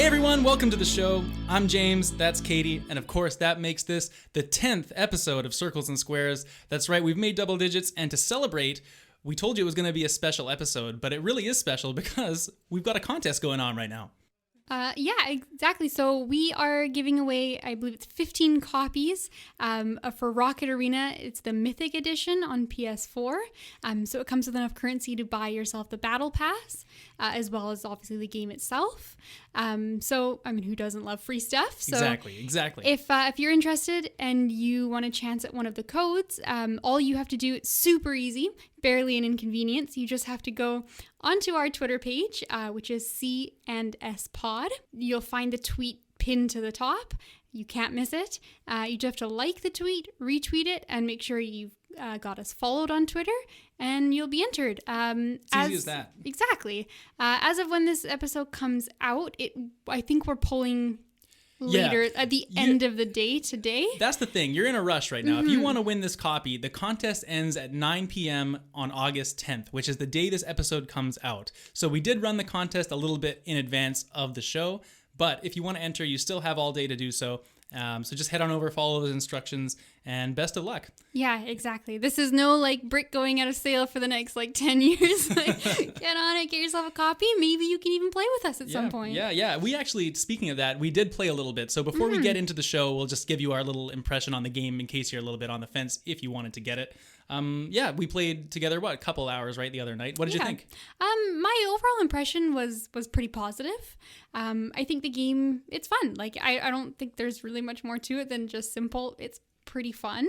Hey everyone, welcome to the show. I'm James, that's Katie, and of course that makes this the 10th episode of Circles and Squares. That's right, we've made double digits, and to celebrate, we told you it was going to be a special episode, but it really is special because we've got a contest going on right now. Yeah, exactly. So we are giving away, I believe it's 15 copies for Rocket Arena. It's the Mythic Edition on PS4. So it comes with enough currency to buy yourself the Battle Pass, as well as obviously the game itself. So, I mean, who doesn't love free stuff? So Exactly. If you're interested and you want a chance at one of the codes, all you have to do, it's super easy, barely an inconvenience. You just have to go onto our Twitter page, which is C&S Pod. You'll find the tweet pinned to the top. You can't miss it. You just have to like the tweet, retweet it, and make sure you've got us followed on Twitter, and you'll be entered. It's easy as that. Exactly. As of when this episode comes out, I think we're pulling later at the end of the day today. That's the thing. You're in a rush right now. If you want to win this copy, the contest ends at 9 p.m. on August 10th, which is the day this episode comes out. So we did run the contest a little bit in advance of the show, but if you want to enter, you still have all day to do so. So just head on over, follow those instructions, and best of luck. Yeah, exactly. This is no like brick going out of sale for the next 10 years. Get on it, get yourself a copy. Maybe you can even play with us at some point. Yeah. We actually, speaking of that, we did play a little bit. So before we get into the show, we'll just give you our little impression on the game in case you're a little bit on the fence if you wanted to get it. We played together, a couple hours, right, the other night. What did you think? My overall impression was pretty positive. I think the game, it's fun. I don't think there's really much more to it than just simple. It's pretty fun.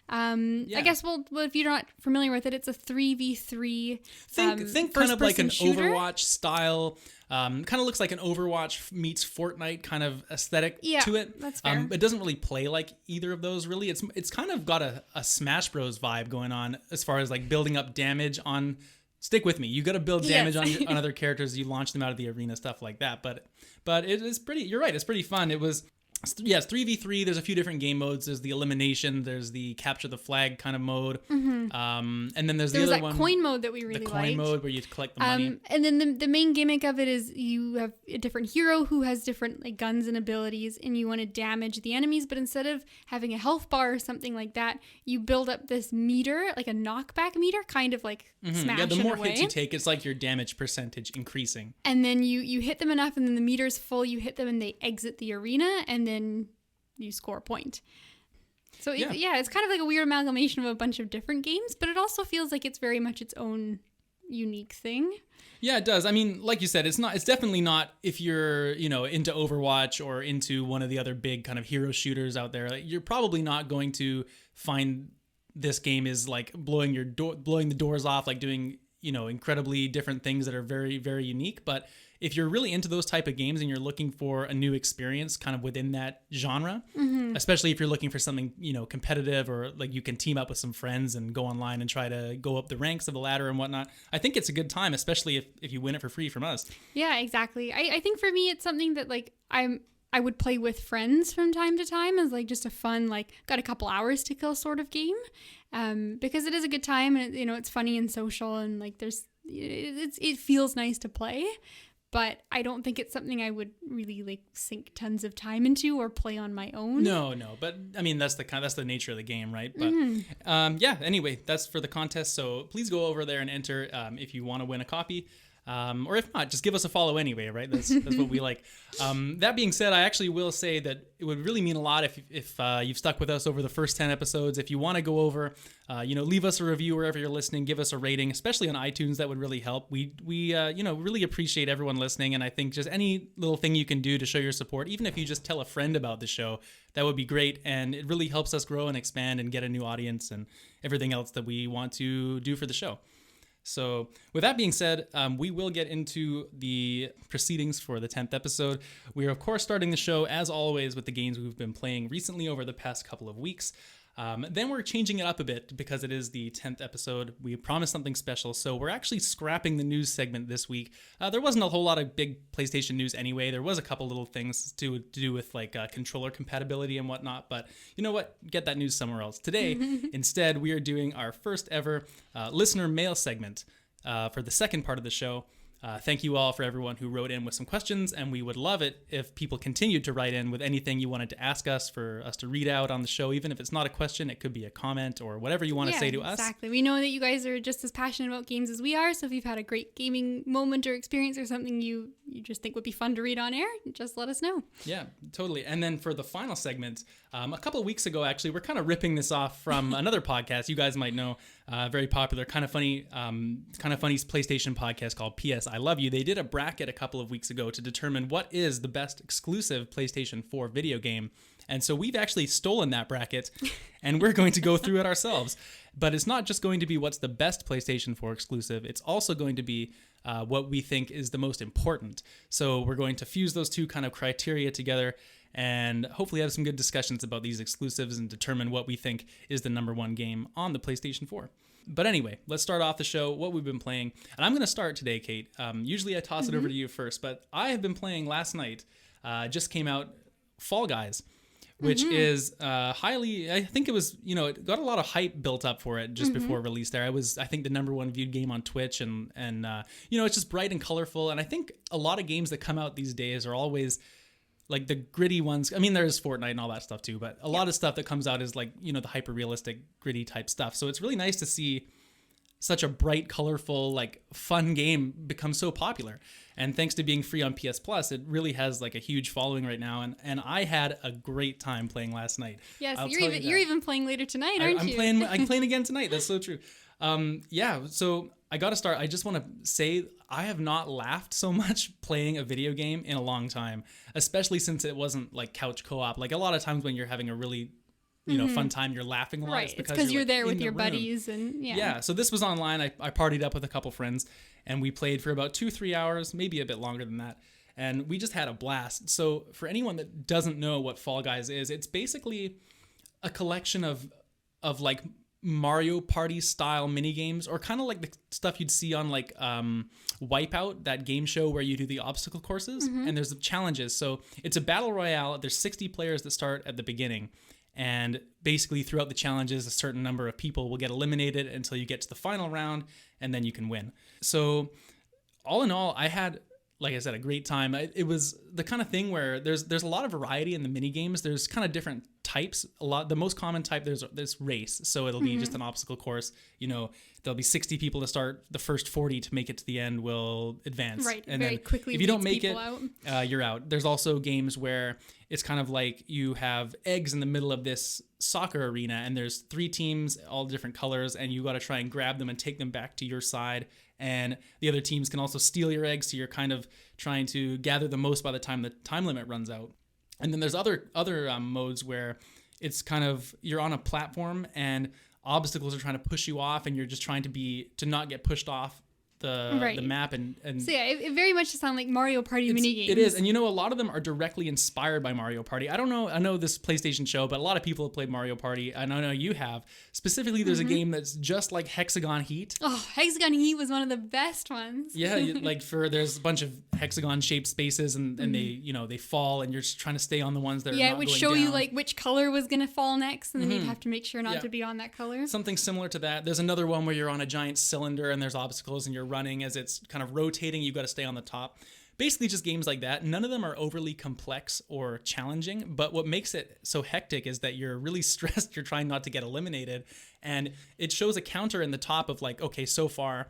I guess, if you're not familiar with it, it's a 3v3 Think kind of like an shooter. Overwatch style, kind of looks like an Overwatch meets Fortnite kind of aesthetic to it. That's fair. It doesn't really play like either of those, really. It's kind of got a Smash Bros vibe going on as far as building up damage on... Stick with me. You got to build damage on other characters. You launch them out of the arena, stuff like that. But it is pretty... You're right. It's pretty fun. It's 3v3. There's a few different game modes. There's the elimination. There's the capture the flag kind of mode. And then there's the other one. There was that coin mode that we really liked. The coin mode where you collect the money. And then the main gimmick of it is you have a different hero who has different guns and abilities, and you want to damage the enemies. But instead of having a health bar or something like that, you build up this meter, like a knockback meter, kind of like Smash. Yeah, the more in a way. hits you take, it's like your damage percentage increasing. And then you hit them enough, and then the meter's full. You hit them, and they exit the arena, and then you score a point. So it's kind of like a weird amalgamation of a bunch of different games, but it also feels like it's very much its own unique thing. Yeah, it does. I mean, like you said, it's definitely not if you're, into Overwatch or into one of the other big kind of hero shooters out there. You're probably not going to find this game is blowing the doors off, doing, incredibly different things that are very, very unique. But if you're really into those type of games and you're looking for a new experience kind of within that genre, especially if you're looking for something, competitive or you can team up with some friends and go online and try to go up the ranks of the ladder and whatnot, I think it's a good time, especially if you win it for free from us. Yeah, exactly. I think for me, it's something that I would play with friends from time to time as just a fun, got a couple hours to kill sort of game. Because it is a good time and it's funny and social and it feels nice to play. But I don't think it's something I would really sink tons of time into or play on my own. No. But I mean, that's the nature of the game, right? But anyway, that's for the contest. So please go over there and enter if you want to win a copy. Or if not, just give us a follow anyway, right? That's what we like. That being said, I actually will say that it would really mean a lot if you've stuck with us over the first 10 episodes. If you want to go over, leave us a review wherever you're listening, give us a rating, especially on iTunes. That would really help. We really appreciate everyone listening, and I think just any little thing you can do to show your support, even if you just tell a friend about the show, that would be great, and it really helps us grow and expand and get a new audience and everything else that we want to do for the show. So with that being said, we will get into the proceedings for the 10th episode. We are, of course, starting the show, as always, with the games we've been playing recently over the past couple of weeks. Then we're changing it up a bit because it is the 10th episode. We promised something special, so we're actually scrapping the news segment this week. There wasn't a whole lot of big PlayStation news anyway. There was a couple little things to do with like controller compatibility and whatnot, but you know what? Get that news somewhere else. Today, instead, we are doing our first ever listener mail segment for the second part of the show. Thank you all for everyone who wrote in with some questions, and we would love it if people continued to write in with anything you wanted to ask us for us to read out on the show. Even if it's not a question, it could be a comment or whatever you want to say to us. Exactly. We know that you guys are just as passionate about games as we are, so if you've had a great gaming moment or experience or something you just think would be fun to read on air, just let us know. Yeah, totally. And then for the final segment, a couple of weeks ago, actually, we're kind of ripping this off from another podcast you guys might know, very popular, kind of funny PlayStation podcast called PS I Love You. They did a bracket a couple of weeks ago to determine what is the best exclusive PlayStation 4 video game. And so we've actually stolen that bracket, and we're going to go through it ourselves. But it's not just going to be what's the best PlayStation 4 exclusive. It's also going to be what we think is the most important. So we're going to fuse those two kind of criteria together and hopefully have some good discussions about these exclusives and determine what we think is the number one game on the PlayStation 4. But anyway, let's start off the show, what we've been playing. And I'm going to start today, Kate. Usually I toss it over to you first, but I have been playing last night, just came out, Fall Guys, which is I think it was, it got a lot of hype built up for it just before release there. I think the number one viewed game on Twitch, and it's just bright and colorful. And I think a lot of games that come out these days are always like the gritty ones. I mean, there's Fortnite and all that stuff too, but a lot of stuff that comes out is like, the hyper realistic, gritty type stuff. So it's really nice to see such a bright, colorful, like fun game become so popular. And thanks to being free on PS Plus, it really has like a huge following right now. And I had a great time playing last night. Yes, you're even playing later tonight, aren't you? I'm playing again tonight. That's so true. So I got to start. I just want to say I have not laughed so much playing a video game in a long time, especially since it wasn't like couch co-op. Like a lot of times when you're having a really fun time, you're laughing a lot. Right, it's because you're there with your buddies and yeah. So this was online. I partied up with a couple friends, and we played for about 2-3 hours, maybe a bit longer than that, and we just had a blast. So for anyone that doesn't know what Fall Guys is, it's basically a collection of like Mario Party style mini games, or kind of like the stuff you'd see on like Wipeout, that game show where you do the obstacle courses and there's the challenges. So it's a battle royale. There's 60 players that start at the beginning. And basically throughout the challenges, a certain number of people will get eliminated until you get to the final round, and then you can win. So all in all, I had, like I said, a great time. It was the kind of thing where there's a lot of variety in the mini games. There's kind of different types. The most common type, there's race. So it'll be just an obstacle course. There'll be 60 people to start. The first 40 to make it to the end will advance. Right, and very then quickly. If you don't make it, you're out. There's also games where it's kind of like you have eggs in the middle of this soccer arena, and there's 3 teams, all different colors, and you got to try and grab them and take them back to your side. And the other teams can also steal your eggs, so you're kind of trying to gather the most by the time the time limit runs out. And then there's other modes where it's kind of you're on a platform and obstacles are trying to push you off, and you're just trying to not get pushed off the map. And so yeah, it very much sounds like Mario Party mini games. It is, and a lot of them are directly inspired by Mario Party. I don't know, I know this PlayStation show, but a lot of people have played Mario Party, and I know you have. Specifically, there's a game that's just like Hexagon Heat. Oh, Hexagon Heat was one of the best ones. Yeah, there's a bunch of hexagon-shaped spaces, and they fall, and you're just trying to stay on the ones that are not going down. Yeah, it would show you like which color was gonna fall next, and then you'd have to make sure not to be on that color. Something similar to that. There's another one where you're on a giant cylinder, and there's obstacles, and you're running as it's kind of rotating. You got to stay on the top. Basically just games like that. None of them are overly complex or challenging, but what makes it so hectic is that you're really stressed. You're trying not to get eliminated, and it shows a counter in the top of like, okay, so far,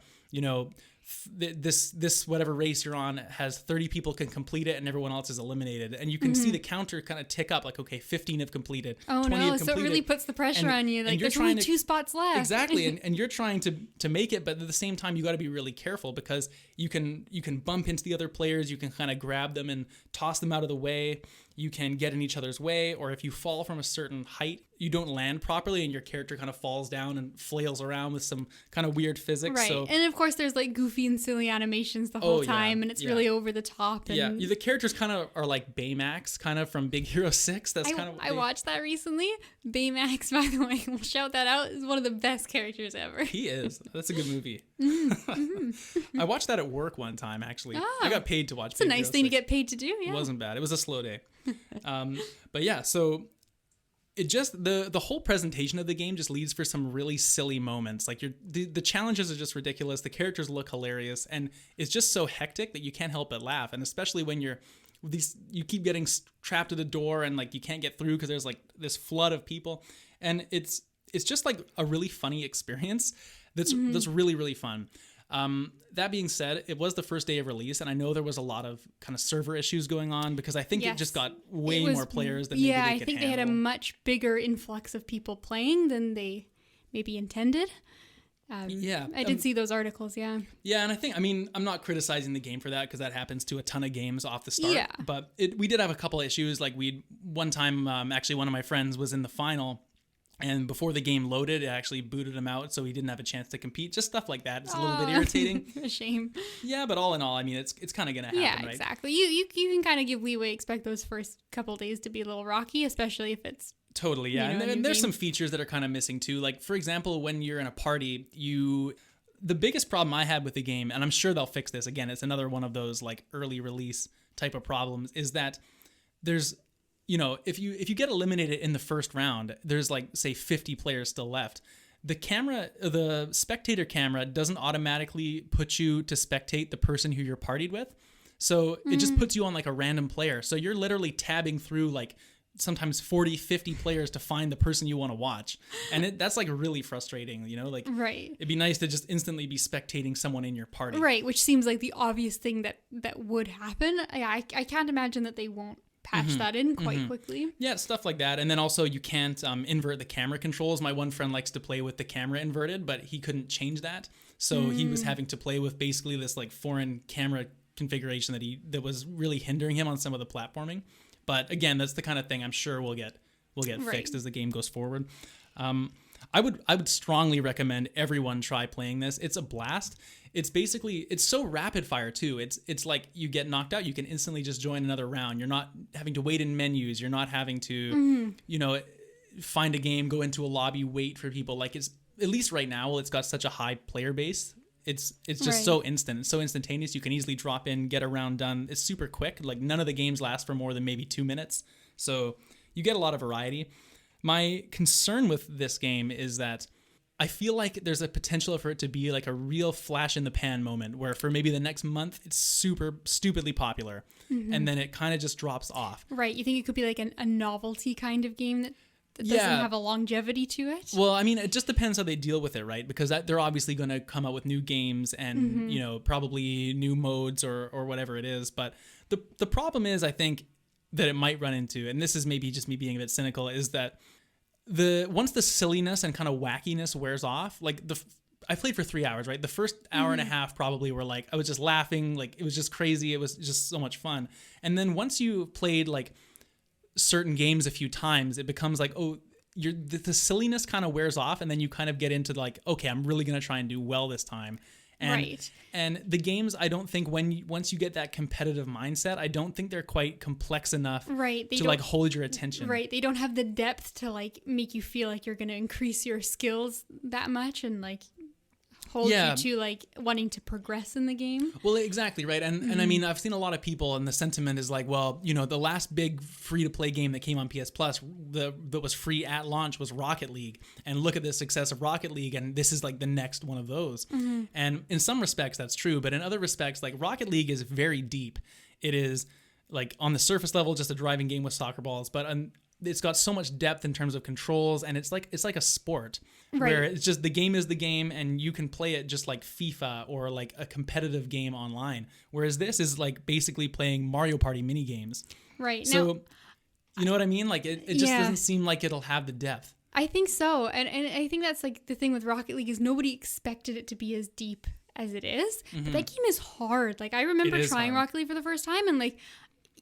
this whatever race you're on has 30 people can complete it, and everyone else is eliminated, and you can see the counter kind of tick up, like, okay, 15 have completed. Oh 20 no, so it really puts the pressure on you, like there's only 2 spots left. Exactly. and you're trying to make it, but at the same time you got to be really careful, because you can bump into the other players, you can kind of grab them and toss them out of the way, you can get in each other's way, or if you fall from a certain height, you don't land properly and your character kind of falls down and flails around with some kind of weird physics. Right. So, and of course there's like goofy and silly animations the whole time, and it's really over the top. And the characters kind of are like Baymax, kind of from Big Hero 6. That's kind of I watched that recently. Baymax, by the way, we'll shout that out, is one of the best characters ever. He is. That's a good movie. I watched that at work one time, actually. I got paid to watch. It's a nice thing to get paid to do. Yeah. It wasn't bad. It was a slow day. But yeah, so it just the whole presentation of the game just leads for some really silly moments. Like the challenges are just ridiculous. The characters look hilarious, and it's just so hectic that you can't help but laugh. And especially when you keep getting trapped at a door and like you can't get through because there's like this flood of people, and it's just like a really funny experience. That's really, really fun. That being said, it was the first day of release, and I know there was a lot of kind of server issues going on because I think it just got way more players than maybe they could handle. Yeah, I think they had a much bigger influx of people playing than they maybe intended. I did see those articles, yeah. Yeah, and I'm not criticizing the game for that because that happens to a ton of games off the start. Yeah. But we did have a couple issues. Like one time, actually one of my friends was in the final, and before the game loaded, it actually booted him out, so he didn't have a chance to compete. Just stuff like that. It's a little bit irritating. A shame. Yeah, but all in all, it's kind of going to happen, right? Yeah, exactly. You can kind of give leeway, expect those first couple days to be a little rocky, especially if it's... Totally, yeah. And there's some features that are kind of missing, too. Like, for example, when you're in a party, the biggest problem I had with the game, and I'm sure they'll fix this, again, it's another one of those, like, early release type of problems, is that there's... if you get eliminated in the first round, there's like, say, 50 players still left. The spectator camera doesn't automatically put you to spectate the person who you're partied with. So it just puts you on like a random player. So you're literally tabbing through like sometimes 40, 50 players to find the person you want to watch. And that's like really frustrating, like right. It'd be nice to just instantly be spectating someone in your party. Right, which seems like the obvious thing that would happen. I can't imagine that they won't patch that in quite quickly. Yeah, stuff like that. And then also you can't invert the camera controls. My one friend likes to play with the camera inverted, but he couldn't change that. So he was having to play with basically this like foreign camera configuration that was really hindering him on some of the platforming. But again, that's the kind of thing I'm sure will get fixed as the game goes forward. I would strongly recommend everyone try playing this. It's a blast. It's so rapid fire too. It's like you get knocked out, you can instantly just join another round. You're not having to wait in menus. You're not having to, find a game, go into a lobby, wait for people. Like it's, at least right now, it's got such a high player base. It's just so instant. It's so instantaneous. You can easily drop in, get a round done. It's super quick. Like none of the games last for more than maybe 2 minutes. So you get a lot of variety. My concern with this game is that I feel like there's a potential for it to be like a real flash in the pan moment where for maybe the next month it's super stupidly popular and then it kind of just drops off. Right. You think it could be like a novelty kind of game that doesn't have a longevity to it? Well, it just depends how they deal with it, right? Because they're obviously going to come out with new games and, probably new modes or whatever it is. But the problem is, I think, that it might run into, and this is maybe just me being a bit cynical, is that once the silliness and kind of wackiness wears off, like I played for 3 hours, right? The first hour and a half probably were like, I was just laughing, like it was just crazy. It was just so much fun. And then once you played like certain games a few times, it becomes like, oh, the silliness kind of wears off, and then you kind of get into like, okay, I'm really going to try and do well this time. And the games, I don't think once you get that competitive mindset, I don't think they're quite complex enough to like hold your attention. Right. They don't have the depth to like make you feel like you're going to increase your skills that much and like hold you to like wanting to progress in the game. Well, exactly, right. And I mean, I've seen a lot of people, and the sentiment is like, well, the last big free-to-play game that came on PS Plus that was free at launch was Rocket League. And look at the success of Rocket League, and this is like the next one of those. And in some respects, that's true. But in other respects, like Rocket League is very deep. It is like on the surface level, just a driving game with soccer balls. But it's got so much depth in terms of controls, and it's like a sport where it's just the game is the game, and you can play it just like FIFA or like a competitive game online. Whereas this is like basically playing Mario Party mini games. Right. So you know what I mean? Like it just doesn't seem like it'll have the depth. I think so, and I think that's like the thing with Rocket League is nobody expected it to be as deep as it is. But that game is hard. Like I remember trying Rocket League for the first time, and like.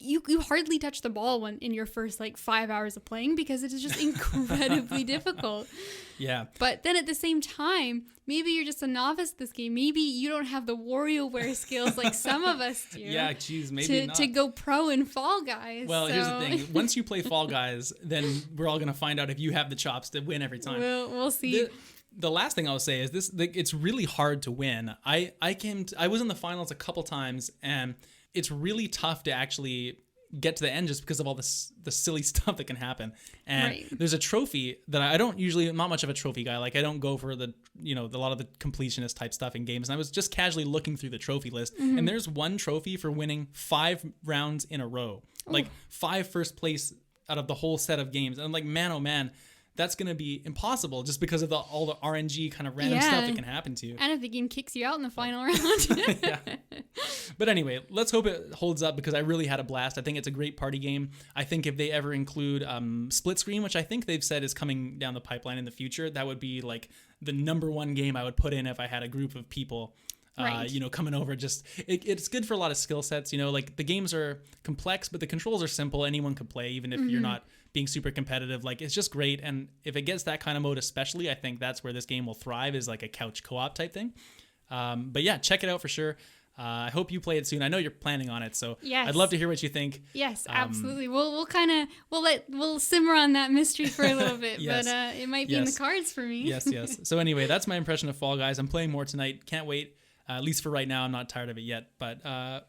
You hardly touch the ball in your first like 5 hours of playing because it is just incredibly difficult. Yeah. But then at the same time, maybe you're just a novice at this game. Maybe you don't have the WarioWare skills like some of us do. Yeah, geez, maybe not. To go pro in Fall Guys. Well, here's the thing. Once you play Fall Guys, then we're all going to find out if you have the chops to win every time. We'll see. The last thing I'll say is this: it's really hard to win. I was in the finals a couple times, and it's really tough to actually get to the end just because of all the silly stuff that can happen. And Right. there's a trophy that I don't usually, I'm not much of a trophy guy. Like I don't go for the, a lot of the completionist type stuff in games. And I was just casually looking through the trophy list, and there's one trophy for winning 5 rounds in a row, like 5 first place out of the whole set of games. And I'm like, man, oh man, that's going to be impossible just because of all the RNG kind of random stuff that can happen to you. And if the game kicks you out in the final round. Yeah. But anyway, let's hope it holds up because I really had a blast. I think it's a great party game. I think if they ever include split screen, which I think they've said is coming down the pipeline in the future, that would be like the number one game I would put in if I had a group of people coming over. Just it's good for a lot of skill sets. Like the games are complex, but the controls are simple. Anyone could play, even if you're not being super competitive. Like it's just great. And if it gets that kind of mode, especially, I think that's where this game will thrive, is like a couch co-op type thing. But yeah, check it out for sure. I hope you play it soon. I know you're planning on it, so yes. I'd love to hear what you think. Yes, absolutely. We'll simmer on that mystery for a little bit, Yes. But it might be in the cards for me. Yes. So anyway, that's my impression of Fall Guys. I'm playing more tonight. Can't wait. At least for right now, I'm not tired of it yet. But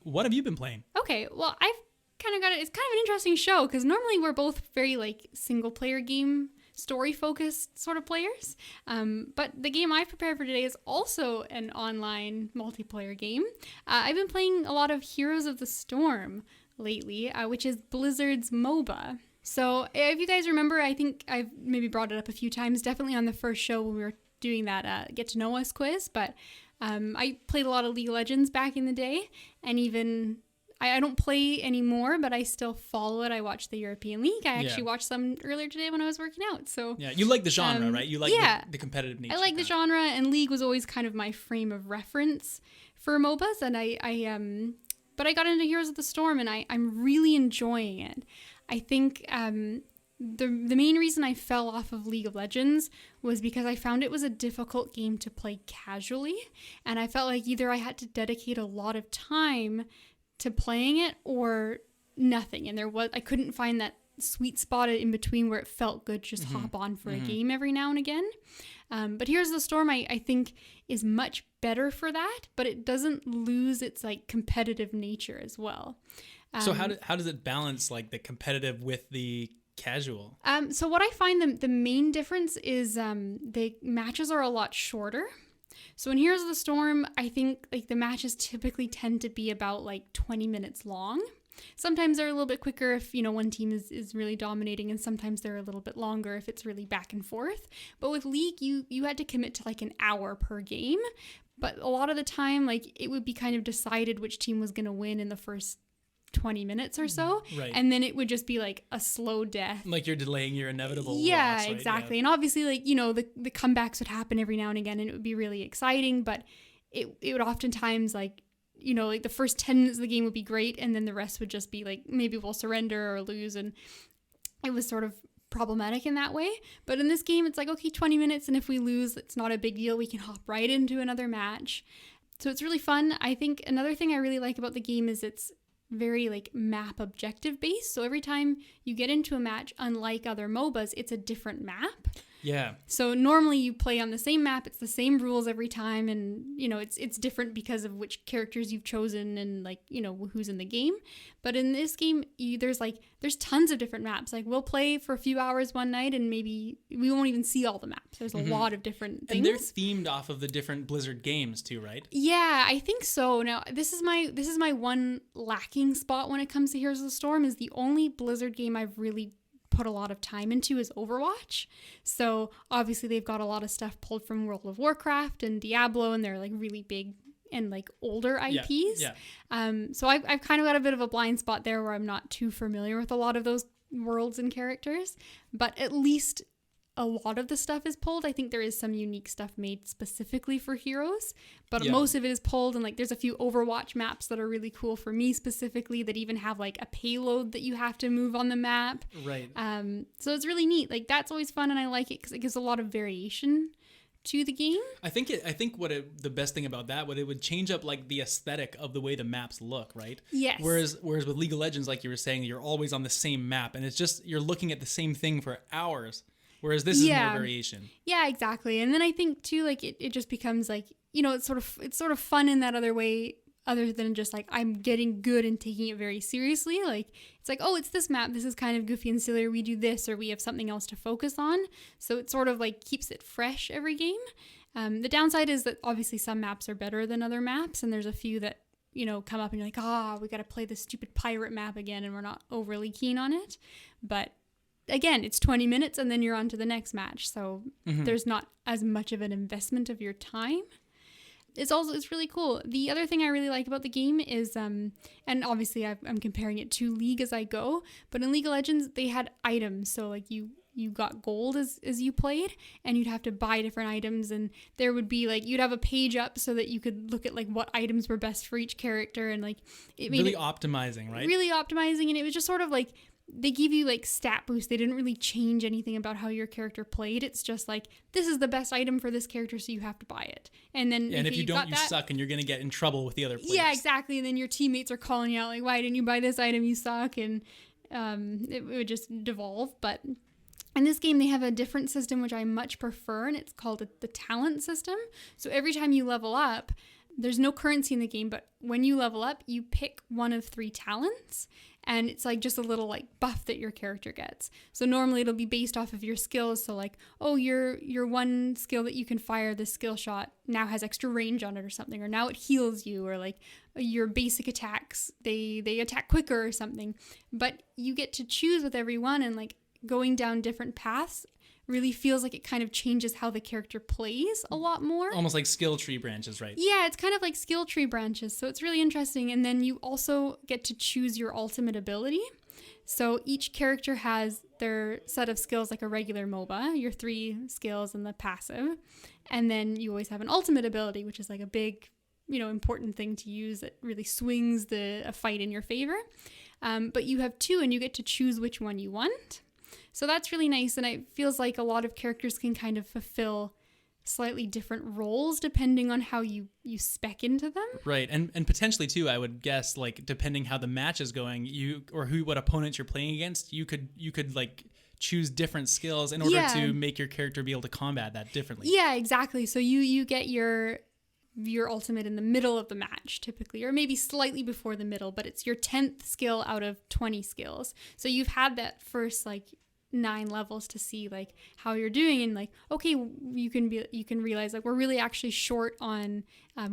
what have you been playing? Okay, well, I've kind of got it. It's kind of an interesting show because normally we're both very like single player game, story focused sort of players. But the game I prepared for today is also an online multiplayer game. I've been playing a lot of Heroes of the Storm lately, which is Blizzard's MOBA. So if you guys remember, I think I've maybe brought it up a few times, definitely on the first show when we were doing that Get to Know Us quiz, but I played a lot of League of Legends back in the day, and even I don't play anymore, but I still follow it. I watch the European League. I actually watched some earlier today when I was working out. So yeah, you like the genre, right? You like the competitive nature. I like the genre, and League was always kind of my frame of reference for MOBAs, and but I got into Heroes of the Storm, and I'm really enjoying it. I think the main reason I fell off of League of Legends was because I found it was a difficult game to play casually, and I felt like either I had to dedicate a lot of time to playing it or nothing, and I couldn't find that sweet spot in between where it felt good to just hop on for a game every now and again. But Heroes of the Storm I think is much better for that, but it doesn't lose its like competitive nature as well. So how does it balance like the competitive with the casual? So what I find the main difference is the matches are a lot shorter. So in Heroes of the Storm, I think like the matches typically tend to be about like 20 minutes long. Sometimes they're a little bit quicker if, one team is really dominating, and sometimes they're a little bit longer if it's really back and forth. But with League, you had to commit to like an hour per game. But a lot of the time, like it would be kind of decided which team was going to win in the first 20 minutes or so. Right. And then it would just be like a slow death. Like you're delaying your inevitable loss, right? Exactly. Yeah. And obviously, like, the comebacks would happen every now and again, and it would be really exciting, but it would oftentimes like, like the first 10 minutes of the game would be great, and then the rest would just be like, maybe we'll surrender or lose. And it was sort of problematic in that way. But in this game, it's like, okay, 20 minutes, and if we lose, it's not a big deal. We can hop right into another match. So it's really fun. I think another thing I really like about the game is it's very like map objective based. So every time you get into a match, unlike other MOBAs, it's a different map. Yeah. So normally you play on the same map, it's the same rules every time, and it's different because of which characters you've chosen and like who's in the game. But in this game, there's tons of different maps. Like we'll play for a few hours one night, and maybe we won't even see all the maps. There's a lot of different things. And they're themed off of the different Blizzard games too, right? Yeah, I think so. Now this is my one lacking spot when it comes to Heroes of the Storm. Is the only Blizzard game I've really put a lot of time into is Overwatch. So obviously they've got a lot of stuff pulled from World of Warcraft and Diablo, and they're like really big and like older IPs. Yeah. So I've kind of got a bit of a blind spot there where I'm not too familiar with a lot of those worlds and characters, but at least a lot of the stuff is pulled. I think there is some unique stuff made specifically for Heroes, but most of it is pulled, and like there's a few Overwatch maps that are really cool for me specifically that even have like a payload that you have to move on the map. Right. So it's really neat. Like that's always fun, and I like it because it gives a lot of variation to the game. I think the best thing about that, it would change up like the aesthetic of the way the maps look, right? Yes. Whereas with League of Legends, like you were saying, you're always on the same map, and it's just you're looking at the same thing for hours. Whereas this is more variation. Yeah, exactly. And then I think too, like it just becomes like, it's sort of fun in that other way other than just like I'm getting good and taking it very seriously. Like it's like, oh, it's this map, this is kind of goofy and silly, or we do this, or we have something else to focus on. So it sort of like keeps it fresh every game. The downside is that obviously some maps are better than other maps, and there's a few that, you know, come up and you're like, we got to play this stupid pirate map again, and we're not overly keen on it. But again, it's 20 minutes and then you're on to the next match. So there's not as much of an investment of your time. It's really cool. The other thing I really like about the game is, and obviously I'm comparing it to League as I go, but in League of Legends, they had items. So like you got gold as you played, and you'd have to buy different items, and there would be like, you'd have a page up so that you could look at like what items were best for each character, and like it made really optimizing, right? Really optimizing, and it was just sort of like, they give you like stat boost. They didn't really change anything about how your character played. It's just like, this is the best item for this character, so you have to buy it. And then if you don't, you suck, and you're going to get in trouble with the other players. Yeah, exactly. And then your teammates are calling you out like, why didn't you buy this item? You suck. And it would just devolve. But in this game, they have a different system, which I much prefer, and it's called the talent system. So every time you level up, there's no currency in the game, but when you level up, you pick one of 3 talents, and it's like just a little like buff that your character gets. So normally it'll be based off of your skills. So like, oh, your one skill that you can fire, this skill shot now has extra range on it or something, or now it heals you, or like your basic attacks, they attack quicker or something. But you get to choose with every one, and like going down different paths really feels like it kind of changes how the character plays a lot more. Almost like skill tree branches, right? Yeah, it's kind of like skill tree branches. So it's really interesting. And then you also get to choose your ultimate ability. So each character has their set of skills like a regular MOBA, your 3 skills and the passive. And then you always have an ultimate ability, which is like a big, you know, important thing to use that really swings a fight in your favor. But you have 2, and you get to choose which one you want. So that's really nice, and it feels like a lot of characters can kind of fulfill slightly different roles depending on how you spec into them. Right, and potentially too, I would guess, like depending how the match is going, what opponents you're playing against, you could like choose different skills in order to make your character be able to combat that differently. Yeah, exactly. So you get your ultimate in the middle of the match typically, or maybe slightly before the middle, but it's your 10th skill out of 20 skills. So you've had that first like 9 levels to see like how you're doing, and like, okay, you can realize like we're really actually short on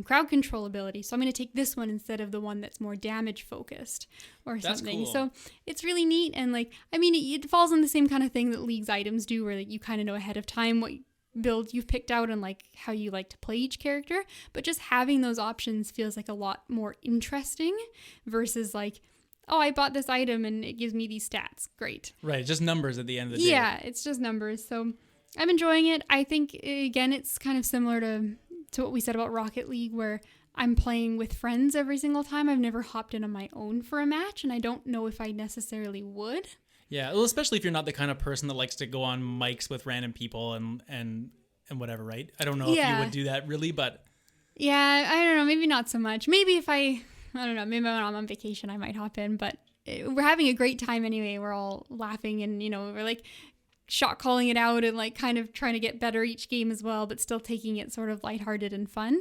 crowd control ability, so I'm going to take this one instead of the one that's more damage focused or something. That's cool. So it's really neat, and like, I mean, it falls in the same kind of thing that League's items do, where like you kind of know ahead of time what build you've picked out and like how you like to play each character, but just having those options feels like a lot more interesting versus like, oh, I bought this item and it gives me these stats. Great. Right. Just numbers at the end of the day. Yeah, it's just numbers. So I'm enjoying it. I think, again, it's kind of similar to what we said about Rocket League, where I'm playing with friends every single time. I've never hopped in on my own for a match, and I don't know if I necessarily would. Yeah, well, especially if you're not the kind of person that likes to go on mics with random people and whatever, right? I don't know if you would do that really, but... Yeah, I don't know. Maybe not so much. Maybe if I don't know, maybe when I'm on vacation, I might hop in, but we're having a great time anyway. We're all laughing, and, you know, we're like shot calling it out and like kind of trying to get better each game as well, but still taking it sort of lighthearted and fun.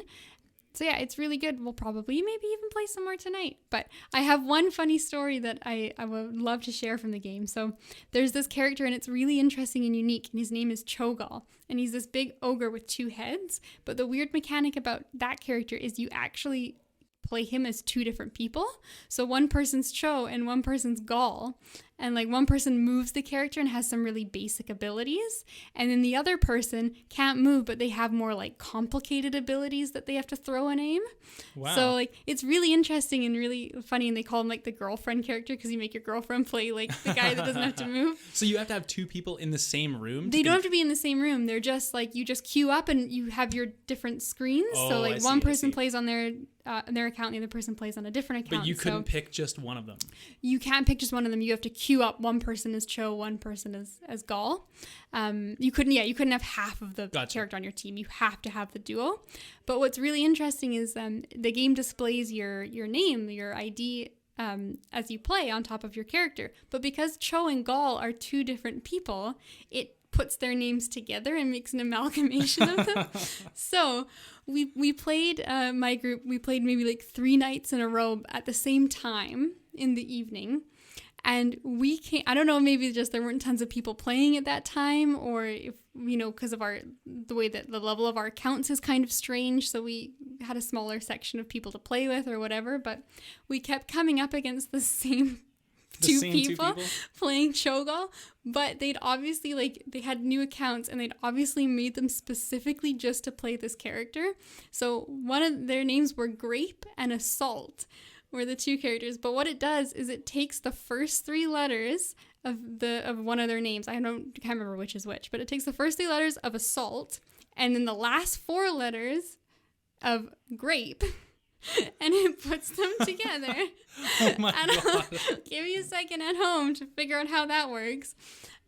So yeah, it's really good. We'll probably maybe even play some more tonight. But I have one funny story that I would love to share from the game. So there's this character, and it's really interesting and unique, and his name is Cho'Gall. And he's this big ogre with 2 heads. But the weird mechanic about that character is you actually play him as 2 different people. So one person's Cho and one person's Gall. And like one person moves the character and has some really basic abilities, and then the other person can't move, but they have more like complicated abilities that they have to throw and aim. Wow. So like it's really interesting and really funny, and they call him like the girlfriend character because you make your girlfriend play like the guy that doesn't have to move. So you have to have 2 people in the same room? They don't have to be in the same room. They're just like, you just queue up and you have your different screens. So like one person plays on their account, and the other person plays on a different account. But you couldn't pick just one of them. You can't pick just one of them. You have to queue up. One person is Cho, one person is Gall. You couldn't have half of the character on your team. You have to have the duo. But what's really interesting is the game displays your name, your ID as you play on top of your character. But because Cho and Gall are two different people, it puts their names together and makes an amalgamation of them. So we played, my group, we played maybe like 3 nights in a row at the same time in the evening. And we can't, I don't know, maybe just there weren't tons of people playing at that time, or if, because of the way that the level of our accounts is kind of strange. So we had a smaller section of people to play with or whatever, but we kept coming up against the same two people playing Cho'Gall, but they'd obviously, they had new accounts and they'd obviously made them specifically just to play this character. So one of their names were Grape and Assault were the 2 characters. But what it does is it takes the first 3 letters of one of their names. I can't remember which is which, but it takes the first 3 letters of Assault and then the last 4 letters of Grape. And it puts them together. Oh my God. I'll give you a second at home to figure out how that works.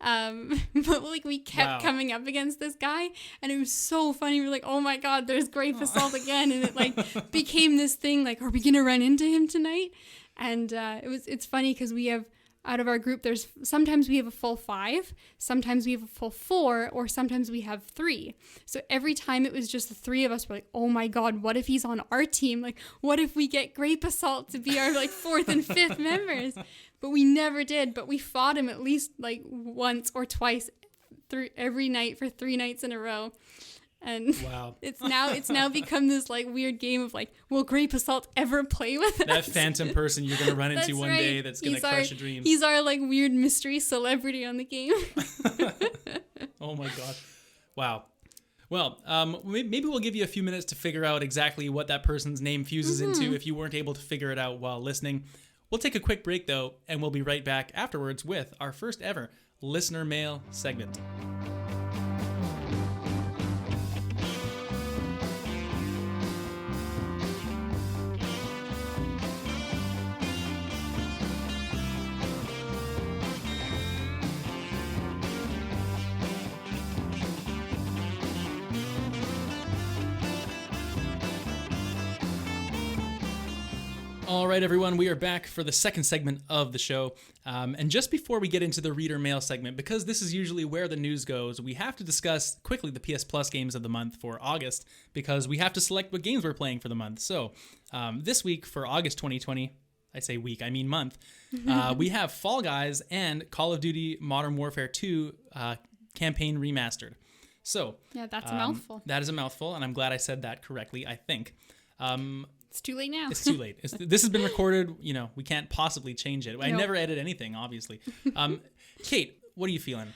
But we kept coming up against this guy, and it was so funny. We're like, oh my God, there's Grape Assault again. And it became this thing, are we gonna run into him tonight? And it's funny because we have, out of our group, sometimes we have a full 5, sometimes we have a full 4, or sometimes we have 3. So every time it was just the 3 of us, we're like, oh my God, what if he's on our team? What if we get Grape Assault to be our 4th and 5th members? But we never did. But we fought him at least once or twice every night for 3 nights in a row. And wow. it's now become this weird game of will Grape Assault ever play with us? That phantom person you're gonna run into one day that's gonna crush your dreams. He's our weird mystery celebrity on the game. Oh my God. Wow. Well, maybe we'll give you a few minutes to figure out exactly what that person's name fuses into if you weren't able to figure it out while listening. We'll take a quick break though, and we'll be right back afterwards with our first ever listener mail segment. All right, everyone, we are back for the second segment of the show. And just before we get into the reader mail segment, because this is usually where the news goes, we have to discuss quickly the PS Plus games of the month for August, because we have to select what games we're playing for the month. So this week for August 2020, I say week, I mean month, we have Fall Guys and Call of Duty Modern Warfare 2 campaign remastered. So yeah, that's a mouthful. That is a mouthful, and I'm glad I said that correctly, I think. It's too late now. It's too late. This has been recorded. We can't possibly change it. I never edit anything, obviously. Kate, what are you feeling?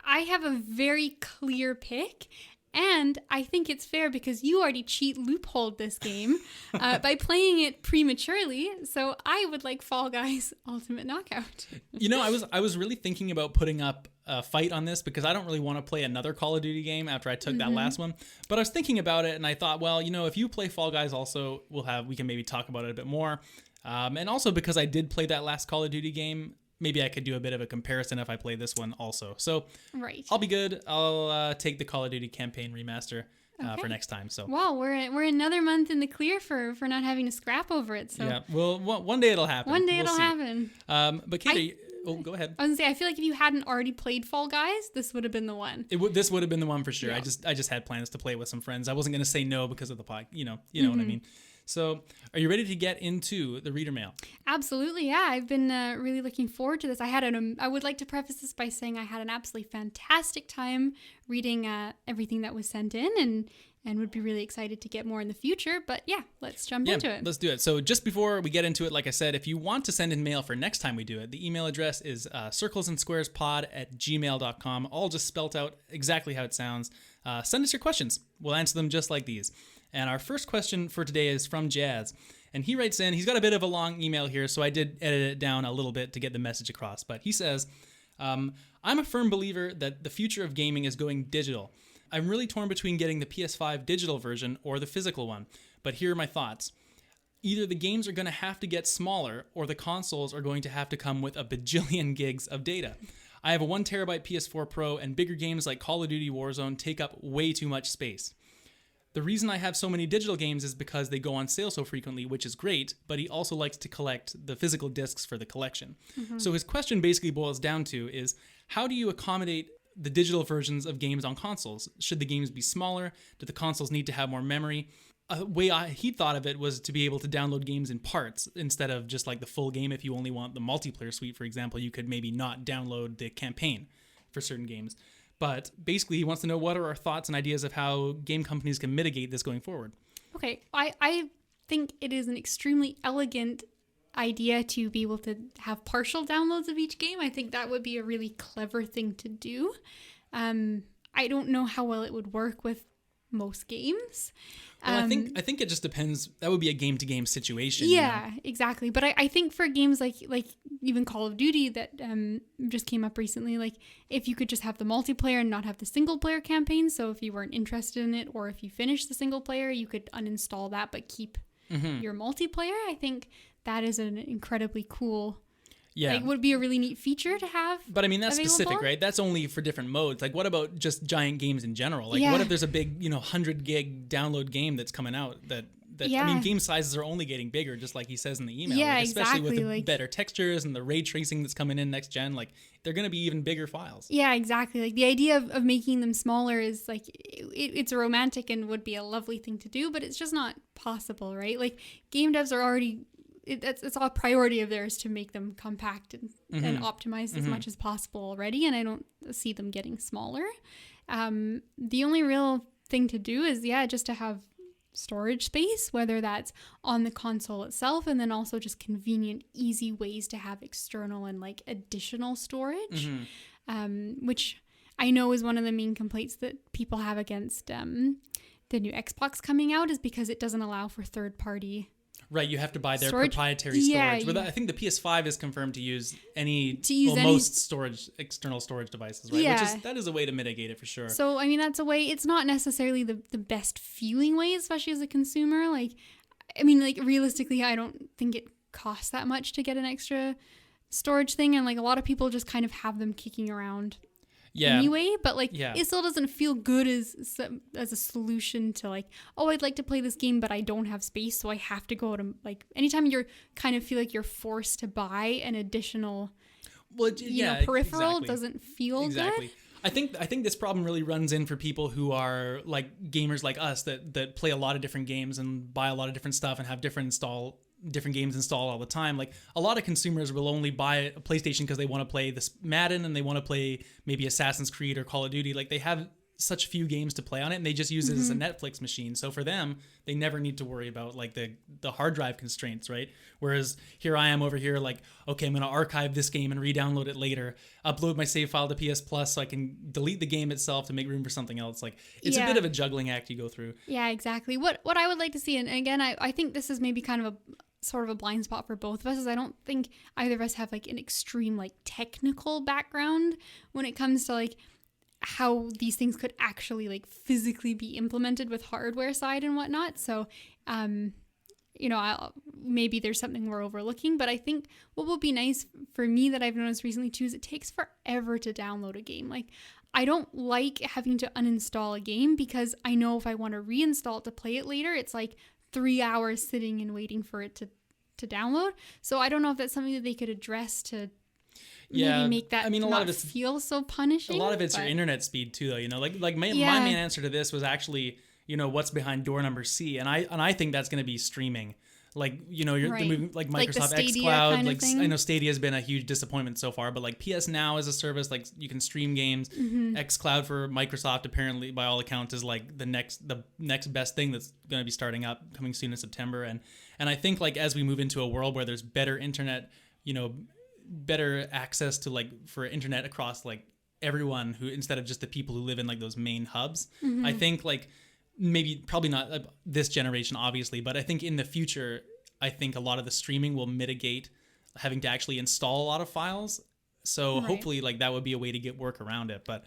I have a very clear pick, and I think it's fair because you already loopholed this game by playing it prematurely. So I would like Fall Guys Ultimate Knockout. I was really thinking about putting up a fight on this because I don't really want to play another Call of Duty game after I took that last one. But I was thinking about it and I thought, well, if you play Fall Guys also, we can maybe talk about it a bit more. And also because I did play that last Call of Duty game, maybe I could do a bit of a comparison if I play this one also. So right. I'll be good. I'll take the Call of Duty campaign remaster for next time. So wow, we're another month in the clear for not having to scrap over it. So yeah, well, one day it'll happen. One day it'll happen. But Kate, go ahead. I was gonna say, I feel like if you hadn't already played Fall Guys, this would have been the one. This would have been the one for sure. Yeah. I just had plans to play with some friends. I wasn't gonna say no because of the pod. You know what I mean. So, are you ready to get into the reader mail? Absolutely, yeah. I've been really looking forward to this. I would like to preface this by saying I had an absolutely fantastic time reading everything that was sent in, and would be really excited to get more in the future. But yeah, let's jump into it. Let's do it. So just before we get into it, like I said, if you want to send in mail for next time we do it, the email address is circlesandsquarespod@gmail.com, all just spelt out exactly how it sounds. Send us your questions. We'll answer them just like these. And our first question for today is from Jazz. And he writes in, he's got a bit of a long email here, so I did edit it down a little bit to get the message across. But he says, I'm a firm believer that the future of gaming is going digital. I'm really torn between getting the PS5 digital version or the physical one. But here are my thoughts. Either the games are going to have to get smaller, or the consoles are going to have to come with a bajillion gigs of data. I have a 1 terabyte PS4 Pro, and bigger games like Call of Duty Warzone take up way too much space. The reason I have so many digital games is because they go on sale so frequently, which is great, but he also likes to collect the physical discs for the collection. So his question basically boils down to is, how do you accommodate the digital versions of games on consoles? Should the games be smaller? Do the consoles need to have more memory? A way he thought of it was to be able to download games in parts instead of just like the full game. If you only want the multiplayer suite, for example, you could maybe not download the campaign for certain games. But basically, he wants to know what are our thoughts and ideas of how game companies can mitigate this going forward. Okay, I think it is an extremely elegant idea to be able to have partial downloads of each game. I think that would be a really clever thing to do. I don't know how well it would work with most games. Well, I think it just depends. That would be a game-to-game situation. Yeah, exactly. But I think for games like even Call of Duty that just came up recently, like if you could just have the multiplayer and not have the single-player campaign, so if you weren't interested in it or if you finished the single-player, you could uninstall that but keep your multiplayer. I think that is an incredibly cool... Yeah. Like, would be a really neat feature to have. But I mean, that's available. specific, right? That's only for different modes. Like, what about just giant games in general? Like, what if there's a big, 100 gig download game that's coming out that I mean, game sizes are only getting bigger, just like he says in the email. Yeah, like, especially exactly. with the better textures and the ray tracing that's coming in next gen. Like, they're going to be even bigger files. Yeah, exactly. Like, the idea of making them smaller is, like, it's romantic and would be a lovely thing to do, but it's just not possible, right? Like, game devs are already... It's all priority of theirs to make them compact and optimized as much as possible already, and I don't see them getting smaller. The only real thing to do is, just to have storage space, whether that's on the console itself, and then also just convenient, easy ways to have external and like additional storage, which I know is one of the main complaints that people have against the new Xbox coming out, is because it doesn't allow for third-party. Right, you have to buy their storage? proprietary storage. I think the PS5 is confirmed to use most external storage devices, right? Yeah. That is a way to mitigate it for sure. So, I mean, that's a way. It's not necessarily the best feeling way, especially as a consumer. Like, I mean, like, realistically, I don't think it costs that much to get an extra storage thing. And, like, a lot of people just kind of have them kicking around anyway. But, like, it still doesn't feel good as a solution to, like, oh, I'd like to play this game, but I don't have space, so I have to go to, like, anytime you're kind of feel like you're forced to buy an additional peripheral, doesn't feel good. I think this problem really runs in for people who are like gamers like us that play a lot of different games and buy a lot of different stuff and have different games installed all the time. Like, a lot of consumers will only buy a PlayStation because they want to play this Madden and they want to play maybe Assassin's Creed or Call of Duty. Like, they have such few games to play on it, and they just use it as a Netflix machine. So for them, they never need to worry about like the hard drive constraints, right? Whereas here I am over here, like, okay, I'm going to archive this game and re-download it later, upload my save file to PS Plus so I can delete the game itself to make room for something else. Like, it's a bit of a juggling act you go through. Yeah, exactly. What I would like to see, and again, I think this is maybe kind of a sort of a blind spot for both of us, is I don't think either of us have like an extreme like technical background when it comes to like how these things could actually like physically be implemented with hardware side and whatnot. So, maybe there's something we're overlooking, but I think what will be nice for me that I've noticed recently too is it takes forever to download a game. Like, I don't like having to uninstall a game because I know if I want to reinstall it to play it later, it's like 3 hours sitting and waiting for it to download. So I don't know if that's something that they could address to maybe make that feel so punishing. A lot of it's your internet speed too, though. Like my main answer to this was actually, what's behind door number C, and I think that's going to be streaming. Like, the movie, like Microsoft xCloud, like I know Stadia has been a huge disappointment so far, but like PS Now as a service, like you can stream games. xCloud for Microsoft apparently, by all accounts, is like the next best thing that's going to be starting up, coming soon in September. And I think like as we move into a world where there's better internet, better access to like for internet across like everyone who, instead of just the people who live in like those main hubs, I think like probably not this generation obviously, but I think in the future, I think a lot of the streaming will mitigate having to actually install a lot of files. So hopefully like that would be a way to get work around it. But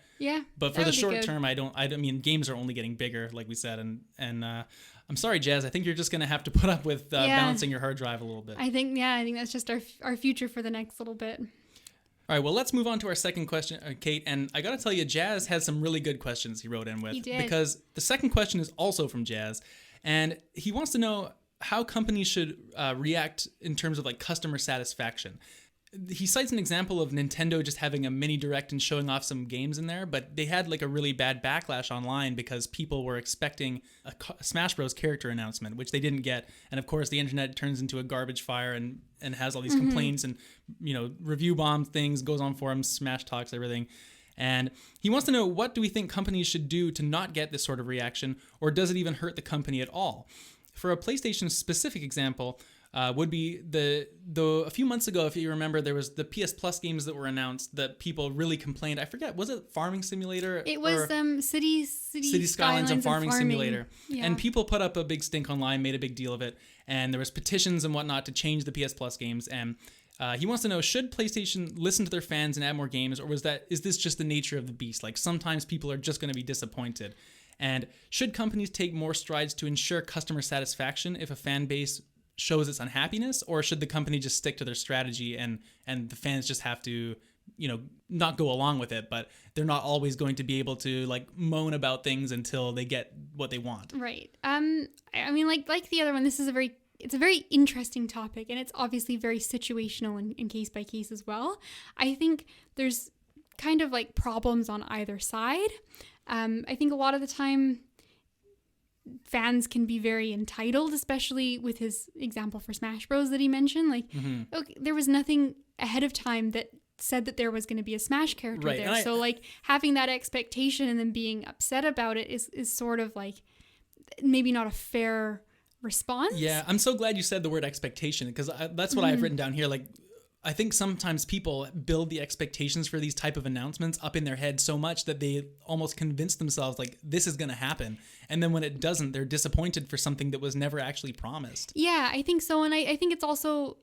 for the short term, I mean, games are only getting bigger, like we said. And I'm sorry, Jazz, I think you're just going to have to put up with balancing your hard drive a little bit. I think that's just our future for the next little bit. All right, well, let's move on to our second question, Kate. And I got to tell you, Jazz has some really good questions he wrote in with. He did. Because the second question is also from Jazz. And he wants to know how companies should react in terms of like customer satisfaction. He cites an example of Nintendo just having a mini direct and showing off some games in there, but they had like a really bad backlash online because people were expecting a Smash Bros. Character announcement, which they didn't get. And of course, the internet turns into a garbage fire and has all these complaints and, review bomb things, goes on forums, Smash talks, everything. And he wants to know, what do we think companies should do to not get this sort of reaction, or does it even hurt the company at all? For a PlayStation specific example, would be a few months ago, if you remember, there was the PS Plus games that were announced that people really complained. I forget, was it Farming Simulator? It was City Skylines and Farming Simulator. Yeah. And people put up a big stink online, made a big deal of it, and there was petitions and whatnot to change the PS Plus games. And he wants to know, should PlayStation listen to their fans and add more games, or is this just the nature of the beast? Like, sometimes people are just going to be disappointed. And should companies take more strides to ensure customer satisfaction if a fan base shows its unhappiness, or should the company just stick to their strategy and the fans just have to, not go along with it, but they're not always going to be able to like moan about things until they get what they want. Right. I mean, like the other one, it's a very interesting topic, and it's obviously very situational and case by case as well. I think there's kind of like problems on either side. I think a lot of the time fans can be very entitled, especially with his example for Smash Bros. That he mentioned. Like, okay, there was nothing ahead of time that said that there was going to be a Smash character there. So like having that expectation and then being upset about it is sort of like maybe not a fair response. Yeah, I'm so glad you said the word expectation, because that's what I've written down here. Like, I think sometimes people build the expectations for these type of announcements up in their head so much that they almost convince themselves like this is going to happen. And then when it doesn't, they're disappointed for something that was never actually promised. Yeah, I think so. And I think it's also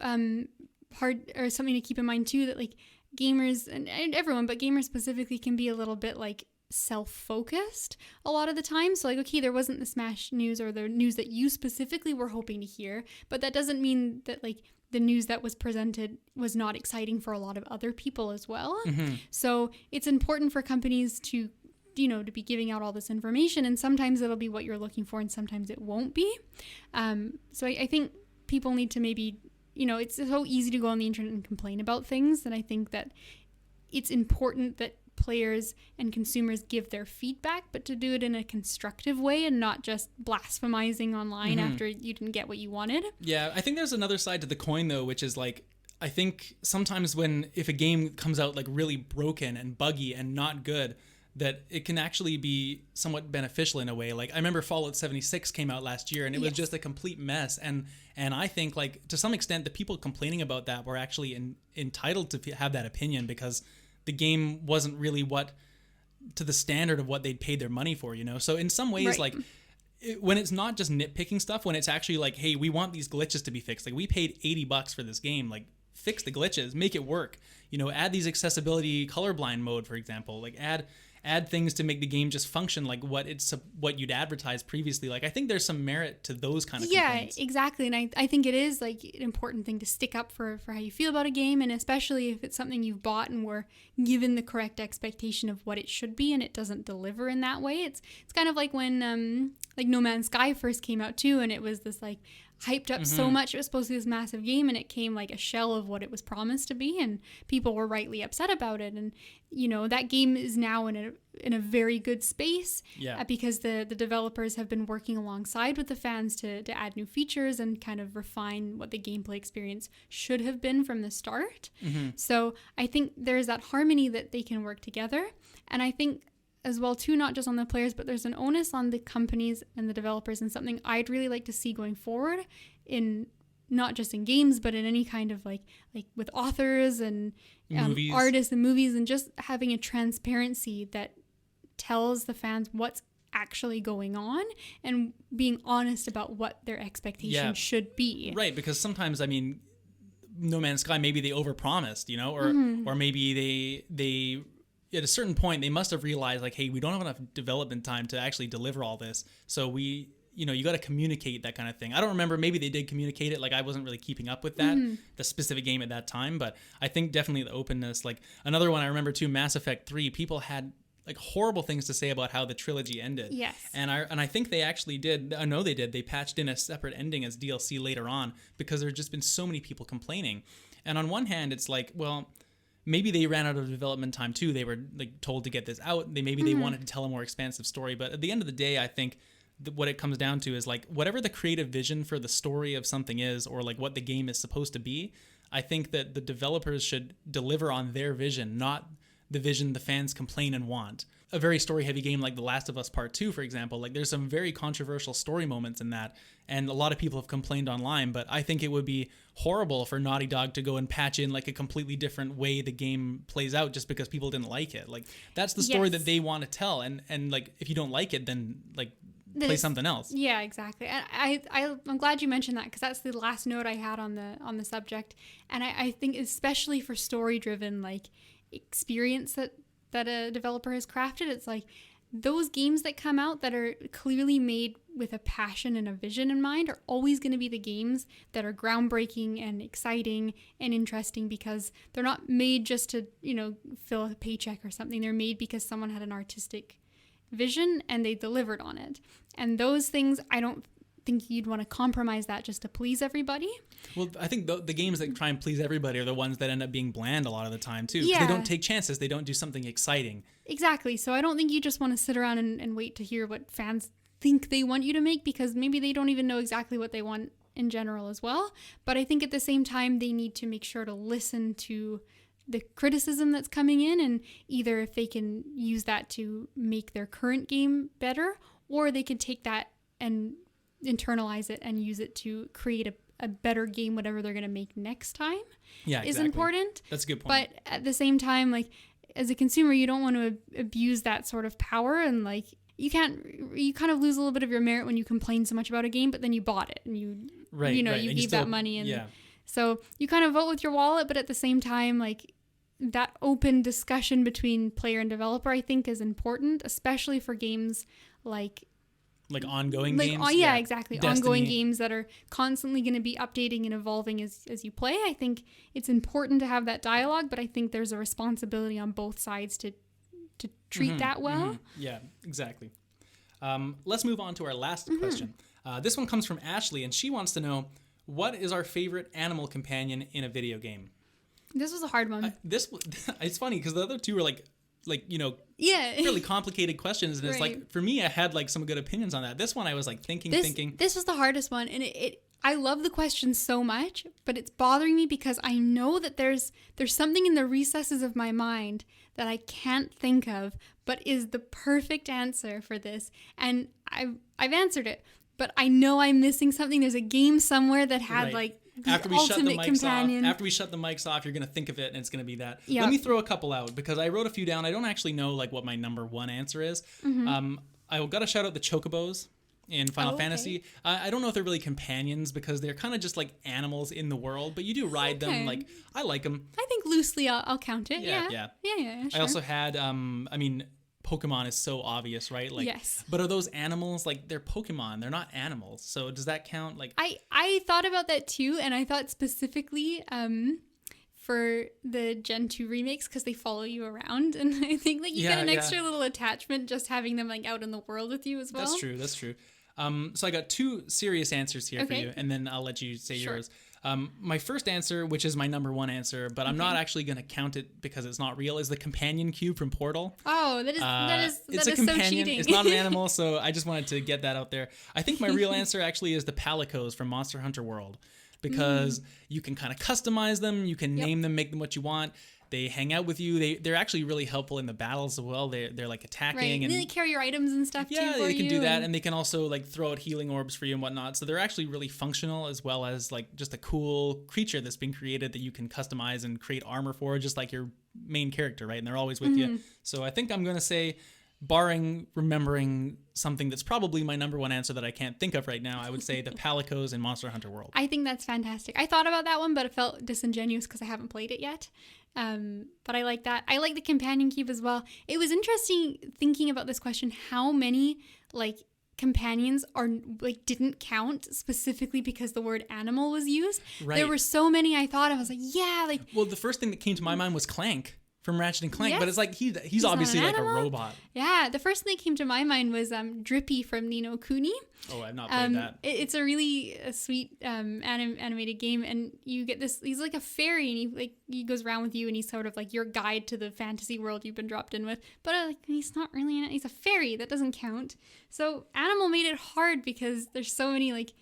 hard, or something to keep in mind too, that like gamers and everyone, but gamers specifically, can be a little bit like self-focused a lot of the time. So like, okay, there wasn't the Smash news or the news that you specifically were hoping to hear, but that doesn't mean that like the news that was presented was not exciting for a lot of other people as well. So it's important for companies to, to be giving out all this information, and sometimes it'll be what you're looking for and sometimes it won't be. So I think people need to maybe, it's so easy to go on the internet and complain about things, and I think that it's important that players and consumers give their feedback, but to do it in a constructive way and not just blasphemizing online after you didn't get what you wanted. Yeah, I think there's another side to the coin though, which is like, I think sometimes if a game comes out like really broken and buggy and not good, that it can actually be somewhat beneficial in a way. Like I remember Fallout 76 came out last year and it was just a complete mess. And I think like to some extent the people complaining about that were actually entitled to have that opinion, because the game wasn't really to the standard of what they'd paid their money for, So in some ways, like when it's not just nitpicking stuff, when it's actually like, hey, we want these glitches to be fixed. Like we paid $80 for this game, like fix the glitches, make it work, add these accessibility colorblind mode, for example, like add things to make the game just function like what you'd advertised previously. Like I think there's some merit to those kind of complaints. Yeah, exactly. And I think it is like an important thing to stick up for how you feel about a game, and especially if it's something you've bought and were given the correct expectation of what it should be and it doesn't deliver in that way. It's kind of like when like No Man's Sky first came out too, and it was this like hyped up so much. It was supposed to be this massive game, and it came like a shell of what it was promised to be, and people were rightly upset about it. And that game is now in a very good space, because the developers have been working alongside with the fans to add new features and kind of refine what the gameplay experience should have been from the start. So I think there's that harmony that they can work together, and I think as well too, not just on the players, but there's an onus on the companies and the developers, and something I'd really like to see going forward in not just in games, but in any kind of like with authors and artists and movies, and just having a transparency that tells the fans what's actually going on and being honest about what their expectations should be. Right, because sometimes, I mean, No Man's Sky, maybe they overpromised, or maybe they at a certain point they must have realized like, hey, we don't have enough development time to actually deliver all this, so we you got to communicate that kind of thing. I don't remember, maybe they did communicate it, like I wasn't really keeping up with that, the specific game at that time, but I think definitely the openness. Like another one I remember too, Mass Effect 3, people had like horrible things to say about how the trilogy ended. Yes. And I think they actually did. I know they did. They patched in a separate ending as DLC later on because there's just been so many people complaining. And on one hand, it's like, well, maybe they ran out of development time too. They were like told to get this out. They wanted to tell a more expansive story. But at the end of the day, I think what it comes down to is like whatever the creative vision for the story of something is, or like what the game is supposed to be, I think that the developers should deliver on their vision, not the vision the fans complain and want. A very story-heavy game like The Last of Us Part 2, for example, like there's some very controversial story moments in that, and a lot of people have complained online, but I think it would be horrible for Naughty Dog to go and patch in like a completely different way the game plays out just because people didn't like it. Like that's the story that they want to tell, and like if you don't like it, then like play something else. Yeah, exactly. And I'm glad you mentioned that because that's the last note I had on the subject, and I think especially for story-driven like experience that a developer has crafted, it's like those games that come out that are clearly made with a passion and a vision in mind are always going to be the games that are groundbreaking and exciting and interesting because they're not made just to, fill a paycheck or something. They're made because someone had an artistic vision and they delivered on it. And those things, I don't think you'd want to compromise that just to please everybody. Well, I think the games that try and please everybody are the ones that end up being bland a lot of the time too. Yeah. They don't take chances. They don't do something exciting. Exactly. So I don't think you just want to sit around and wait to hear what fans think they want you to make because maybe they don't even know exactly what they want in general as well. But I think at the same time, they need to make sure to listen to the criticism that's coming in, and either if they can use that to make their current game better, or they can take that and internalize it and use it to create a better game, whatever they're going to make next time. Yeah, exactly. Is important. That's a good point. But at the same time, like as a consumer, you don't want to abuse that sort of power, and like you kind of lose a little bit of your merit when you complain so much about a game, but then you bought it and you gave that money, and so you kind of vote with your wallet, but at the same time, like that open discussion between player and developer, I think is important, especially for games like ongoing games. Yeah, exactly. Destiny. Ongoing games that are constantly going to be updating and evolving as you play. I think it's important to have that dialogue, but I think there's a responsibility on both sides to treat that well. Mm-hmm. Yeah, exactly. Let's move on to our last question. This one comes from Ashley, and she wants to know, what is our favorite animal companion in a video game? This was a hard one. It's funny because the other two were really complicated questions, and it's like for me I had like some good opinions on that. This one I was like thinking. This was the hardest one, and I love the question so much, but it's bothering me because I know that there's something in the recesses of my mind that I can't think of, but is the perfect answer for this, and I've answered it, but I know I'm missing something. There's a game somewhere that had like after we shut the mics off, you're going to think of it and it's going to be that. Yep. Let me throw a couple out because I wrote a few down. I don't actually know like what my number one answer is. I got to shout out the chocobos in Final Fantasy. I don't know if they're really companions because they're kind of just like animals in the world, but you do ride them. Like I like them. I think loosely I'll count it. Yeah. Sure. I also had, Pokemon is so obvious, right? Like, yes. But are those animals? Like, they're Pokemon. They're not animals. So does that count? Like, I thought about that too, and I thought specifically for the Gen 2 remakes because they follow you around, and I think like you get an extra little attachment just having them like out in the world with you as well. That's true. So I got two serious answers here for you, and then I'll let you say yours. My first answer, which is my number one answer, but I'm not actually going to count it because it's not real, is the companion cube from Portal. Oh, that is it's a companion. So cheating. It's not an animal, so I just wanted to get that out there. I think my real answer actually is the palicos from Monster Hunter World because you can kind of customize them, you can name them, make them what you want. They hang out with you. They're actually really helpful in the battles as well. They're like attacking and they carry your items and stuff too. Yeah, they can do that, and they can also like throw out healing orbs for you and whatnot. So they're actually really functional as well as like just a cool creature that's been created that you can customize and create armor for, just like your main character, right? And they're always with you. So I think I'm gonna say, barring remembering something that's probably my number one answer that I can't think of right now, I would say the palicos in Monster Hunter World. I think that's fantastic. I thought about that one, but it felt disingenuous because I haven't played it yet. But I like that. I like the companion cube as well. It was interesting thinking about this question, how many like companions are like didn't count specifically because the word animal was used. Right. There were so many I thought I was like, yeah, like Well, the first thing that came to my mind was Clank from Ratchet and Clank, Yes. but it's like he's obviously not an like a animal. robot. yeah. The first thing that came to my mind was Drippy from Ni no Kuni. Oh, I've not played that. It's a really sweet animated game, and you get this. He's like a fairy, and he goes around with you, and he's sort of like your guide to the fantasy world you've been dropped in with. But he's not really. He's a fairy. That doesn't count. So animal made it hard because there's so many like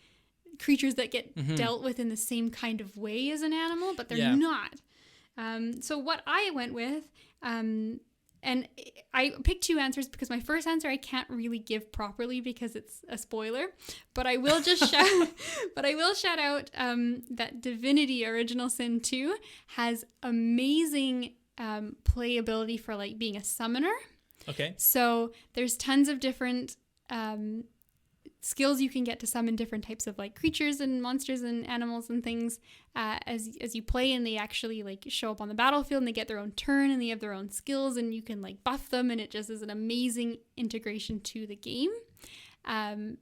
creatures that get dealt with in the same kind of way as an animal, but they're not. So what I went with, and I picked two answers because my first answer I can't really give properly because it's a spoiler, but I will just shout out that Divinity Original Sin 2 has amazing playability for like being a summoner. Okay. So there's tons of different skills you can get to summon different types of like creatures and monsters and animals and things as you play, and they actually like show up on the battlefield and they get their own turn and they have their own skills and you can like buff them, and it just is an amazing integration to the game.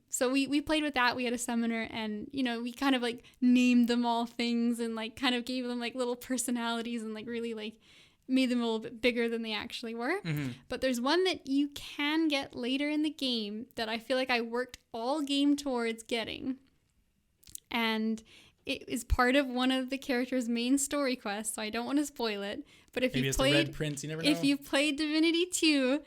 So we played with that. We had a summoner, and we kind of like named them all things and like kind of gave them like little personalities and like really like made them a little bit bigger than they actually were. But there's one that you can get later in the game that I feel like I worked all game towards getting. And it is part of one of the character's main story quests, so I don't want to spoil it. But if Maybe you it's played the Red Prince, you never know. If you played Divinity 2,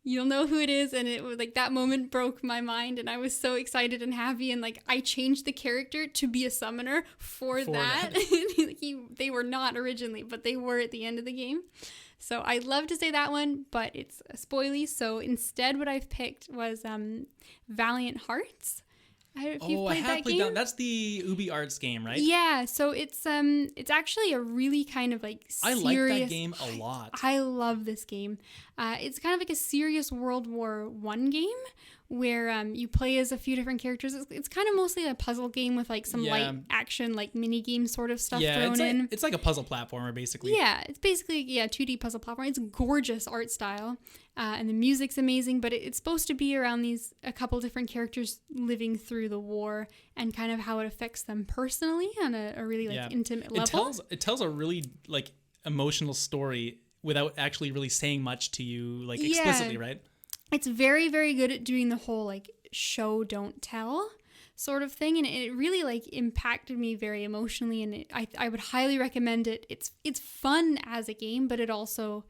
you'll know who it is, and it was like that moment broke my mind, and I was so excited and happy, and like I changed the character to be a summoner for that. They were not originally, but they were at the end of the game. So I'd love to say that one, but it's spoily. So instead, what I've picked was Valiant Hearts. I don't know if you've played that game. That. That's the Ubi Arts game, right? Yeah, so it's actually a really kind of like serious. I like that game a lot. I love this game. It's kind of like a serious World War I game where you play as a few different characters. It's kind of mostly a puzzle game with like some light action, like mini game sort of stuff thrown in. It's like a puzzle platformer, basically. Yeah, it's basically 2D puzzle platform. It's gorgeous art style, and the music's amazing. But it's supposed to be around a couple different characters living through the war and kind of how it affects them personally on a really like intimate level. It tells a really like emotional story without actually really saying much to you like explicitly, right? It's very, very good at doing the whole like show don't tell sort of thing, and it really like impacted me very emotionally, and I would highly recommend it. It's fun as a game, but it also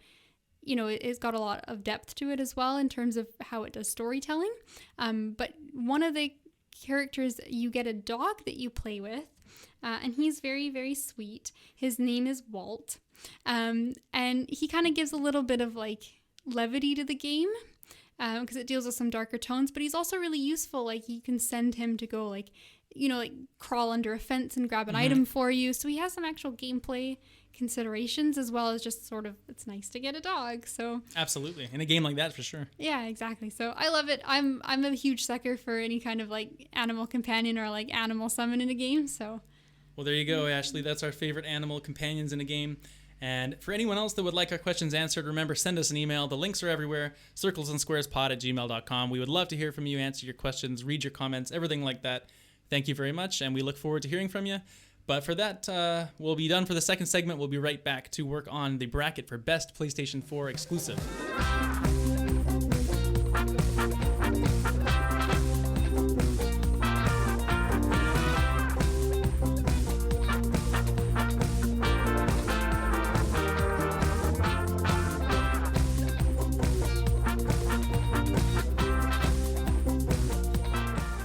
it's got a lot of depth to it as well in terms of how it does storytelling. But one of the characters, you get a dog that you play with, and he's very, very sweet. His name is Walt, and he kind of gives a little bit of like levity to the game because it deals with some darker tones, but he's also really useful. Like you can send him to go like crawl under a fence and grab an item for you. So he has some actual gameplay considerations as well as just sort of it's nice to get a dog. So absolutely, in a game like that for sure. Yeah, exactly. So I love it. I'm a huge sucker for any kind of like animal companion or like animal summon in a game. So well, there you go, Ashley. That's our favorite animal companions in a game. And for anyone else that would like our questions answered, remember, send us an email. The links are everywhere. circlesandsquarespod@gmail.com. We would love to hear from you, answer your questions, read your comments, everything like that. Thank you very much, and we look forward to hearing from you. But for that, we'll be done for the second segment. We'll be right back to work on the bracket for Best PlayStation 4 Exclusive.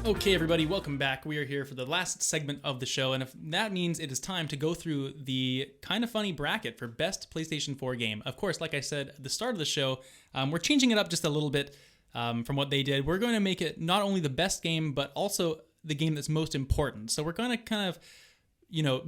Okay, everybody, welcome back. We are here for the last segment of the show, and if that means it is time to go through the kind of funny bracket for Best PlayStation 4 Game. Of course, like I said at the start of the show, we're changing it up just a little bit from what they did. We're going to make it not only the best game, but also the game that's most important. So we're going to kind of,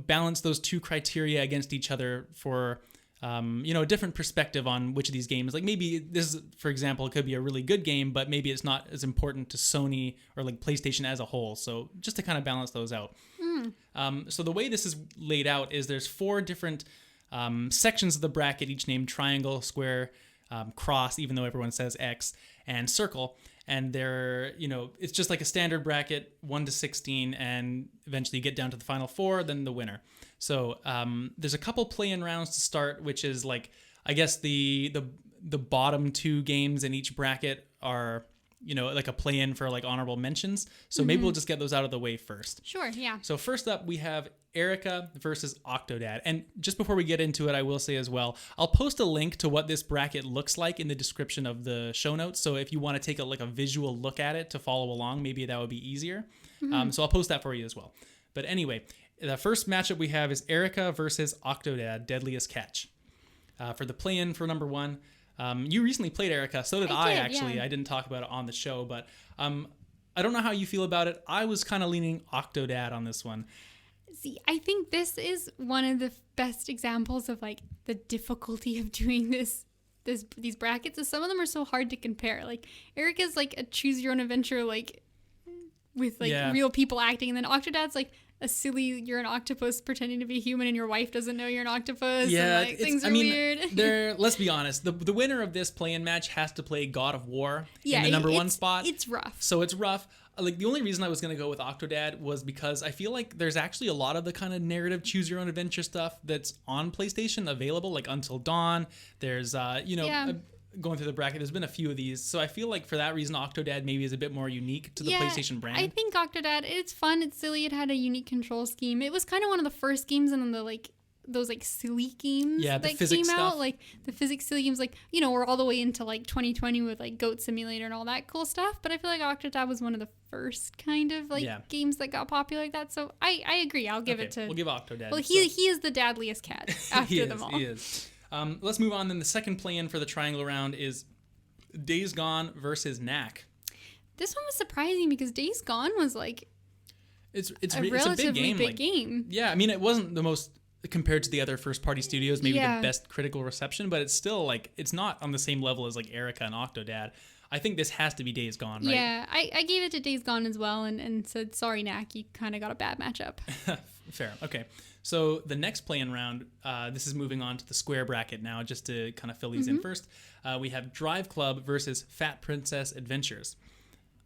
balance those two criteria against each other for a different perspective on which of these games. Like maybe this, for example, it could be a really good game, but maybe it's not as important to Sony or like PlayStation as a whole. So just to kind of balance those out. So the way this is laid out is there's 4 different sections of the bracket, each named triangle, square, Cross, even though everyone says X, and Circle. And they're, it's just like a standard bracket, 1 to 16, and eventually you get down to the final 4, then the winner. So there's a couple play-in rounds to start, which is like, I guess the bottom 2 games in each bracket are, like a play-in for like honorable mentions. So maybe we'll just get those out of the way first. Sure, yeah. So first up, we have Erica versus Octodad. And just before we get into it, I will say as well, I'll post a link to what this bracket looks like in the description of the show notes. So if you want to take a visual look at it to follow along, maybe that would be easier. So I'll post that for you as well. But anyway, the first matchup we have is Erica versus Octodad, Deadliest Catch. For the play-in for number 1, you recently played Erica. So did I actually. Yeah. I didn't talk about it on the show, but I don't know how you feel about it. I was kind of leaning Octodad on this one. See, I think this is one of the best examples of like the difficulty of doing these brackets. Is some of them are so hard to compare. Like Erica's like a choose your own adventure, like with like real people acting, and then Octodad's like a silly, you're an octopus pretending to be human and your wife doesn't know you're an octopus. Yeah, and, like, things are weird. Let's be honest. The winner of this play-in match has to play God of War in the number 1 spot. It's rough. So it's rough. Like the only reason I was going to go with Octodad was because I feel like there's actually a lot of the kind of narrative choose your own adventure stuff that's on PlayStation available, like Until Dawn. There's, going through the bracket, there's been a few of these. So I feel like for that reason, Octodad maybe is a bit more unique to the PlayStation brand. I think Octodad, it's fun, it's silly, it had a unique control scheme. It was kind of one of the first games in the like those like silly games that came out, like the physics silly games, like we're all the way into like 2020 with like Goat Simulator and all that cool stuff. But I feel like Octodad was one of the first kind of like games that got popular like that. So I agree. I'll give it to. We'll give Octodad. Well, he is the dadliest cat after them all. He is. Let's move on. Then the second play-in for the triangle round is Days Gone versus Knack. This one was surprising because Days Gone was like it's a relatively big game. Yeah, I mean it wasn't the most compared to the other first-party studios, maybe the best critical reception, but it's still like it's not on the same level as like Erica and Octodad. I think this has to be Days Gone, right? Yeah, I gave it to Days Gone as well and said, sorry, Knack, you kind of got a bad matchup. Fair. Okay. So the next play-in round, this is moving on to the square bracket now, just to kind of fill these in first. We have Drive Club versus Fat Princess Adventures.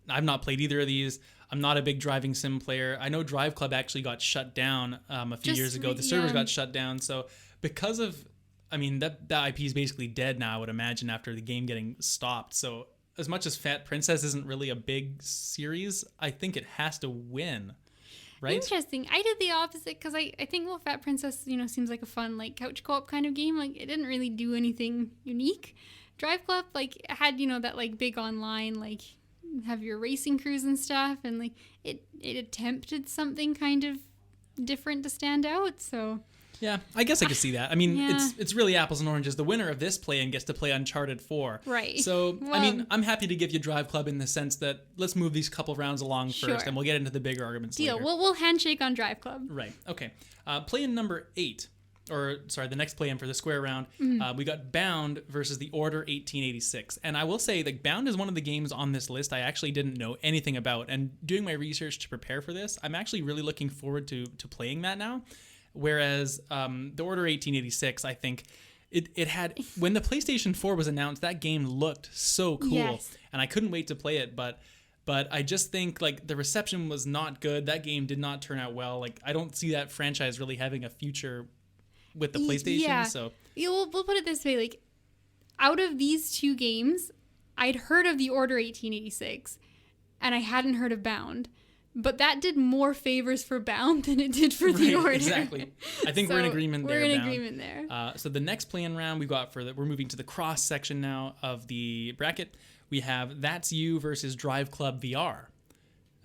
I've not played either of these. I'm not a big driving sim player. I know Drive Club actually got shut down a few years ago. The servers got shut down. So because of, I mean, that IP is basically dead now, I would imagine, after the game getting stopped. So as much as Fat Princess isn't really a big series, I think it has to win. Right? Interesting. I did the opposite because I think Fat Princess, seems like a fun like couch co-op kind of game. Like it didn't really do anything unique. Drive Club like had that like big online like have your racing crews and stuff, and like it attempted something kind of different to stand out. So yeah, I guess I could see that. I mean, it's really apples and oranges. The winner of this play-in gets to play Uncharted 4. Right. So, well, I mean, I'm happy to give you Drive Club in the sense that let's move these couple rounds along first, and we'll get into the bigger arguments later. We'll handshake on Drive Club. Right. Okay. Play-in number 8. The next play-in for the square round, we got Bound versus The Order 1886. And I will say that Bound is one of the games on this list I actually didn't know anything about. And doing my research to prepare for this, I'm actually really looking forward to playing that now. Whereas The Order 1886, I think it had, when the PlayStation 4 was announced, that game looked so cool. Yes. And I couldn't wait to play it, but I just think like the reception was not good. That game did not turn out well. Like I don't see that franchise really having a future with the PlayStation. Yeah. So we'll put it this way, like out of these two games, I'd heard of The Order 1886 and I hadn't heard of Bound. But that did more favors for Bound than it did for The Order. Exactly. I think we're in agreement there. We're in agreement there. So the next play-in round we got we're moving to the cross section now of the bracket. We have That's You versus Drive Club VR.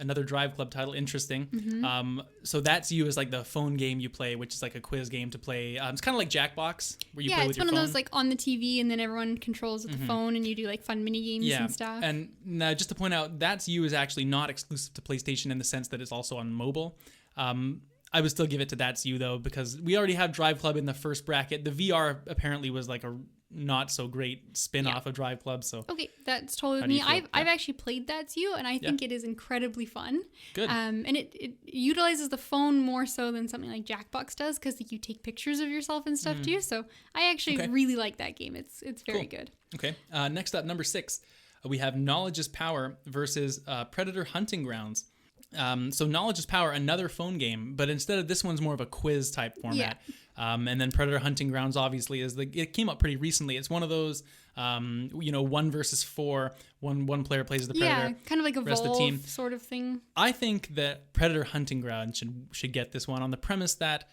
Another Drive Club title, interesting. Mm-hmm. So That's You is like the phone game you play, which is like a quiz game to play. It's kind of like Jackbox, where you play with your phone. Yeah, it's one of those like on the TV, and then everyone controls with the phone, and you do like fun mini games and stuff. And now, just to point out, That's You is actually not exclusive to PlayStation in the sense that it's also on mobile. I would still give it to That's You though, because we already have Drive Club in the first bracket. The VR apparently was like not so great spin-off of Drive Club. So okay, that's totally How do me. you feel? I've actually played that too, and I think it is incredibly fun. Good. And it utilizes the phone more so than something like Jackbox does, because you take pictures of yourself and stuff too. So I actually really like that game. It's very good. Okay. Next up, number 6, we have Knowledge is Power versus Predator Hunting Grounds. So Knowledge is Power, another phone game, but instead of this one's more of a quiz type format. And then Predator Hunting Grounds obviously it came up pretty recently. It's one of those 1 versus 4, one player plays as the Predator. Yeah, kind of like a rest of the team. sort of thing. I think that Predator Hunting Grounds should get this one on the premise that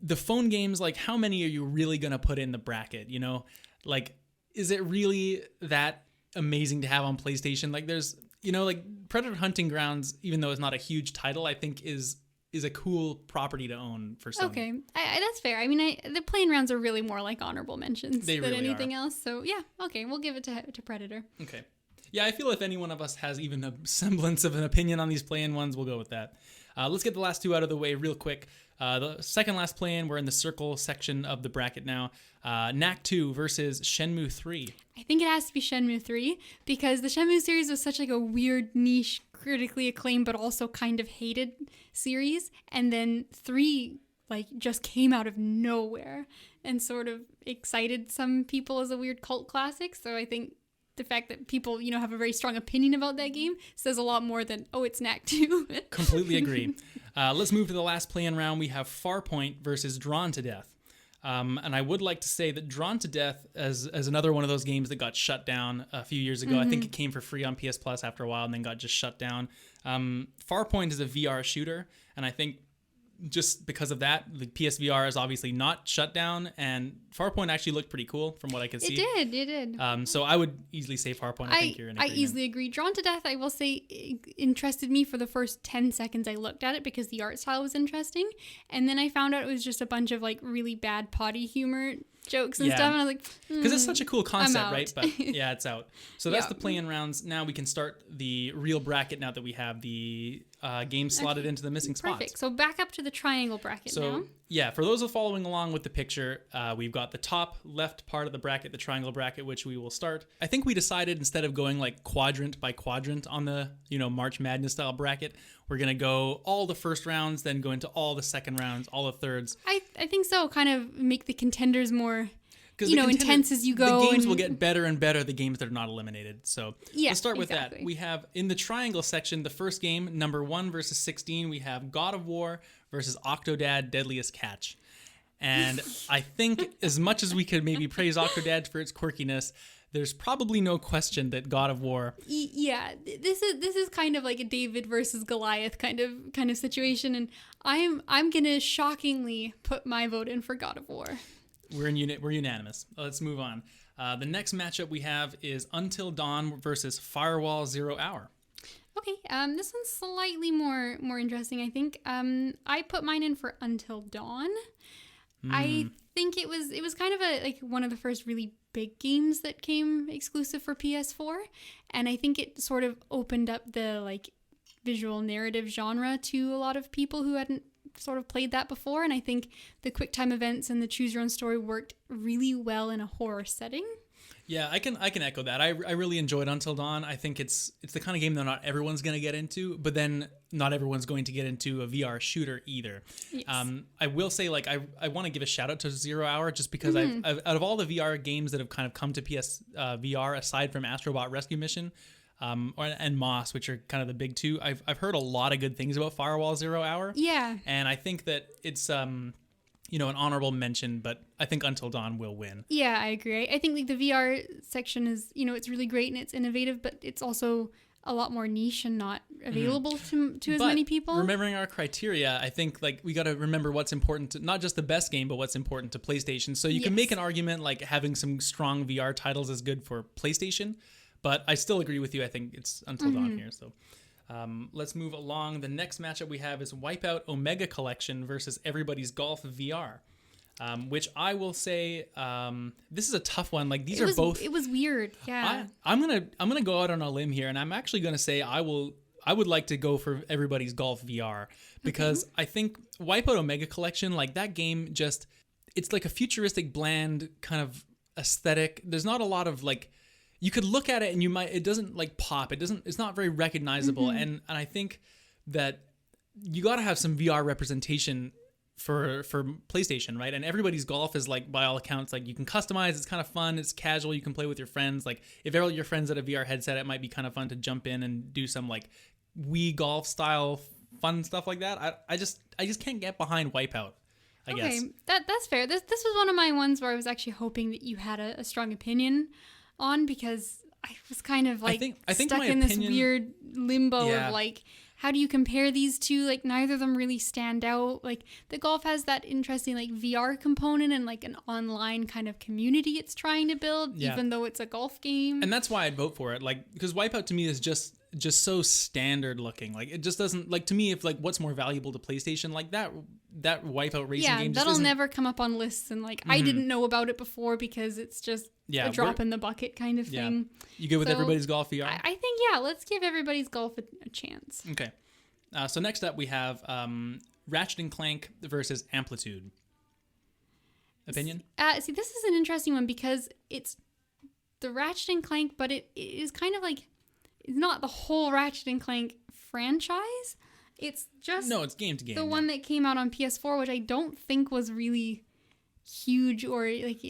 the phone games, like, how many are you really gonna put in the bracket? You know, like, is it really that amazing to have on PlayStation? Like, there's, like Predator Hunting Grounds, even though it's not a huge title, I think is a cool property to own for Sony. Okay, that's fair. I mean, the playing rounds are really more like honorable mentions They than really anything else. So yeah, okay, we'll give it to Predator. Okay. Yeah, I feel if any one of us has even a semblance of an opinion on these play-in ones, we'll go with that. Let's get the last two out of the way real quick. The second last play-in, we're in the circle section of the bracket now. Knack 2 versus Shenmue 3. I think it has to be Shenmue 3 because the Shenmue series was such like a weird niche, critically acclaimed but also kind of hated series, and then 3 like just came out of nowhere and sort of excited some people as a weird cult classic. So I think the fact that people, have a very strong opinion about that game says a lot more than, it's Knack 2. Completely agree. Let's move to the last play-in round. We have Farpoint versus Drawn to Death. And I would like to say that Drawn to Death as another one of those games that got shut down a few years ago. I think it came for free on PS Plus after a while and then got just shut down. Farpoint is a VR shooter, and I think just because of that, the PSVR is obviously not shut down, and Farpoint actually looked pretty cool from what I could see. It did. So I would easily say Farpoint. I think you're in agreement. I easily agree. Drawn to Death, I will say, interested me for the first 10 seconds I looked at it because the art style was interesting, and then I found out it was just a bunch of like really bad potty humor jokes and stuff, and I was like, because it's such a cool concept, right? But yeah, it's out. So that's the play-in rounds. Now we can start the real bracket now that we have the games slotted into the missing spots. Perfect. So back up to the triangle bracket now. So yeah, for those who are following along with the picture, we've got the top left part of the bracket, the triangle bracket, which we will start. I think we decided instead of going like quadrant by quadrant on the March Madness style bracket, we're gonna go all the first rounds, then go into all the second rounds, all the thirds. I think so. Kind of make the contenders more intense as you go. The games will get better and better, the games that are not eliminated. So let's start with that. We have in the triangle section, the first game, number 1 versus 16, we have God of War versus Octodad Deadliest Catch. And I think as much as we could maybe praise Octodad for its quirkiness, there's probably no question that God of War. Yeah, this is kind of like a David versus Goliath kind of situation, and I'm gonna shockingly put my vote in for God of War. We're unanimous. Let's move on. The next matchup we have is Until Dawn versus Firewall 0 Hour. Okay, this one's slightly more interesting, I think. I put mine in for Until Dawn. I think it was kind of one of the first really big games that came exclusive for PS4, and I think it sort of opened up the visual narrative genre to a lot of people who hadn't sort of played that before, and I think the quick time events and the choose your own story worked really well in a horror setting. Yeah, I can echo that. I really enjoyed Until Dawn. I think it's the kind of game that not everyone's going to get into, but then not everyone's going to get into a VR shooter either. Yes. I will say, I want to give a shout out to 0 Hour just because I've out of all the VR games that have kind of come to PS VR, aside from Astrobot Rescue Mission and Moss, which are kind of the big two, I've heard a lot of good things about Firewall 0 Hour. Yeah. And I think that it's an honorable mention, but I think Until Dawn will win. Yeah, I agree. I think the VR section is, it's really great and it's innovative, but it's also a lot more niche and not available to as many people. Remembering our criteria, I think we got to remember what's important to not just the best game, but what's important to PlayStation. So you can make an argument having some strong VR titles is good for PlayStation, but I still agree with you. I think it's Until Dawn here. So let's move along. The next matchup we have is Wipeout Omega Collection versus Everybody's Golf VR, which I will say this is a tough one. It was weird. Yeah. I'm gonna go out on a limb here, and I'm actually gonna say I would like to go for Everybody's Golf VR because I think Wipeout Omega Collection, that game, it's like a futuristic, bland kind of aesthetic. There's not a lot of like, you could look at it and it doesn't like pop. It's not very recognizable. And I think that you got to have some VR representation for PlayStation, right? And everybody's golf is like, by all accounts, like you can customize. It's kind of fun. It's casual. You can play with your friends. Like if all your friends had a VR headset, it might be kind of fun to jump in and do some like Wii golf style fun stuff like that. I just can't get behind Wipeout, I guess. Okay, that's fair. This was one of my ones where I was actually hoping that you had a strong opinion on, because I was kind of like I think stuck in this weird limbo of like, how do you compare these two? Like neither of them really stand out. Like the golf has that interesting like VR component and like an online kind of community it's trying to build, even though it's a golf game. And that's why I'd vote for it. Like, because Wipeout to me is just so standard looking. Like it just doesn't, like, to me, if like what's more valuable to PlayStation, like that Wipeout racing game just that'll never come up on lists, and like I didn't know about it before because it's just a drop in the bucket kind of thing. You good with everybody's golf VR? I think let's give everybody's golf a chance. Okay. So next up we have Ratchet and Clank versus Amplitude. Opinion? See, this is an interesting one because it's the Ratchet and Clank, but it is kind of like, it's not the whole Ratchet and Clank franchise. It's just it's game to game. The one that came out on PS4, which I don't think was really huge or like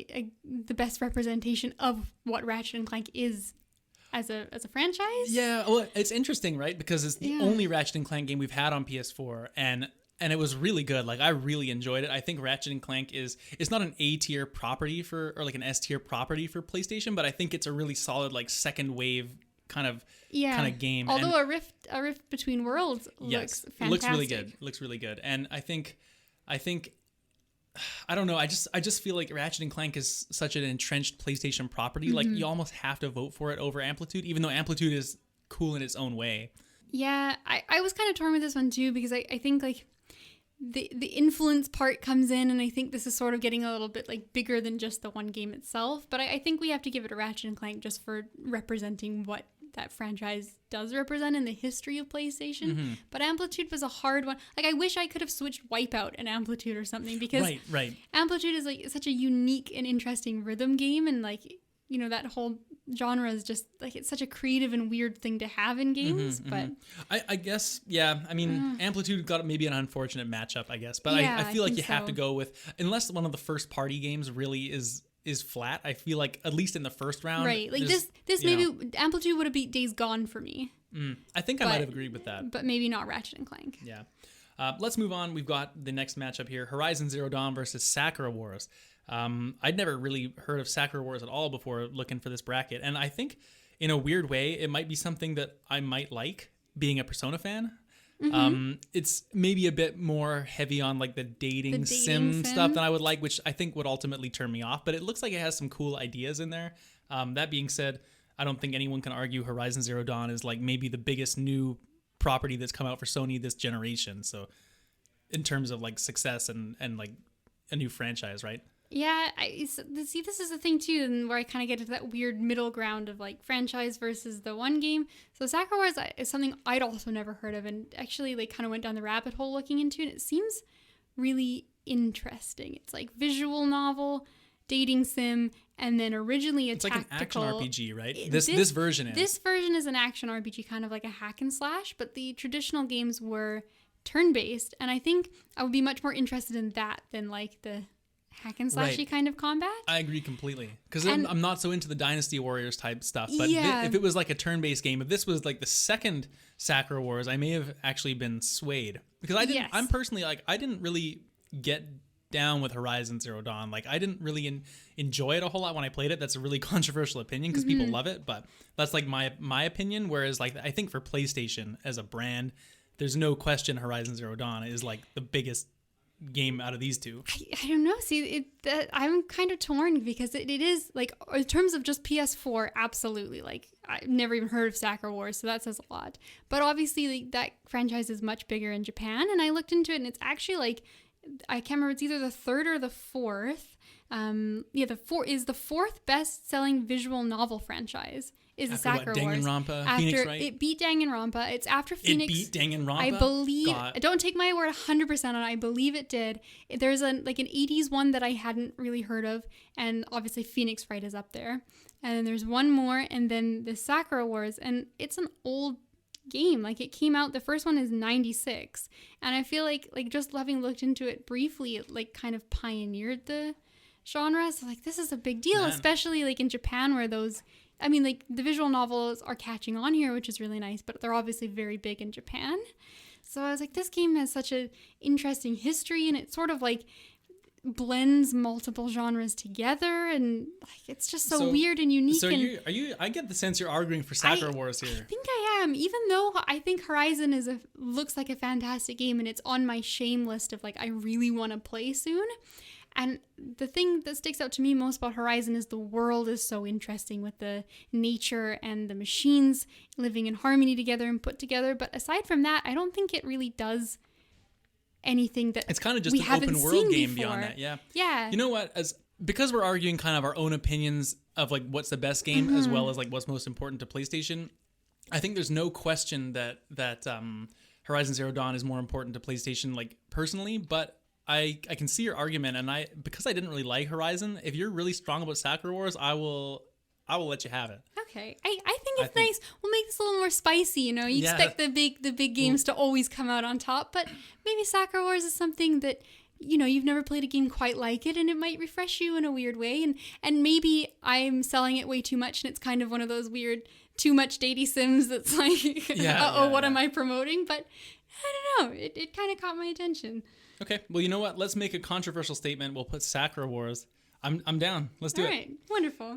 the best representation of what Ratchet and Clank is as a franchise. Yeah, well, it's interesting, right? Because it's the only Ratchet and Clank game we've had on PS4, and it was really good. Like I really enjoyed it. I think Ratchet and Clank it's not an A tier property or like an S tier property for PlayStation, but I think it's a really solid like second wave kind of game. Although a rift between worlds looks fantastic. It looks really good. And I think I don't know, I just feel like Ratchet and Clank is such an entrenched PlayStation property. Like you almost have to vote for it over Amplitude, even though Amplitude is cool in its own way. Yeah, I was kind of torn with this one too, because I think like the influence part comes in, and I think this is sort of getting a little bit like bigger than just the one game itself. But I think we have to give it a Ratchet and Clank just for representing what that franchise does represent in the history of PlayStation. But Amplitude was a hard one. Like I wish I could have switched Wipeout and Amplitude or something, because right. Amplitude is like such a unique and interesting rhythm game, and like, you know, that whole genre is just like, it's such a creative and weird thing to have in games. But I guess, I mean, Amplitude got maybe an unfortunate matchup, I guess, but I feel like you have to go with, unless one of the first party games really is flat, I feel like at least in the first round, right? Like this maybe Amplitude would have beat Days Gone for me. I think I might have agreed with that, but maybe not Ratchet and Clank. Yeah. Let's move on. We've got the next matchup here: Horizon Zero Dawn versus Sakura Wars. I'd never really heard of Sakura Wars at all before looking for this bracket, and I think in a weird way it might be something that I might like, being a Persona fan. It's maybe a bit more heavy on like the dating sim stuff than I would like, which I think would ultimately turn me off, but it looks like it has some cool ideas in there. That being said, I don't think anyone can argue Horizon Zero Dawn is like maybe the biggest new property that's come out for Sony this generation. So in terms of like success and like a new franchise, right? Yeah, see, this is the thing too, and where I kind of get into that weird middle ground of like franchise versus the one game. So Sakura Wars is something I'd also never heard of, and actually like kind of went down the rabbit hole looking into it. It seems really interesting. It's like visual novel, dating sim, and then originally it's tactical, like an action RPG, right? This version is. This version is an action RPG, kind of like a hack and slash, but the traditional games were turn-based, and I think I would be much more interested in that than like the hack and slashy kind of combat. I agree completely, because I'm not so into the Dynasty Warriors type stuff, but if it was like a turn-based game, if this was like the second Sakura Wars, I may have actually been swayed, because I'm personally like, I didn't really get down with Horizon Zero Dawn. Like I didn't really enjoy it a whole lot when I played it. That's a really controversial opinion, because people love it, but that's like my opinion. Whereas like I think for PlayStation as a brand, there's no question Horizon Zero Dawn is like the biggest game out of these two. I don't know. See, I'm kind of torn, because it is like, in terms of just PS4, absolutely. Like I've never even heard of Sakura Wars, so that says a lot. But obviously, like, that franchise is much bigger in Japan, and I looked into it, and it's actually like, I can't remember, it's either the third or the fourth the fourth best-selling visual novel franchise. Is the Sakura Wars. Danganronpa, Phoenix, right? It beat Danganronpa. It's after Phoenix. It beat Danganronpa? I believe. Don't take my word 100% on it. I believe it did. There's an 80s one that I hadn't really heard of, and obviously Phoenix Wright is up there. And then there's one more, and then the Sakura Wars, and it's an old game. Like, it came out, the first one is 96, and I feel like just having looked into it briefly, it like kind of pioneered the genre. So like, this is a big deal, especially like in Japan, where those, I mean, like, the visual novels are catching on here, which is really nice, but they're obviously very big in Japan. So I was like, this game has such an interesting history, and it sort of like blends multiple genres together, and like, it's just so weird and unique. So I get the sense you're arguing for Sakura Wars here. I think I am, even though I think Horizon looks like a fantastic game, and it's on my shame list of like, I really want to play soon. And the thing that sticks out to me most about Horizon is the world is so interesting, with the nature and the machines living in harmony together and put together. But aside from that, I don't think it really does anything that it's kind of just an open world game beyond that. Yeah. You know what? Because we're arguing kind of our own opinions of like what's the best game as well as like what's most important to PlayStation, I think there's no question that Horizon Zero Dawn is more important to PlayStation, like, personally, but I can see your argument, and because I didn't really like Horizon, if you're really strong about Sakura Wars, I will let you have it. Okay. I think it's nice. We'll make this a little more spicy, you know. You expect the big games to always come out on top, but maybe Sakura Wars is something that, you know, you've never played a game quite like it, and it might refresh you in a weird way, and maybe I'm selling it way too much, and it's kind of one of those weird too much datey sims that's like, what am I promoting? But I don't know. It kind of caught my attention. Okay, well, you know what? Let's make a controversial statement. We'll put Sakura Wars. I'm down. Let's do it. All right, wonderful.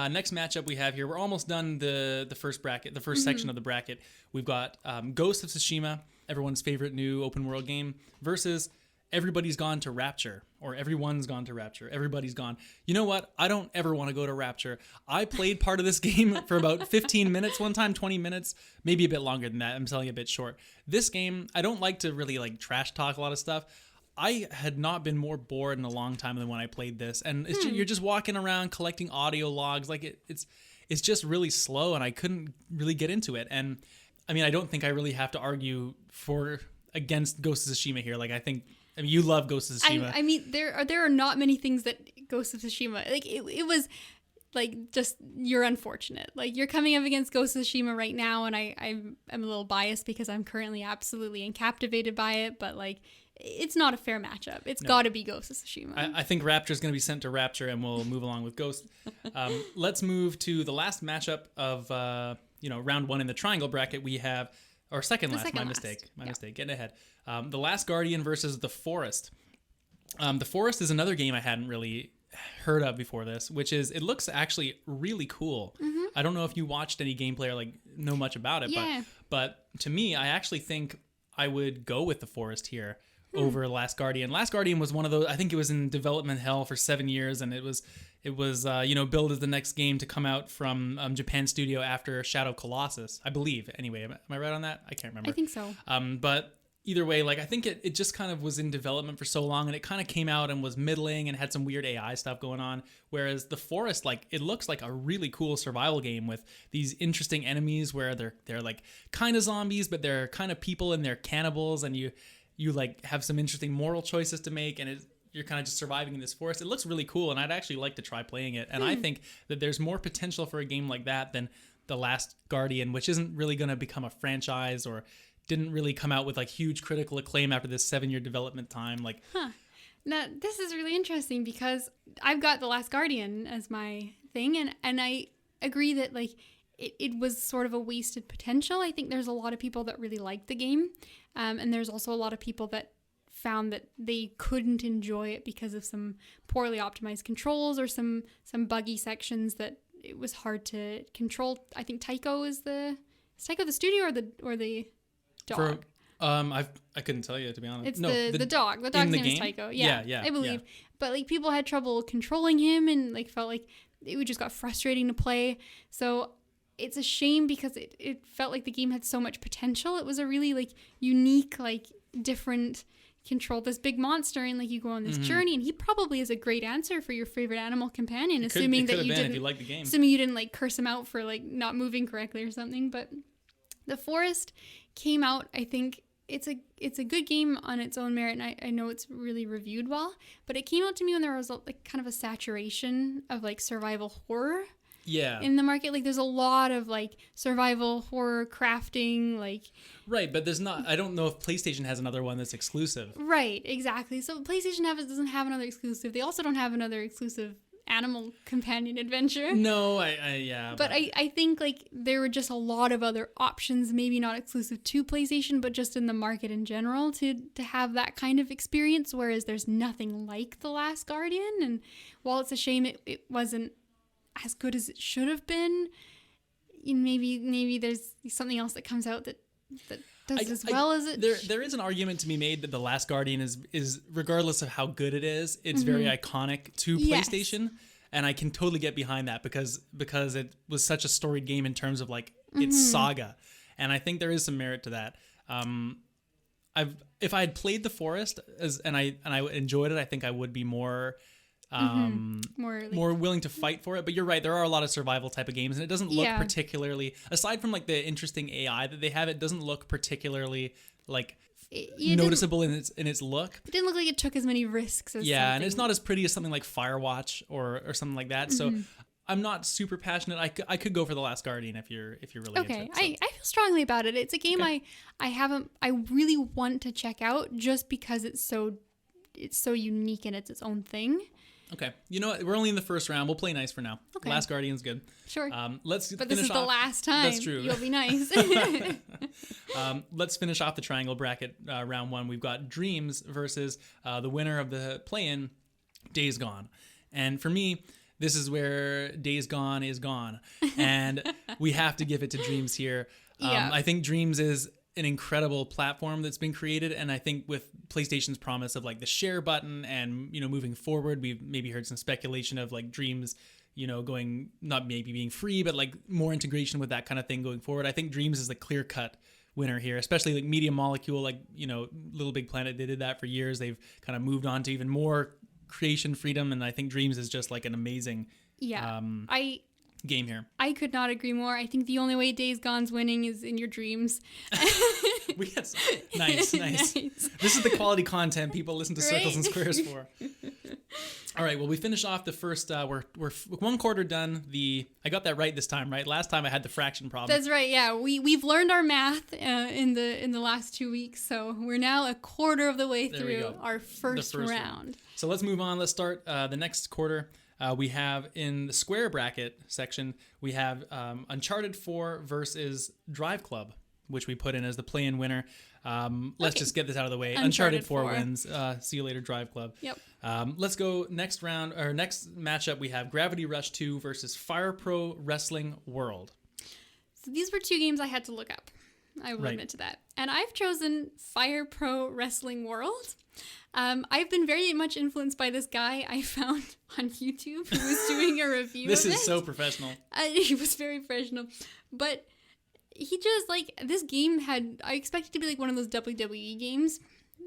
Next matchup we have here. We're almost done the first bracket, the first section of the bracket. We've got Ghost of Tsushima, everyone's favorite new open world game, versus Everybody's Gone to Rapture, or Everyone's Gone to Rapture. Everybody's gone. You know what? I don't ever want to go to Rapture. I played part of this game for about 15 minutes one time, 20 minutes, maybe a bit longer than that. I'm selling it a bit short. This game, I don't like to really like trash talk a lot of stuff. I had not been more bored in a long time than when I played this. And it's you're just walking around collecting audio logs. Like it's just really slow, and I couldn't really get into it. And I mean, I don't think I really have to argue against Ghost of Tsushima here. Like, I mean, you love Ghost of Tsushima. I mean, there are not many things that Ghost of Tsushima, like, it was like, just, you're unfortunate. Like, you're coming up against Ghost of Tsushima right now, and I'm a little biased because I'm currently absolutely captivated by it, but like, it's not a fair matchup. It's got to be Ghost of Tsushima. I think Rapture's going to be sent to Rapture, and we'll move along with Ghost. Let's move to the last matchup of round one in the triangle bracket. We have, or second last, my mistake, getting ahead. The Last Guardian versus The Forest. The Forest is another game I hadn't really heard of before this, which is, it looks actually really cool. I don't know if you watched any gameplay or like know much about it, but to me, I actually think I would go with The Forest here over Last Guardian. Last Guardian was one of those, I think it was in development hell for 7 years, and it was billed as the next game to come out from Japan Studio after Shadow of Colossus, I believe. Anyway, am I right on that? I can't remember. I think so. But either way, like, I think it just kind of was in development for so long, and it kind of came out and was middling and had some weird AI stuff going on. Whereas The Forest, like, it looks like a really cool survival game with these interesting enemies where they're like kind of zombies, but they're kind of people and they're cannibals, and you like have some interesting moral choices to make, and you're kind of just surviving in this forest. It looks really cool, and I'd actually like to try playing it. And I think that there's more potential for a game like that than The Last Guardian, which isn't really going to become a franchise or didn't really come out with like huge critical acclaim after this 7-year development time. Like, Now, this is really interesting because I've got The Last Guardian as my thing, and I agree that like it was sort of a wasted potential. I think there's a lot of people that really liked the game, and there's also a lot of people that found that they couldn't enjoy it because of some poorly optimized controls or some buggy sections that it was hard to control. I think Taiko is Taiko the studio or the dog? I couldn't tell you, to be honest. It's the dog. The dog's name is Taiko. Yeah, I believe. Yeah. But like, people had trouble controlling him, and like felt like it just got frustrating to play. So it's a shame because it felt like the game had so much potential. It was a really like unique, like different control this big monster and like you go on this journey, and he probably is a great answer for your favorite animal companion, assuming that you didn't, if you like the game. assuming you didn't like curse him out for like not moving correctly or something. But the Forest came out, I think it's a good game on its own merit, and I know it's really reviewed well, but it came out to me when there was like kind of a saturation of like survival horror in the market. Like there's a lot of like survival horror crafting, like right, but there's not, I don't know if PlayStation has another one that's exclusive. Right, exactly. So PlayStation doesn't have another exclusive. They also don't have another exclusive animal companion adventure. No, but I think like there were just a lot of other options, maybe not exclusive to PlayStation, but just in the market in general to have that kind of experience, whereas there's nothing like The Last Guardian. And while it's a shame it wasn't as good as it should have been, maybe there's something else that comes out that does as well as it. There is an argument to be made that The Last Guardian is regardless of how good it is, it's very iconic to PlayStation, and I can totally get behind that because it was such a storied game in terms of like its saga, and I think there is some merit to that. If I had played The Forest and I enjoyed it, I think I would be more willing to fight for it. But you're right, there are a lot of survival type of games, and it doesn't look particularly, aside from like the interesting AI that they have, it doesn't look particularly like noticeable in its look. It didn't look like it took as many risks as something. And it's not as pretty as something like Firewatch or something like that. So I'm not super passionate. I could go for The Last Guardian if you're really into it. So. I feel strongly about it. It's a game I really want to check out just because it's so unique and it's its own thing. Okay. You know what? We're only in the first round. We'll play nice for now. Okay. Last Guardian's good. Sure. But this is the last time. That's true. You'll be nice. Let's finish off the triangle bracket round one. We've got Dreams versus the winner of the play-in, Days Gone. And for me, this is where Days Gone is gone. And we have to give it to Dreams here. I think Dreams is an incredible platform that's been created, and I think with PlayStation's promise of like the share button and moving forward, we've maybe heard some speculation of like Dreams going, not maybe being free, but like more integration with that kind of thing going forward. I think Dreams is the clear-cut winner here, especially like Media Molecule, like Little Big Planet, they did that for years. They've kind of moved on to even more creation freedom, and I think Dreams is just like an amazing game here. I could not agree more. I think the only way Days Gone's winning is in your dreams. We had nice. This is the quality content people listen to Circles and Squares for. All right, well, we finished off the first. We're one quarter done. I got that right this time, right? Last time I had the fraction problem. That's right. Yeah, we've learned our math in the last 2 weeks, so we're now a quarter of the way through our first round. So let's move on. Let's start the next quarter. We have in the square bracket section, we have Uncharted 4 versus Drive Club, which we put in as the play-in winner. Let's just get this out of the way. Uncharted 4 wins. See you later, Drive Club. Yep. Let's go next round, or next matchup. We have Gravity Rush 2 versus Fire Pro Wrestling World. So these were two games I had to look up. I will admit to that. And I've chosen Fire Pro Wrestling World. I've been very much influenced by this guy I found on YouTube who was doing a review This of is so professional. He was very professional. But he just, like, this game I expected it to be like one of those WWE games.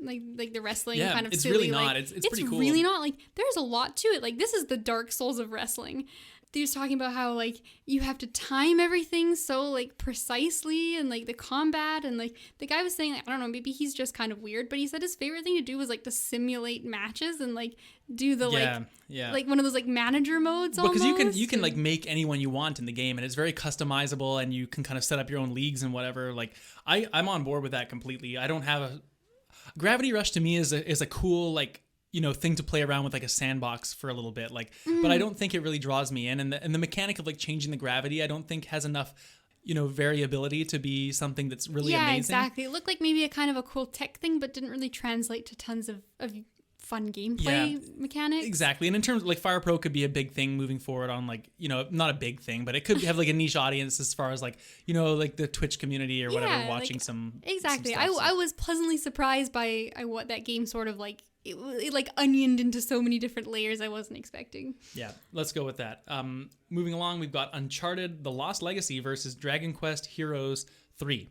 Like the wrestling kind of it's silly. Really not. It's pretty cool. It's really not. Like, there's a lot to it. Like, this is the Dark Souls of wrestling. He was talking about how, like, you have to time everything so, like, precisely, and, like, the combat, and, like, the guy was saying, like, I don't know, maybe he's just kind of weird, but he said his favorite thing to do was, like, to simulate matches and, like, do the, like one of those, like, manager modes almost. Because you can like, make anyone you want in the game, and it's very customizable, and you can kind of set up your own leagues and whatever. Like, I'm on board with that completely. I don't have Gravity Rush to me is a cool, like, thing to play around with, like a sandbox for a little bit, like, but I don't think it really draws me in. And the mechanic of like changing the gravity, I don't think has enough, variability to be something that's really amazing. Yeah, exactly. It looked like maybe a kind of a cool tech thing, but didn't really translate to tons of fun gameplay mechanics. Exactly. And in terms of like Fire Pro could be a big thing moving forward on like, not a big thing, but it could have like a niche audience as far as like, like the Twitch community or whatever, watching like, some. Exactly. Some stuff, I was pleasantly surprised by what that game sort of like, it like onioned into so many different layers I wasn't expecting. Yeah, let's go with that. Moving along, we've got Uncharted: The Lost Legacy versus Dragon Quest Heroes 3.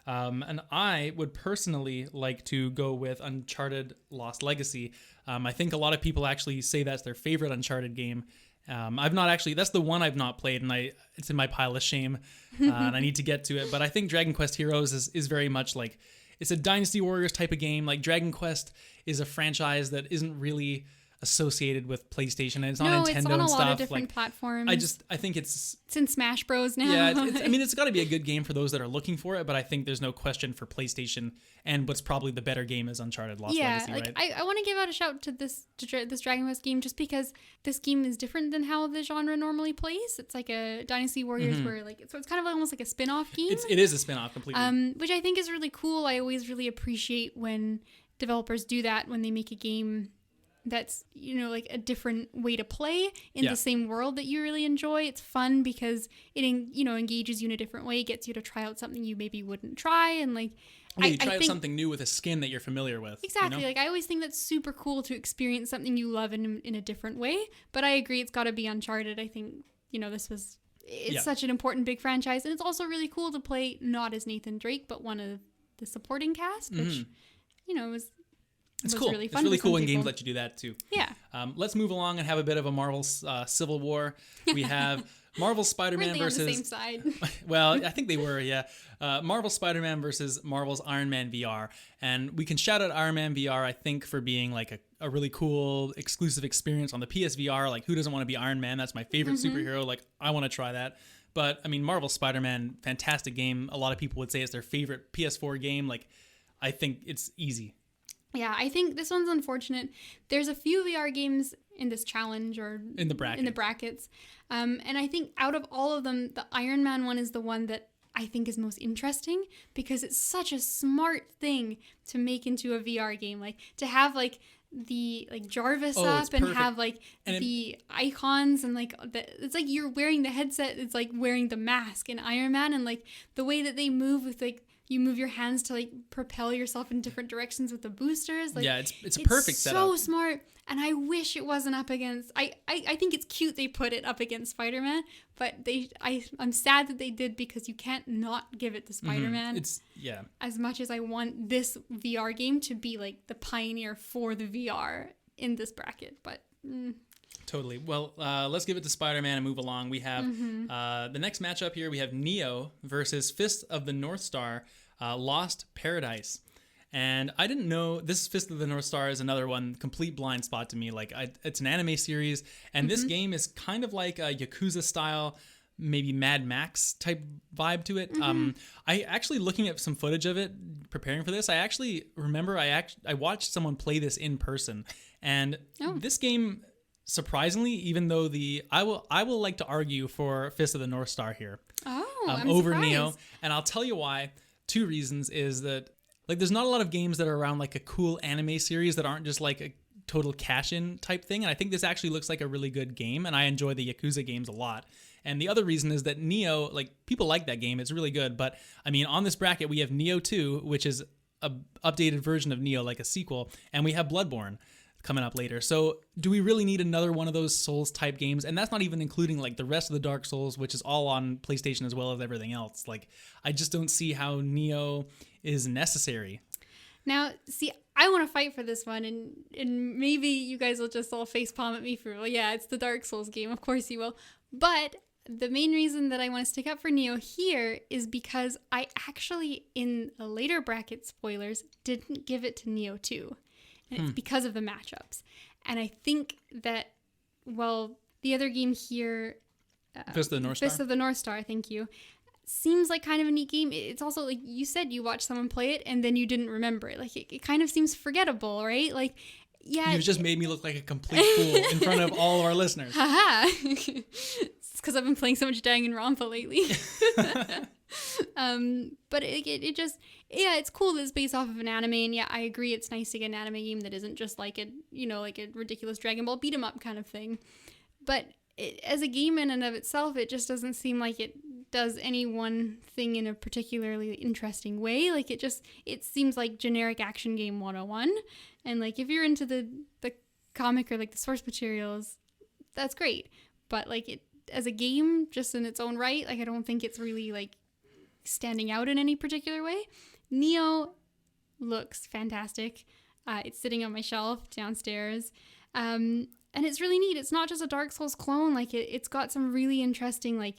And I would personally like to go with Uncharted Lost Legacy. I think a lot of people actually say that's their favorite Uncharted game. I've not actually, that's the one I've not played, and it's in my pile of shame, and I need to get to it. But I think Dragon Quest Heroes is very much like, it's a Dynasty Warriors type of game. Like, Dragon Quest is a franchise that isn't really associated with PlayStation, and it's on Nintendo it's on and a stuff. lot of different platforms. I think it's in Smash Bros now. Yeah, it's got to be a good game for those that are looking for it, but I think there's no question for PlayStation, and what's probably the better game is Uncharted Lost Legacy, right? I want to give out a shout to this Dragon Quest game, just because this game is different than how the genre normally plays. It's like a Dynasty Warriors where so it's kind of almost like a spin-off game. It is a spin-off completely. Which I think is really cool. I always really appreciate when developers do that, when they make a game that's, like a different way to play in the same world that you really enjoy. It's fun because it, engages you in a different way, gets you to try out something you maybe wouldn't try. And like, you try out something new with a skin that you're familiar with. Exactly. Like, I always think that's super cool to experience something you love in a different way. But I agree, it's got to be Uncharted. I think, it's such an important big franchise. And it's also really cool to play not as Nathan Drake, but one of the supporting cast, which, It's cool. Really fun. It's really cool when games let you do that too. Yeah. Let's move along and have a bit of a Marvel Civil War. We have Marvel Spider-Man versus. On the same side? Well, I think they were. Yeah. Marvel Spider-Man versus Marvel's Iron Man VR, and we can shout out Iron Man VR. I think for being like a really cool exclusive experience on the PSVR. Like, who doesn't want to be Iron Man? That's my favorite superhero. Like, I want to try that. But I mean, Marvel Spider-Man, fantastic game. A lot of people would say it's their favorite PS4 game. Like, I think it's easy. Yeah, I think this one's unfortunate. There's a few VR games in this challenge or in the brackets. And I think out of all of them, the Iron Man one is the one that I think is most interesting, because it's such a smart thing to make into a VR game. Like, to have like the Jarvis up and have like the icons and like it's like you're wearing the headset. It's like wearing the mask in Iron Man, and like the way that they move with like, you move your hands to like propel yourself in different directions with the boosters. Like, yeah, it's a perfect setup. So smart. And I wish it wasn't up against. I think it's cute they put it up against Spider-Man, but I'm sad that they did, because you can't not give it to Spider-Man. As much as I want this VR game to be like the pioneer for the VR in this bracket, but. Totally. Well, let's give it to Spider-Man and move along. We have the next matchup here. We have Neo versus Fist of the North Star, Lost Paradise. And I didn't know this Fist of the North Star is another one, complete blind spot to me. Like, it's an anime series, and this game is kind of like a Yakuza style, maybe Mad Max type vibe to it. I actually, looking at some footage of it, preparing for this, I actually remember I watched someone play this in person, and this game, surprisingly, even though I will like to argue for Fist of the North Star here. I'm over surprised. Neo, and I'll tell you why. 2 reasons is that, like, there's not a lot of games that are around like a cool anime series that aren't just like a total cash-in type thing, and I think this actually looks like a really good game, and I enjoy the Yakuza games a lot. And the other reason is that Neo, like, people like that game, it's really good, but I mean, on this bracket we have Neo 2, which is a updated version of Neo, like a sequel, and we have Bloodborne coming up later. So do we really need another one of those Souls type games? And that's not even including like the rest of the Dark Souls, which is all on PlayStation as well as everything else. Like, I just don't see how Neo is necessary. Now, see, I want to fight for this one, and maybe you guys will just all facepalm at me for, well, yeah, it's the Dark Souls game. Of course you will. But the main reason that I want to stick up for Neo here is because I actually, in a later bracket, spoilers, didn't give it to Neo 2. And it's because of the matchups. And I think that, well, the other game here, Fist of the North Star, thank you, seems like kind of a neat game. It's also, like you said, you watched someone play it and then you didn't remember it. Like, it kind of seems forgettable, right? Like, yeah. You've just made me look like a complete fool in front of all of our listeners. Haha. It's because I've been playing so much Danganronpa lately. But it just, yeah, it's cool that it's based off of an anime, and yeah, I agree, it's nice to get an anime game that isn't just like a, like a ridiculous Dragon Ball beat 'em up kind of thing. But as a game in and of itself, it just doesn't seem like it does any one thing in a particularly interesting way. Like, it seems like generic action game 101, and like, if you're into the comic or like the source materials, that's great. But like, it as a game, just in its own right, like, I don't think it's really like standing out in any particular way. Neo looks fantastic. It's sitting on my shelf downstairs. And it's really neat. It's not just a Dark Souls clone. Like it's got some really interesting like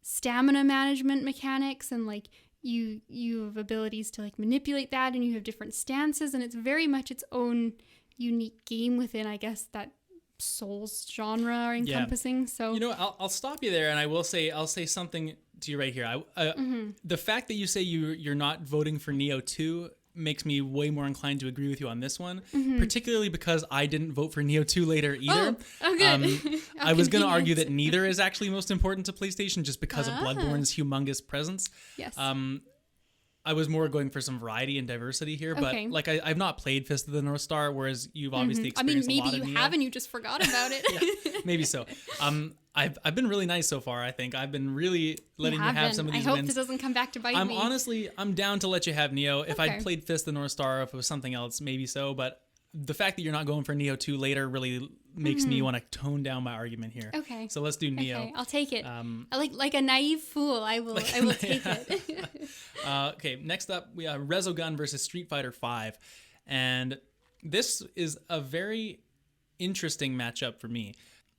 stamina management mechanics, and like you have abilities to like manipulate that, and you have different stances, and it's very much its own unique game within, I guess, that Souls genre are encompassing. So I'll stop you there, and I'll say something to you right here. The fact that you say you're not voting for Neo 2 makes me way more inclined to agree with you on this one, particularly because I didn't vote for Neo 2 later either. Oh good. I was going to argue that neither is actually most important to PlayStation just because of Bloodborne's humongous presence. Yes. I was more going for some variety and diversity here, but like I've not played Fist of the North Star, whereas you've obviously experienced a lot of maybe you have and you just forgot about it. Yeah, maybe so. I've been really nice so far, I think. I've been really letting you have some of these I hope wins. this doesn't come back to bite me. I'm down to let you have Neo. If I'd played Fist of the North Star, if it was something else, maybe so, but the fact that you're not going for Neo 2 later really makes me want to tone down my argument here. Okay. So let's do Neo. Okay, I'll take it. Like a naive fool, I will take it. Okay, next up we have Resogun versus Street Fighter V. And this is a very interesting matchup for me.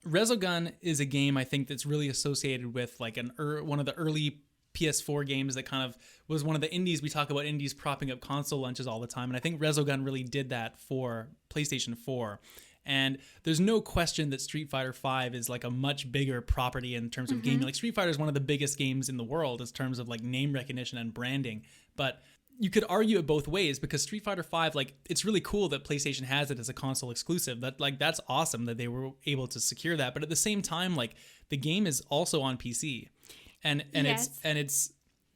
Resogun is a game I think that's really associated with like one of the early PS4 games that kind of was one of the indies. We talk about indies propping up console launches all the time, and I think Resogun really did that for PlayStation 4. And there's no question that Street Fighter V is like a much bigger property in terms of gaming. Like Street Fighter is one of the biggest games in the world in terms of like name recognition and branding. But you could argue it both ways because Street Fighter V, like it's really cool that PlayStation has it as a console exclusive. That's awesome that they were able to secure that. But at the same time, like the game is also on PC. And it's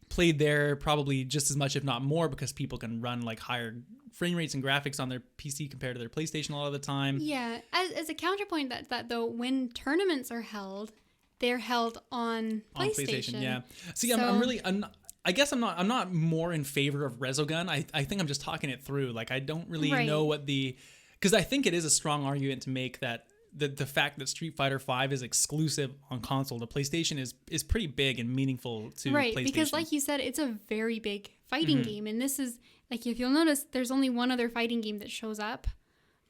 played there probably just as much, if not more, because people can run like higher frame rates and graphics on their PC compared to their PlayStation a lot of the time. Yeah, as a counterpoint that though, when tournaments are held, they're held on PlayStation. Yeah. See, I guess I'm not more in favor of Resogun. I think I'm just talking it through. Like I don't really know because I think it is a strong argument to make that the fact that Street Fighter V is exclusive on console to PlayStation is pretty big and meaningful to PlayStation. Because like you said, it's a very big fighting game, and this is like, if you'll notice, there's only one other fighting game that shows up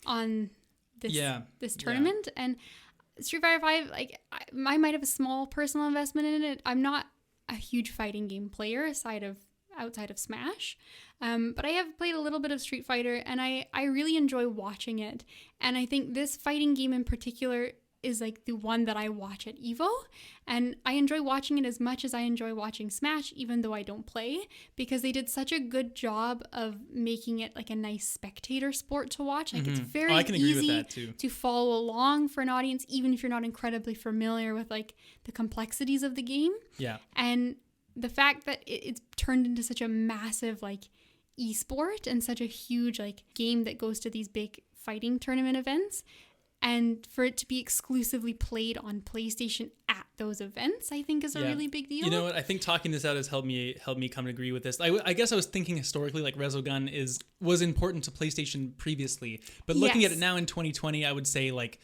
on this tournament, and Street Fighter V, like I might have a small personal investment in it. I'm not a huge fighting game player outside of Smash. But I have played a little bit of Street Fighter, and I really enjoy watching it. And I think this fighting game in particular is like the one that I watch at EVO. And I enjoy watching it as much as I enjoy watching Smash, even though I don't play, because they did such a good job of making it like a nice spectator sport to watch. Like it's very easy to follow along for an audience, even if you're not incredibly familiar with like the complexities of the game. Yeah. And the fact that it's turned into such a massive like esport and such a huge like game that goes to these big fighting tournament events, and for it to be exclusively played on PlayStation at those events, I think is a really big deal. You know what? I think talking this out has helped me come to agree with this. I guess I was thinking historically like Resogun was important to PlayStation previously, but looking at it now in 2020, I would say like,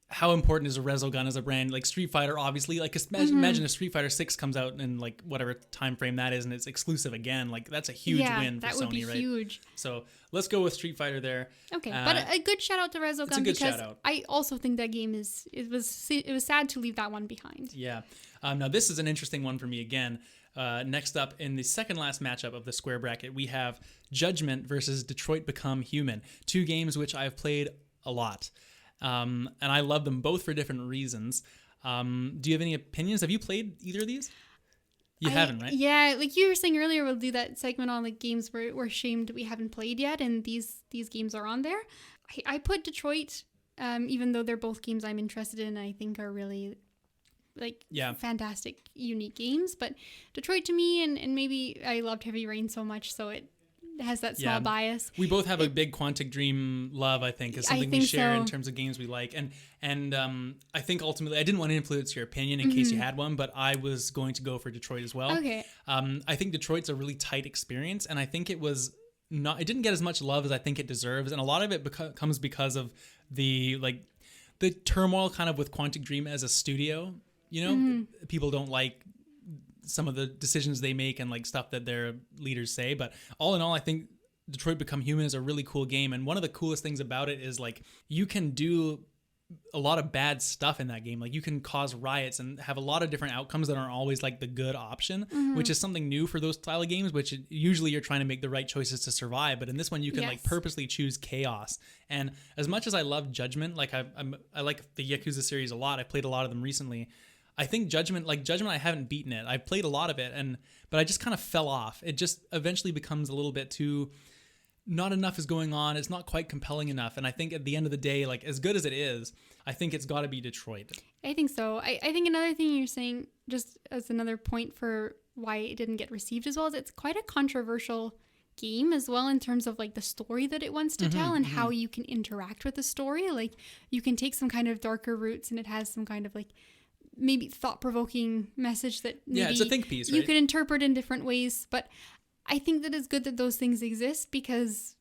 how important is a Resogun as a brand? Like Street Fighter, obviously. Like imagine if Street Fighter 6 comes out in like whatever time frame that is, and it's exclusive again. Like that's a huge win for Sony, right? That would be huge. So let's go with Street Fighter there. Okay, but a good shout out to Resogun, it's a good shout out. I also think that game it was sad to leave that one behind. Yeah. Now this is an interesting one for me again. Next up in the second last matchup of the square bracket, we have Judgment versus Detroit Become Human. Two games which I've played a lot. And I love them both for different reasons. Do you have any opinions? Have you played either of these? You haven't, right? Yeah, like you were saying earlier, we'll do that segment on like games we're ashamed we haven't played yet, and these games are on there. I put Detroit, even though they're both games I'm interested in, I think are really like fantastic, unique games. But Detroit to me, and maybe I loved Heavy Rain so much, so it has that small bias. We both have a big Quantic Dream love, I think, is something we share in terms of games we like. And I think ultimately, I didn't want to influence your opinion in case you had one, but I was going to go for Detroit as well. Okay. I think Detroit's a really tight experience, and I think it didn't get as much love as I think it deserves, and a lot of it comes because of the turmoil kind of with Quantic Dream as a studio. You know, people don't like some of the decisions they make and like stuff that their leaders say. But all in all, I think Detroit Become Human is a really cool game. And one of the coolest things about it is like you can do a lot of bad stuff in that game. Like you can cause riots and have a lot of different outcomes that aren't always like the good option, which is something new for those style of games, which usually you're trying to make the right choices to survive. But in this one, you can like purposely choose chaos. And as much as I love Judgment, like I like the Yakuza series a lot. I played a lot of them recently. I think Judgment, I haven't beaten it. I've played a lot of it, but I just kind of fell off. It just eventually becomes a little bit too, not enough is going on. It's not quite compelling enough. And I think at the end of the day, like as good as it is, I think it's got to be Detroit. I think so. I think another thing you're saying, just as another point for why it didn't get received as well, is it's quite a controversial game as well in terms of like the story that it wants to tell and how you can interact with the story. Like you can take some kind of darker routes and it has some kind of like maybe thought-provoking message that maybe it's a think piece, right? You can interpret in different ways. But I think that it's good that those things exist because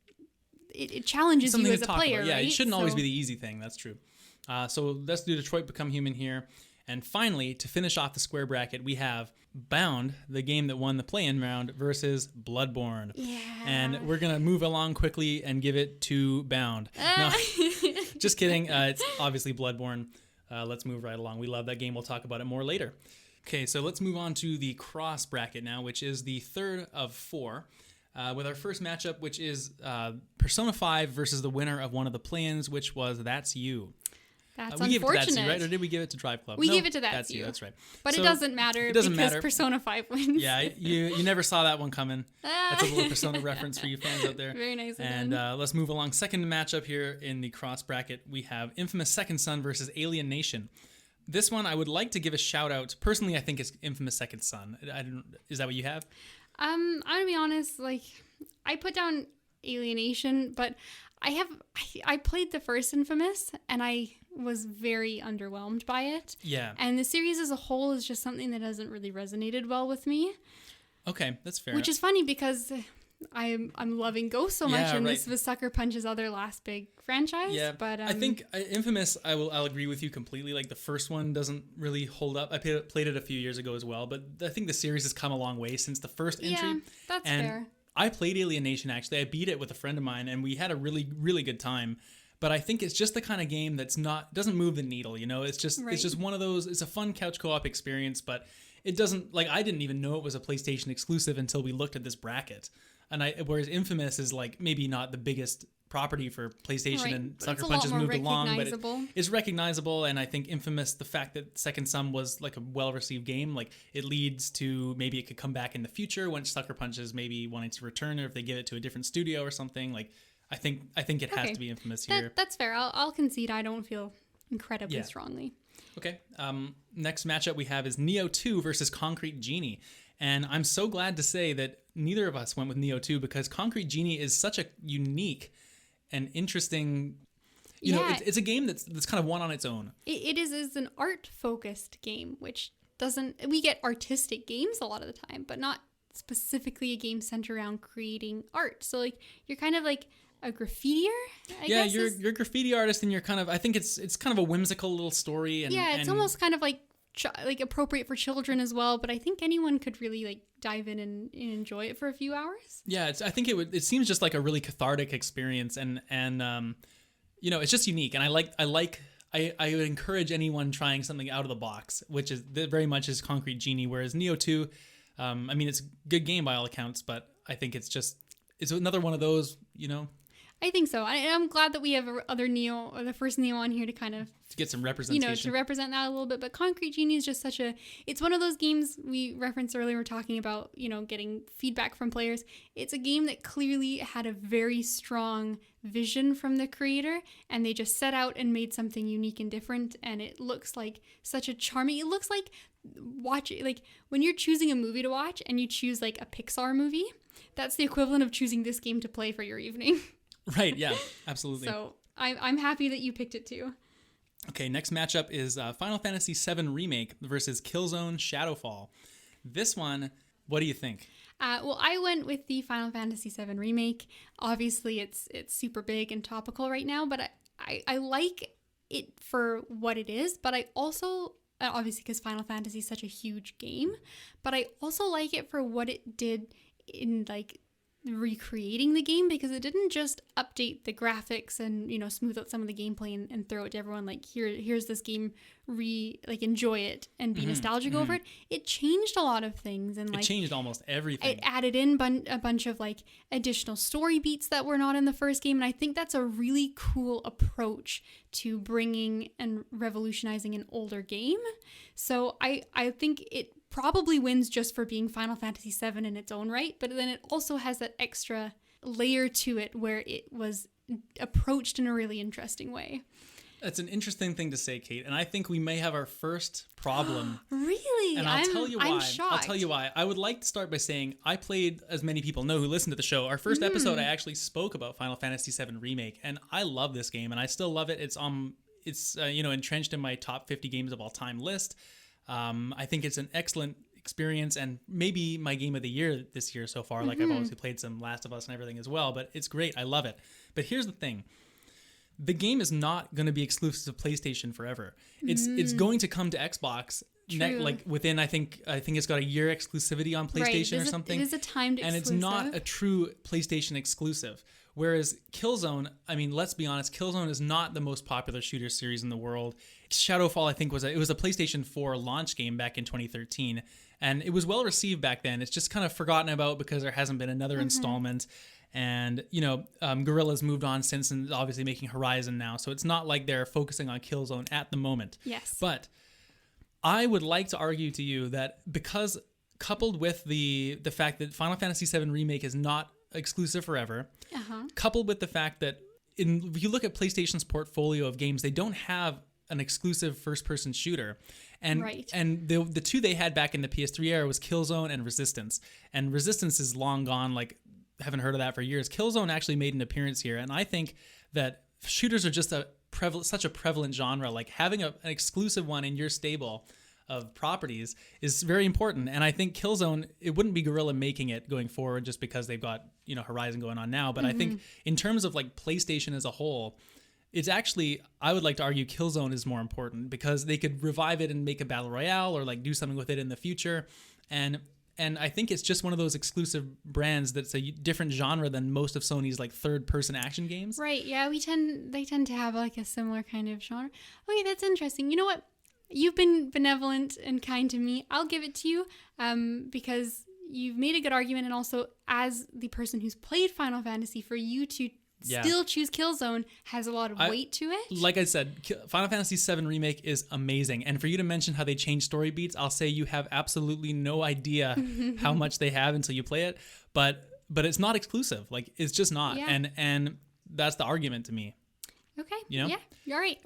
it challenges you as a player. About. Yeah, right? It shouldn't always be the easy thing. That's true. So let's do Detroit Become Human here. And finally, to finish off the square bracket, we have Bound, the game that won the play-in round, versus Bloodborne. Yeah. And we're going to move along quickly and give it to Bound. No, just kidding. It's obviously Bloodborne. Let's move right along. We love that game. We'll talk about it more later. Okay, so let's move on to the cross bracket now, which is the third of four. With our first matchup, which is Persona 5 versus the winner of one of the play-ins, which was That's You. That's we unfortunate. gave it to That's You, right? Or did we give it to Drive Club? We gave it to That's You. That's right. But it doesn't matter because Persona 5 wins. Yeah, you never saw that one coming. That's a little Persona reference for you fans out there. Very nice. And let's move along. Second matchup here in the cross bracket, we have Infamous Second Son versus Alien Nation. This one, I would like to give a shout out. Personally, I think it's Infamous Second Son. Is that what you have? I'm gonna be honest. Like, I put down Alienation, but I played the first Infamous, and I was very underwhelmed by it. Yeah. And the series as a whole is just something that hasn't really resonated well with me. Okay, that's fair. Which is funny because I'm loving Ghost so much, and this was Sucker Punch's other last big franchise. Yeah, but I think Infamous, I'll agree with you completely. Like the first one doesn't really hold up. I played it a few years ago as well, but I think the series has come a long way since the first entry. Yeah, that's fair. I played Alienation actually. I beat it with a friend of mine, and we had a really, really good time. But I think it's just the kind of game doesn't move the needle. You know, it's just one of those. It's a fun couch co-op experience, but it doesn't. Like I didn't even know it was a PlayStation exclusive until we looked at this bracket. And whereas Infamous is like maybe not the biggest property for PlayStation, and Sucker Punch has moved along, but it's recognizable. And I think Infamous, the fact that Second Son was like a well-received game, like it leads to maybe it could come back in the future when Sucker Punch is maybe wanting to return, or if they give it to a different studio or something. Like I think it has to be Infamous here. That's fair. I'll concede. I don't feel incredibly strongly. Okay. Next matchup we have is Neo 2 versus Concrete Genie. And I'm so glad to say that neither of us went with Neo 2 because Concrete Genie is such a unique and interesting, you know, it's a game that's kind of one on its own. It is an art-focused game, which we get artistic games a lot of the time, but not specifically a game centered around creating art. So like you're kind of like a graffitier, I guess. Yeah, you're a graffiti artist, and you're kind of, I think it's kind of a whimsical little story. And, it's almost kind of like appropriate for children as well, but I think anyone could really like dive in and enjoy it for a few hours. Yeah, I think it seems just like a really cathartic experience, and you know, it's just unique, and I would encourage anyone trying something out of the box, which is very much is Concrete Genie, whereas Neo 2, I mean, it's a good game by all accounts, but I think it's another one of those, you know. I think so. I'm glad that we have other Neo, or the first Neo on here to kind of to get some representation. You know, to represent that a little bit. But Concrete Genie is just it's one of those games we referenced earlier. We're talking about, you know, getting feedback from players. It's a game that clearly had a very strong vision from the creator, and they just set out and made something unique and different. And it looks like such a charming, it looks like when you're choosing a movie to watch and you choose like a Pixar movie, that's the equivalent of choosing this game to play for your evening. Right, yeah, absolutely. So I'm happy that you picked it too. Okay, next matchup is Final Fantasy VII Remake versus Killzone Shadowfall. This one, what do you think? Well, I went with the Final Fantasy VII Remake. Obviously, it's super big and topical right now, but I like it for what it is, but I also obviously because Final Fantasy is such a huge game, but I also like it for what it did in like recreating the game, because it didn't just update the graphics and, you know, smooth out some of the gameplay and throw it to everyone like, here's this game, enjoy it and be nostalgic over it. It changed a lot of things, and like it changed almost everything. It added in a bunch of like additional story beats that were not in the first game, and I think that's a really cool approach to bringing and revolutionizing an older game. So I think it probably wins just for being Final Fantasy VII in its own right, but then it also has that extra layer to it where it was approached in a really interesting way. That's an interesting thing to say, Kate, and I think we may have our first problem. Really? And I'll tell you why. I'm shocked. I'll tell you why. I would like to start by saying I played, as many people know who listen to the show, our first episode I actually spoke about Final Fantasy VII Remake, and I love this game, and I still love it. It's entrenched in my top 50 games of all time list. I think it's an excellent experience, and maybe my game of the year this year so far. Like, I've obviously played some Last of Us and everything as well, but it's great. I love it. But here's the thing. The game is not going to be exclusive to PlayStation forever. It's going to come to Xbox within, I think it's got a year exclusivity on PlayStation or something. It is a timed exclusive. And it's not a true PlayStation exclusive. Whereas Killzone, I mean, let's be honest, Killzone is not the most popular shooter series in the world. Shadowfall, I think, was a PlayStation 4 launch game back in 2013, and it was well received back then. It's just kind of forgotten about because there hasn't been another installment. And, Guerrilla's moved on since, and obviously making Horizon now. So it's not like they're focusing on Killzone at the moment. Yes. But I would like to argue to you that because coupled with the fact that Final Fantasy VII Remake is not exclusive forever, coupled with the fact that if you look at PlayStation's portfolio of games, they don't have an exclusive first-person shooter. And the two they had back in the PS3 era was Killzone and Resistance. And Resistance is long gone, like, haven't heard of that for years. Killzone actually made an appearance here, and I think that shooters are just such a prevalent genre. Like, having an exclusive one in your stable of properties is very important. And I think Killzone, it wouldn't be Guerrilla making it going forward just because they've got, Horizon going on now. But I think in terms of like PlayStation as a whole, it's actually, I would like to argue Killzone is more important because they could revive it and make a battle royale or like do something with it in the future. And I think it's just one of those exclusive brands that's a different genre than most of Sony's like third-person action games. Right. Yeah, they tend to have like a similar kind of genre. Okay, that's interesting. You know what? You've been benevolent and kind to me. I'll give it to you because you've made a good argument, and also as the person who's played Final Fantasy, for you to still choose Killzone has a lot of weight to it. Like I said, Final Fantasy VII Remake is amazing. And for you to mention how they change story beats, I'll say you have absolutely no idea how much they have until you play it. But it's not exclusive. Like, it's just not. Yeah. And that's the argument to me. Okay. Yeah. All right.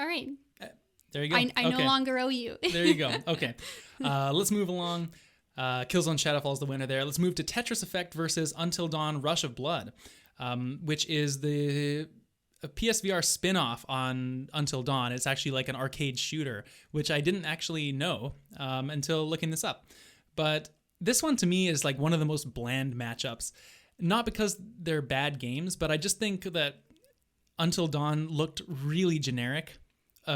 There you go. I no longer owe you. There you go. Okay. Let's move along. Killzone Shadowfall is the winner there. Let's move to Tetris Effect versus Until Dawn Rush of Blood. Which is a PSVR spin-off on Until Dawn. It's actually like an arcade shooter, which I didn't actually know until looking this up. But this one to me is like one of the most bland matchups. Not because they're bad games, but I just think that Until Dawn looked really generic.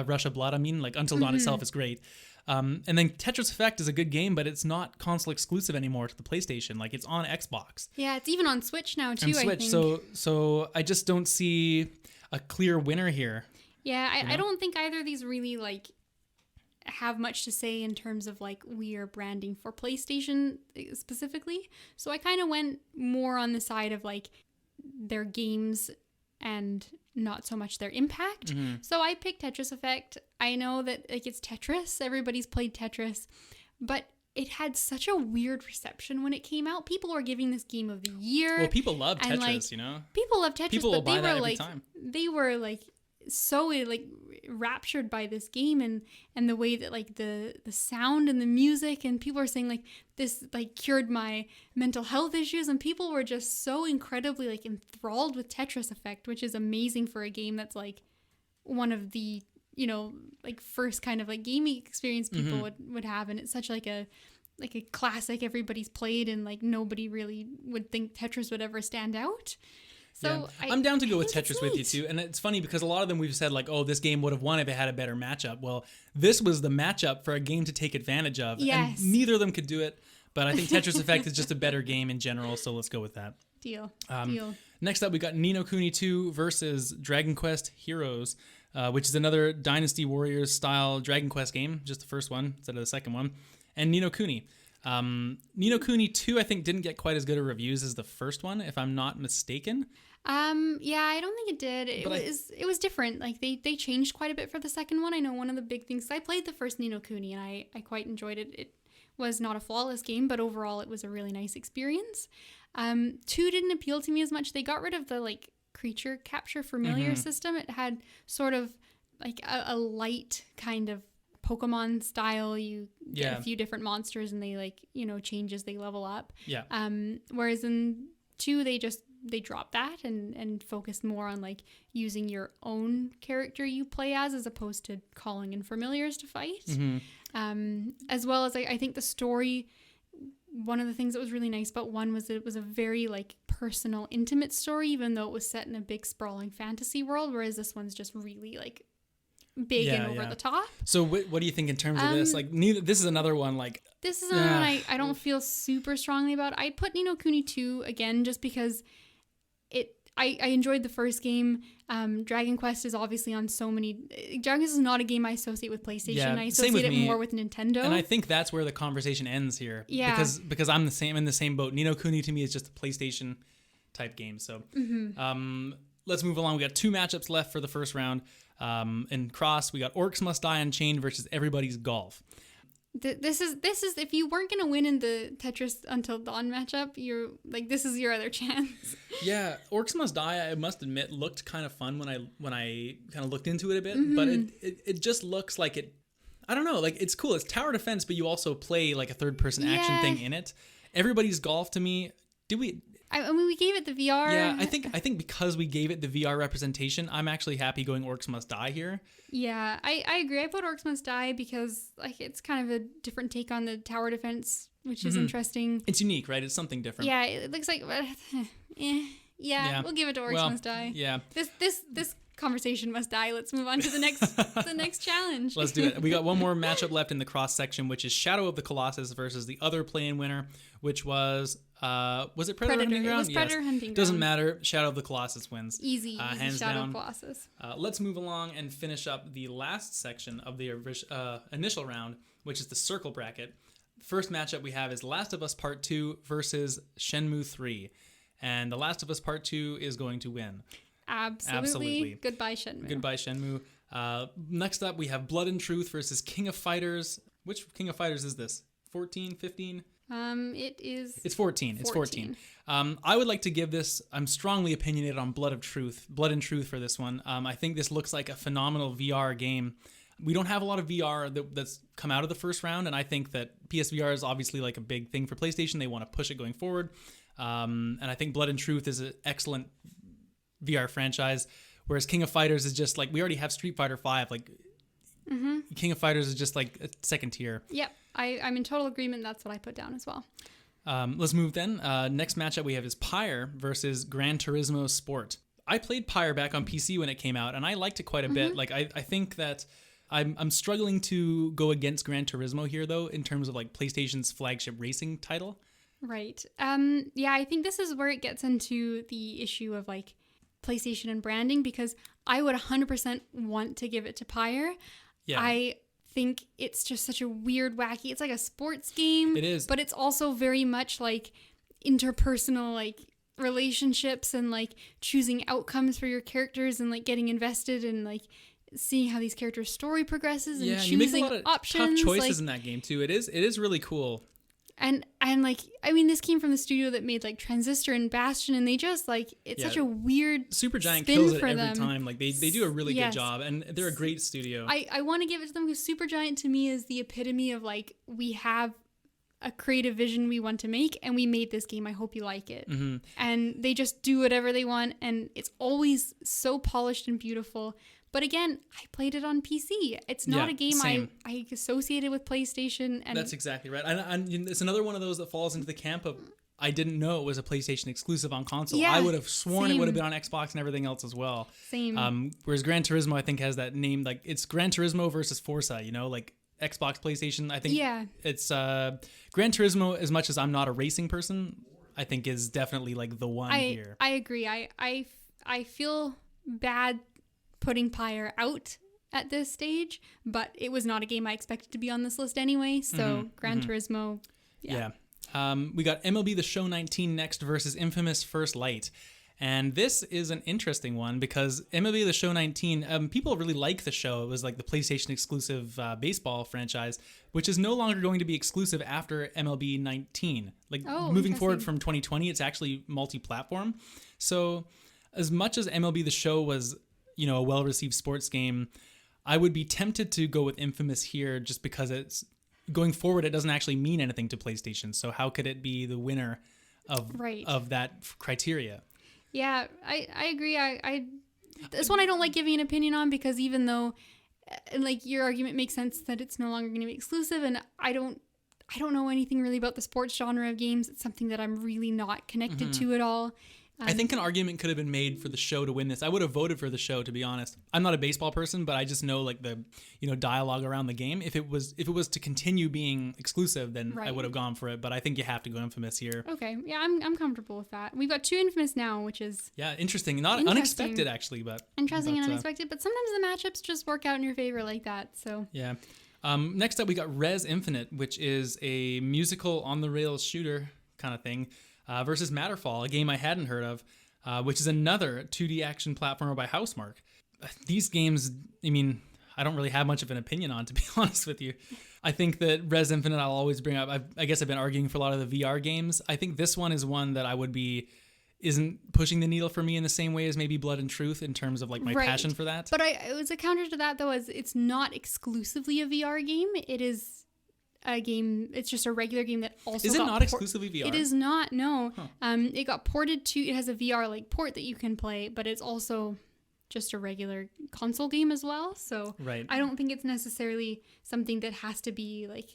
Rush of Blood, I mean, like Until Dawn itself is great. And then Tetris Effect is a good game, but it's not console exclusive anymore to the PlayStation. Like, it's on Xbox. Yeah, it's even on Switch now too, I think. So I just don't see a clear winner here. Yeah, I don't think either of these really like have much to say in terms of like we are branding for PlayStation specifically. So I kind of went more on the side of like their games and not so much their impact. So I picked Tetris Effect. I know that like it's Tetris. Everybody's played Tetris, but it had such a weird reception when it came out. People were giving this game of the year. Well, people love Tetris, People love Tetris, people but they were like they were like so like raptured by this game and the way that like the sound and the music, and people are saying like this like cured my mental health issues, and people were just so incredibly like enthralled with Tetris Effect, which is amazing for a game that's like one of the like first kind of like gaming experience people would have, and it's such like a classic everybody's played, and like nobody really would think Tetris would ever stand out. So I'm down to go with think it's Tetris with you neat. too. And it's funny because a lot of them we've said like, oh, this game would have won if it had a better matchup. Well, this was the matchup for a game to take advantage of. Yes. And neither of them could do it. But I think Tetris Effect is just a better game in general. So let's go with that. Deal. Next up, we got Ni no Kuni 2 versus Dragon Quest Heroes, which is another Dynasty Warriors style Dragon Quest game, just the first one instead of the second one, and Ni no Kuni. Ni no Kuni 2, I think, didn't get quite as good of reviews as the first one, if I'm not mistaken. Yeah, I don't think it did. It was different. Like they changed quite a bit for the second one. I know one of the big things, I played the first Ni no Kuni and I quite enjoyed it. It was not a flawless game, but overall it was a really nice experience. 2 didn't appeal to me as much. They got rid of the like creature capture familiar system. It had sort of like a light kind of Pokemon style. You get a few different monsters and they like, change as they level up. Yeah. Whereas in 2, they dropped that and focused more on like using your own character you play as opposed to calling in familiars to fight. As well as I think the story, one of the things that was really nice about 1 was that it was a very like personal, intimate story, even though it was set in a big sprawling fantasy world, whereas this one's just really like big and over the top. So what do you think in terms of this? Like this is another one like... This is another one I don't feel super strongly about. I put Ni no Kuni 2 again just because I enjoyed the first game. Dragon Quest is obviously on so many... Dragon Quest is not a game I associate with PlayStation. Yeah, I associate it more with Nintendo. And I think that's where the conversation ends here. Yeah. Because I'm in the same boat. Ni no Kuni to me is just a PlayStation type game. So let's move along. We got 2 matchups left for the first round. In Cross, we got Orcs Must Die Unchained versus Everybody's Golf. This is if you weren't gonna win in the Tetris Until Dawn matchup, this is your other chance. Yeah, Orcs Must Die, I must admit, looked kind of fun when I kind of looked into it a bit, but it just looks like it. I don't know, like it's cool. It's tower defense, but you also play like a third person action thing in it. Everybody's Golf to me. I mean, we gave it the VR. Yeah, I think because we gave it the VR representation, I'm actually happy going Orcs Must Die here. Yeah, I agree. I put Orcs Must Die because like it's kind of a different take on the tower defense, which is interesting. It's unique, right? It's something different. Yeah, it looks like we'll give it to Orcs Must Die. Yeah. This conversation must die. Let's move on to the next challenge. Let's do it. We got one more matchup left in the cross section, which is Shadow of the Colossus versus the other play-in winner, which was it Predator Hunting Ground? It was Predator Hunting Ground. Doesn't matter. Shadow of the Colossus wins. Easy hands Shadow down. of Colossus. Let's move along and finish up the last section of the initial round, which is the circle bracket. First matchup we have is Last of Us Part 2 versus Shenmue 3. And The Last of Us Part 2 is going to win. Absolutely. Goodbye, Shenmue. Goodbye, Shenmue. Next up, we have Blood and Truth versus King of Fighters. Which King of Fighters is this? 14, 15? It's 14. It's 14. I would like to give this, I'm strongly opinionated on Blood and Truth for this one. I think this looks like a phenomenal VR game. We don't have a lot of VR that's come out of the first round, and I think that PSVR is obviously like a big thing for PlayStation. They want to push it going forward. And I think Blood and Truth is an excellent VR franchise, whereas King of Fighters is just like, we already have Street Fighter 5. Like, King of Fighters is just like a second tier. Yep, I'm in total agreement. That's what I put down as well. Let's move then. Next matchup we have is Pyre versus Gran Turismo Sport. I played Pyre back on PC when it came out, and I liked it quite a bit. Like, I think that I'm struggling to go against Gran Turismo here, though, in terms of like PlayStation's flagship racing title. Right. Yeah, I think this is where it gets into the issue of like PlayStation and branding, because I would 100% want to give it to Pyre. Yeah. I think it's just such a weird, wacky, it's like a sports game. It is. But it's also very much like interpersonal, like relationships and like choosing outcomes for your characters and like getting invested and like seeing how these characters' story progresses and choosing you make a lot of options. Tough choices in that game too. It is really cool. And like, I mean, this came from the studio that made like Transistor and Bastion, and they just like, it's such a weird Supergiant spin kills it for every them. time. Like they do a really good job, and they're a great studio. I want to give it to them because Supergiant to me is the epitome of like, we have a creative vision we want to make, and we made this game. I hope you like it. And they just do whatever they want, and it's always so polished and beautiful. But again, I played it on PC. It's not a game I associated with PlayStation. And that's exactly right. And it's another one of those that falls into the camp of, I didn't know it was a PlayStation exclusive on console. Yeah, I would have sworn it would have same. been on Xbox and everything else as well. Same. Whereas Gran Turismo, I think, has that name, like it's Gran Turismo versus Forza, you know, like Xbox, PlayStation. I think it's Gran Turismo, as much as I'm not a racing person, I think is definitely like the one here. I agree. I feel bad putting Pyre out at this stage, but it was not a game I expected to be on this list anyway. So Gran Turismo, yeah. We got MLB The Show 19 next versus Infamous First Light. And this is an interesting one because MLB The Show 19, people really like the show. It was like the PlayStation exclusive baseball franchise, which is no longer going to be exclusive after MLB 19. Like moving forward from 2020, it's actually multi-platform. So as much as MLB The Show was, you know, a well-received sports game, I would be tempted to go with Infamous here just because it's going forward, it doesn't actually mean anything to PlayStation. So how could it be the winner of that criteria? Yeah, I agree. I this one I don't like giving an opinion on because even though like your argument makes sense that it's no longer going to be exclusive, and I don't know anything really about the sports genre of games. It's something that I'm really not connected to at all. I think an argument could have been made for the show to win this. I would have voted for the show, to be honest. I'm not a baseball person, but I just know like the, you know, dialogue around the game. If it was to continue being exclusive, then I would have gone for it. But I think you have to go Infamous here. Okay, yeah, I'm comfortable with that. We've got 2 Infamous now, which is interesting. Not unexpected actually, but interesting and unexpected. But sometimes the matchups just work out in your favor like that. So yeah. Next up, we got Res Infinite, which is a musical on the rails shooter kind of thing. Versus Matterfall, a game I hadn't heard of, which is another 2D action platformer by Housemarque. These games, I mean, I don't really have much of an opinion on, to be honest with you. I think that Res Infinite I'll always bring up. I guess I've been arguing for a lot of the VR games. I think this one is one that isn't pushing the needle for me in the same way as maybe Blood and Truth in terms of like my passion for that. But it was a counter to that though, as it's not exclusively a VR game. It is a game, it's just a regular game that also is it not exclusively VR? It is not, no. It got ported to, it has a VR like port that you can play, but it's also just a regular console game as well. So I don't think it's necessarily something that has to be like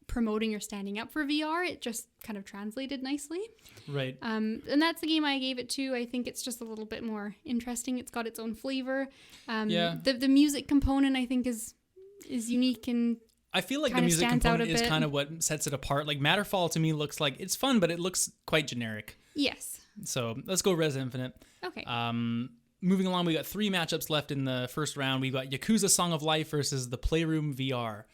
promoting or standing up for VR. It just kind of translated nicely. Right. And that's the game I gave it to. I think it's just a little bit more interesting. It's got its own flavor. The music component I think is unique and I feel like the music component is kind of what sets it apart. Like Matterfall to me looks like it's fun, but it looks quite generic. Yes. So let's go Res Infinite. Okay. Moving along, we got 3 matchups left in the first round. We've got Yakuza Song of Life versus the Playroom VR.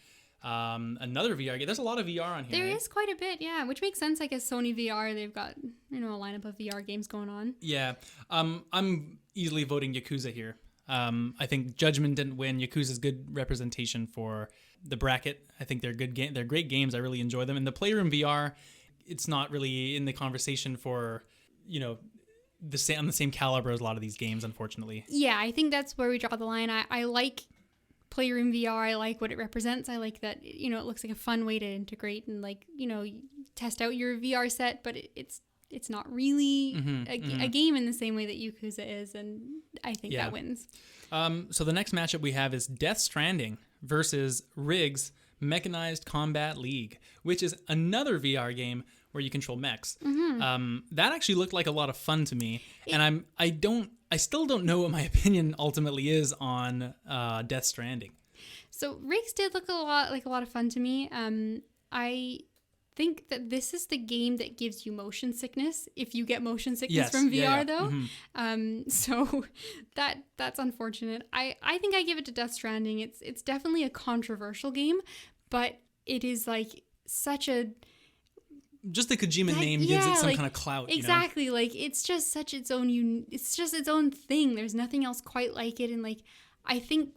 Another VR game. There's a lot of VR on here. There is quite a bit, yeah, which makes sense. I guess Sony VR, they've got, you know, a lineup of VR games going on. Yeah. I'm easily voting Yakuza here. I think Judgment didn't win. Yakuza's good representation for the bracket. I think they're good they're great games. I really enjoy them. And the Playroom VR, it's not really in the conversation for, you know, on the same caliber as a lot of these games, unfortunately. Yeah, I think that's where we draw the line. I like Playroom VR. I like what it represents. I like that, you know, it looks like a fun way to integrate and like, you know, test out your VR set, but it's not really a game in the same way that Yakuza is, and I think that wins. So the next matchup we have is Death Stranding versus Riggs Mechanized Combat League, which is another VR game where you control mechs. That actually looked like a lot of fun to me, and I still don't know what my opinion ultimately is on Death Stranding. So Riggs did look a lot of fun to me. I think that this is the game that gives you motion sickness if you get motion sickness from VR though. So that's unfortunate. I think I give it to Death Stranding. It's definitely a controversial game, but it is like such a just the Kojima name gives it some kind of clout. Exactly. You know? Like it's just such its own thing. There's nothing else quite like it. And like, I think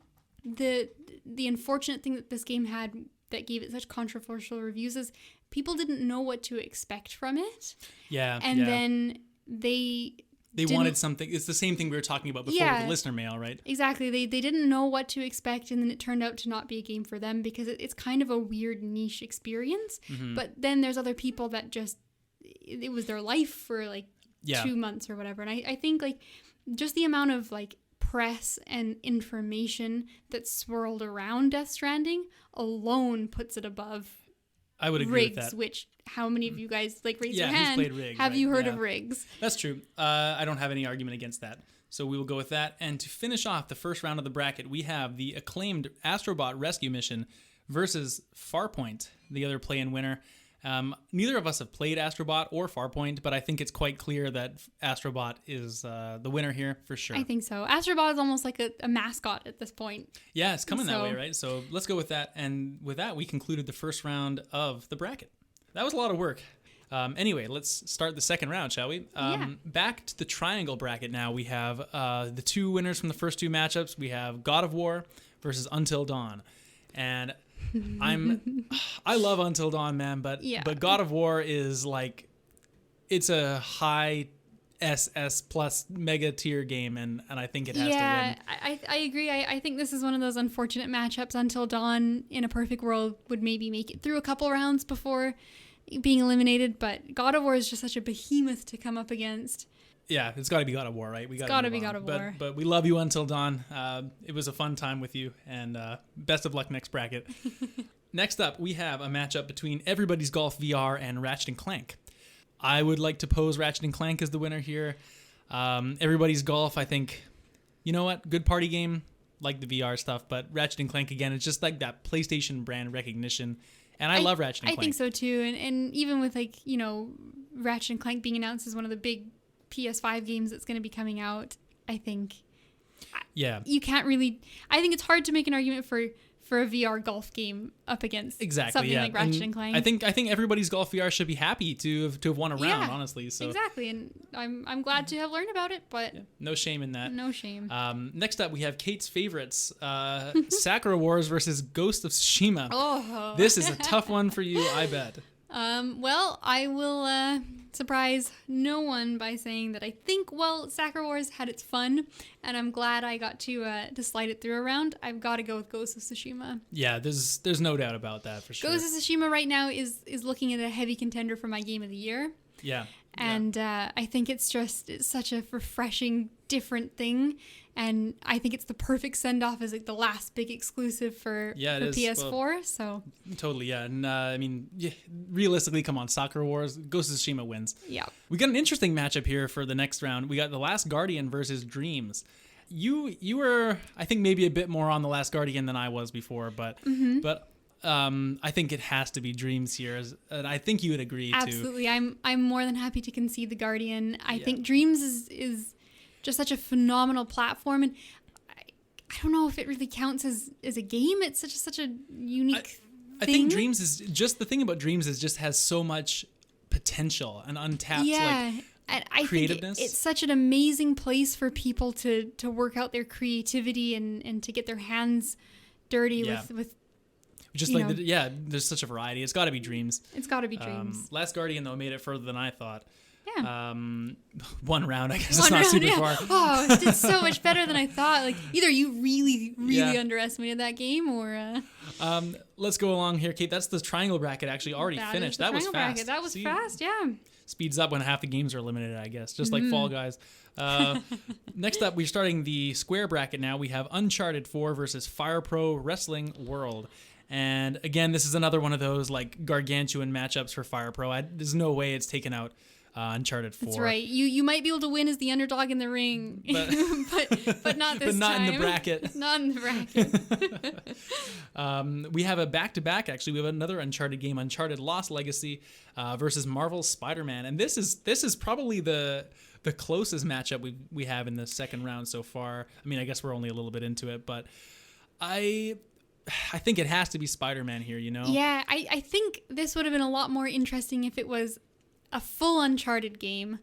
the unfortunate thing that this game had that gave it such controversial reviews is people didn't know what to expect from it. Yeah. And then they wanted something. It's the same thing we were talking about before with the listener mail, right? Exactly. They didn't know what to expect, and then it turned out to not be a game for them because it's kind of a weird niche experience. But then there's other people that just, it was their life for like 2 months or whatever. And I think like just the amount of like press and information that swirled around Death Stranding alone puts it above I would agree Rigs, with that. which how many of you guys raise Yeah, your who's hand? played Rig, Have right? you heard Yeah. of Rigs? That's true. I don't have any argument against that. So we will go with that. And to finish off the first round of the bracket, we have the acclaimed Astrobot Rescue Mission versus Farpoint, the other play-in winner. Neither of us have played Astrobot or Farpoint, but I think it's quite clear that Astrobot is the winner here for sure. I think so. Astrobot is almost like a mascot at this point. Yeah, it's coming that way, right? So let's go with that. And with that, we concluded the first round of the bracket. That was a lot of work. Anyway, let's start the second round, shall we? Back to the triangle bracket now. We have the two winners from the first two matchups. We have God of War versus Until Dawn. And I love Until Dawn, man, but God of War is it's a high SS plus mega tier game, and I think it has to win. Yeah, I agree. I think this is one of those unfortunate matchups. Until Dawn, in a perfect world, would maybe make it through a couple rounds before being eliminated, but God of War is just such a behemoth to come up against. Yeah, it's got to be God of War, right? It's got to be God of War. But we love you Until Dawn. It was a fun time with you, and best of luck next bracket. Next up, we have a matchup between Everybody's Golf VR and Ratchet & Clank. I would like to pose Ratchet & Clank as the winner here. Everybody's Golf, I think, you know what? Good party game, like the VR stuff, but Ratchet & Clank, again, it's just like that PlayStation brand recognition. And I love Ratchet & Clank. I think so too. And even with Ratchet & Clank being announced as one of the big PS5 games that's going to be coming out, I think you can't really... I think it's hard to make an argument for a VR golf game up against something like Ratchet & Clank. I think Everybody's Golf VR should be happy to have won a round, honestly. So exactly, and I'm glad to have learned about it, but no shame in that. No shame. Next up, we have Kate's favorites, Sakura Wars versus Ghost of Tsushima. Oh, this is a tough one for you, I bet. Well, I will surprise no one by saying that I think, Sakura Wars had its fun, and I'm glad I got to slide it through a round. I've got to go with Ghost of Tsushima. Yeah, there's no doubt about that for sure. Ghost of Tsushima right now is looking at a heavy contender for my game of the year. Yeah. And I think it's such a refreshing, different thing. And I think it's the perfect send-off as the last big exclusive for PS4. Well, so totally, yeah. And realistically, come on, Sakura Wars, Ghost of Tsushima wins. Yeah. We got an interesting matchup here for the next round. We got The Last Guardian versus Dreams. You were, I think, maybe a bit more on The Last Guardian than I was before, but I think it has to be Dreams here, and I think you would agree too. Absolutely, I'm more than happy to concede the Guardian. I think Dreams is just such a phenomenal platform, and I don't know if it really counts as a game. It's such a unique thing. I think Dreams is just the thing about Dreams is just has so much potential and untapped and I creativeness. Think it's such an amazing place for people to work out their creativity and to get their hands dirty with just there's such a variety. It's got to be Dreams. It's got to be Dreams. Last Guardian, though, made it further than I thought. Yeah. One round, I guess. It's not super far. Oh, it did so much better than I thought. Either you really, really underestimated that game, or... Let's go along here, Kate. That's the triangle bracket actually already finished. That was fast. Bracket. That was fast, yeah. Speeds up when half the games are eliminated, I guess, just like Fall Guys. Next up, we're starting the square bracket now. We have Uncharted 4 versus Fire Pro Wrestling World. And again, this is another one of those gargantuan matchups for Fire Pro. There's no way it's taken out Uncharted 4. That's right. You might be able to win as the underdog in the ring, but not this time. But not in the bracket. Not in the bracket. We have a back-to-back, actually. We have another Uncharted game, Uncharted Lost Legacy versus Marvel's Spider-Man. And this is probably the closest matchup we have in the second round so far. I mean, I guess we're only a little bit into it, but I think it has to be Spider-Man here, you know? Yeah, I think this would have been a lot more interesting if it was a full Uncharted game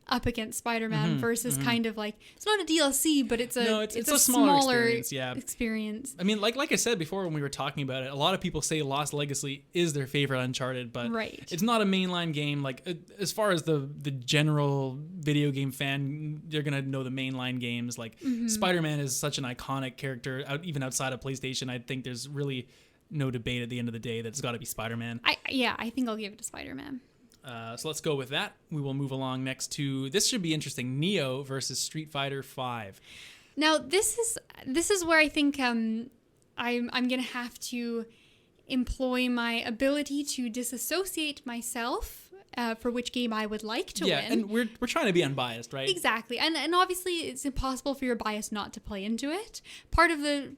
up against Spider-Man versus kind of it's not a DLC, but it's a smaller experience. I mean, like I said before when we were talking about it, a lot of people say Lost Legacy is their favorite Uncharted, but it's not a mainline game. As far as the general video game fan, you're gonna know the mainline games. Spider-Man is such an iconic character, even outside of PlayStation. I think there's really no debate at the end of the day that it's got to be Spider-Man. I think I'll give it to Spider-Man. So let's go with that. We will move along next to, this should be interesting, Neo versus Street Fighter V. Now, this is where I think I'm going to have to employ my ability to disassociate myself for which game I would like to win. Yeah, and we're trying to be unbiased, right? Exactly. And obviously it's impossible for your bias not to play into it. Part of the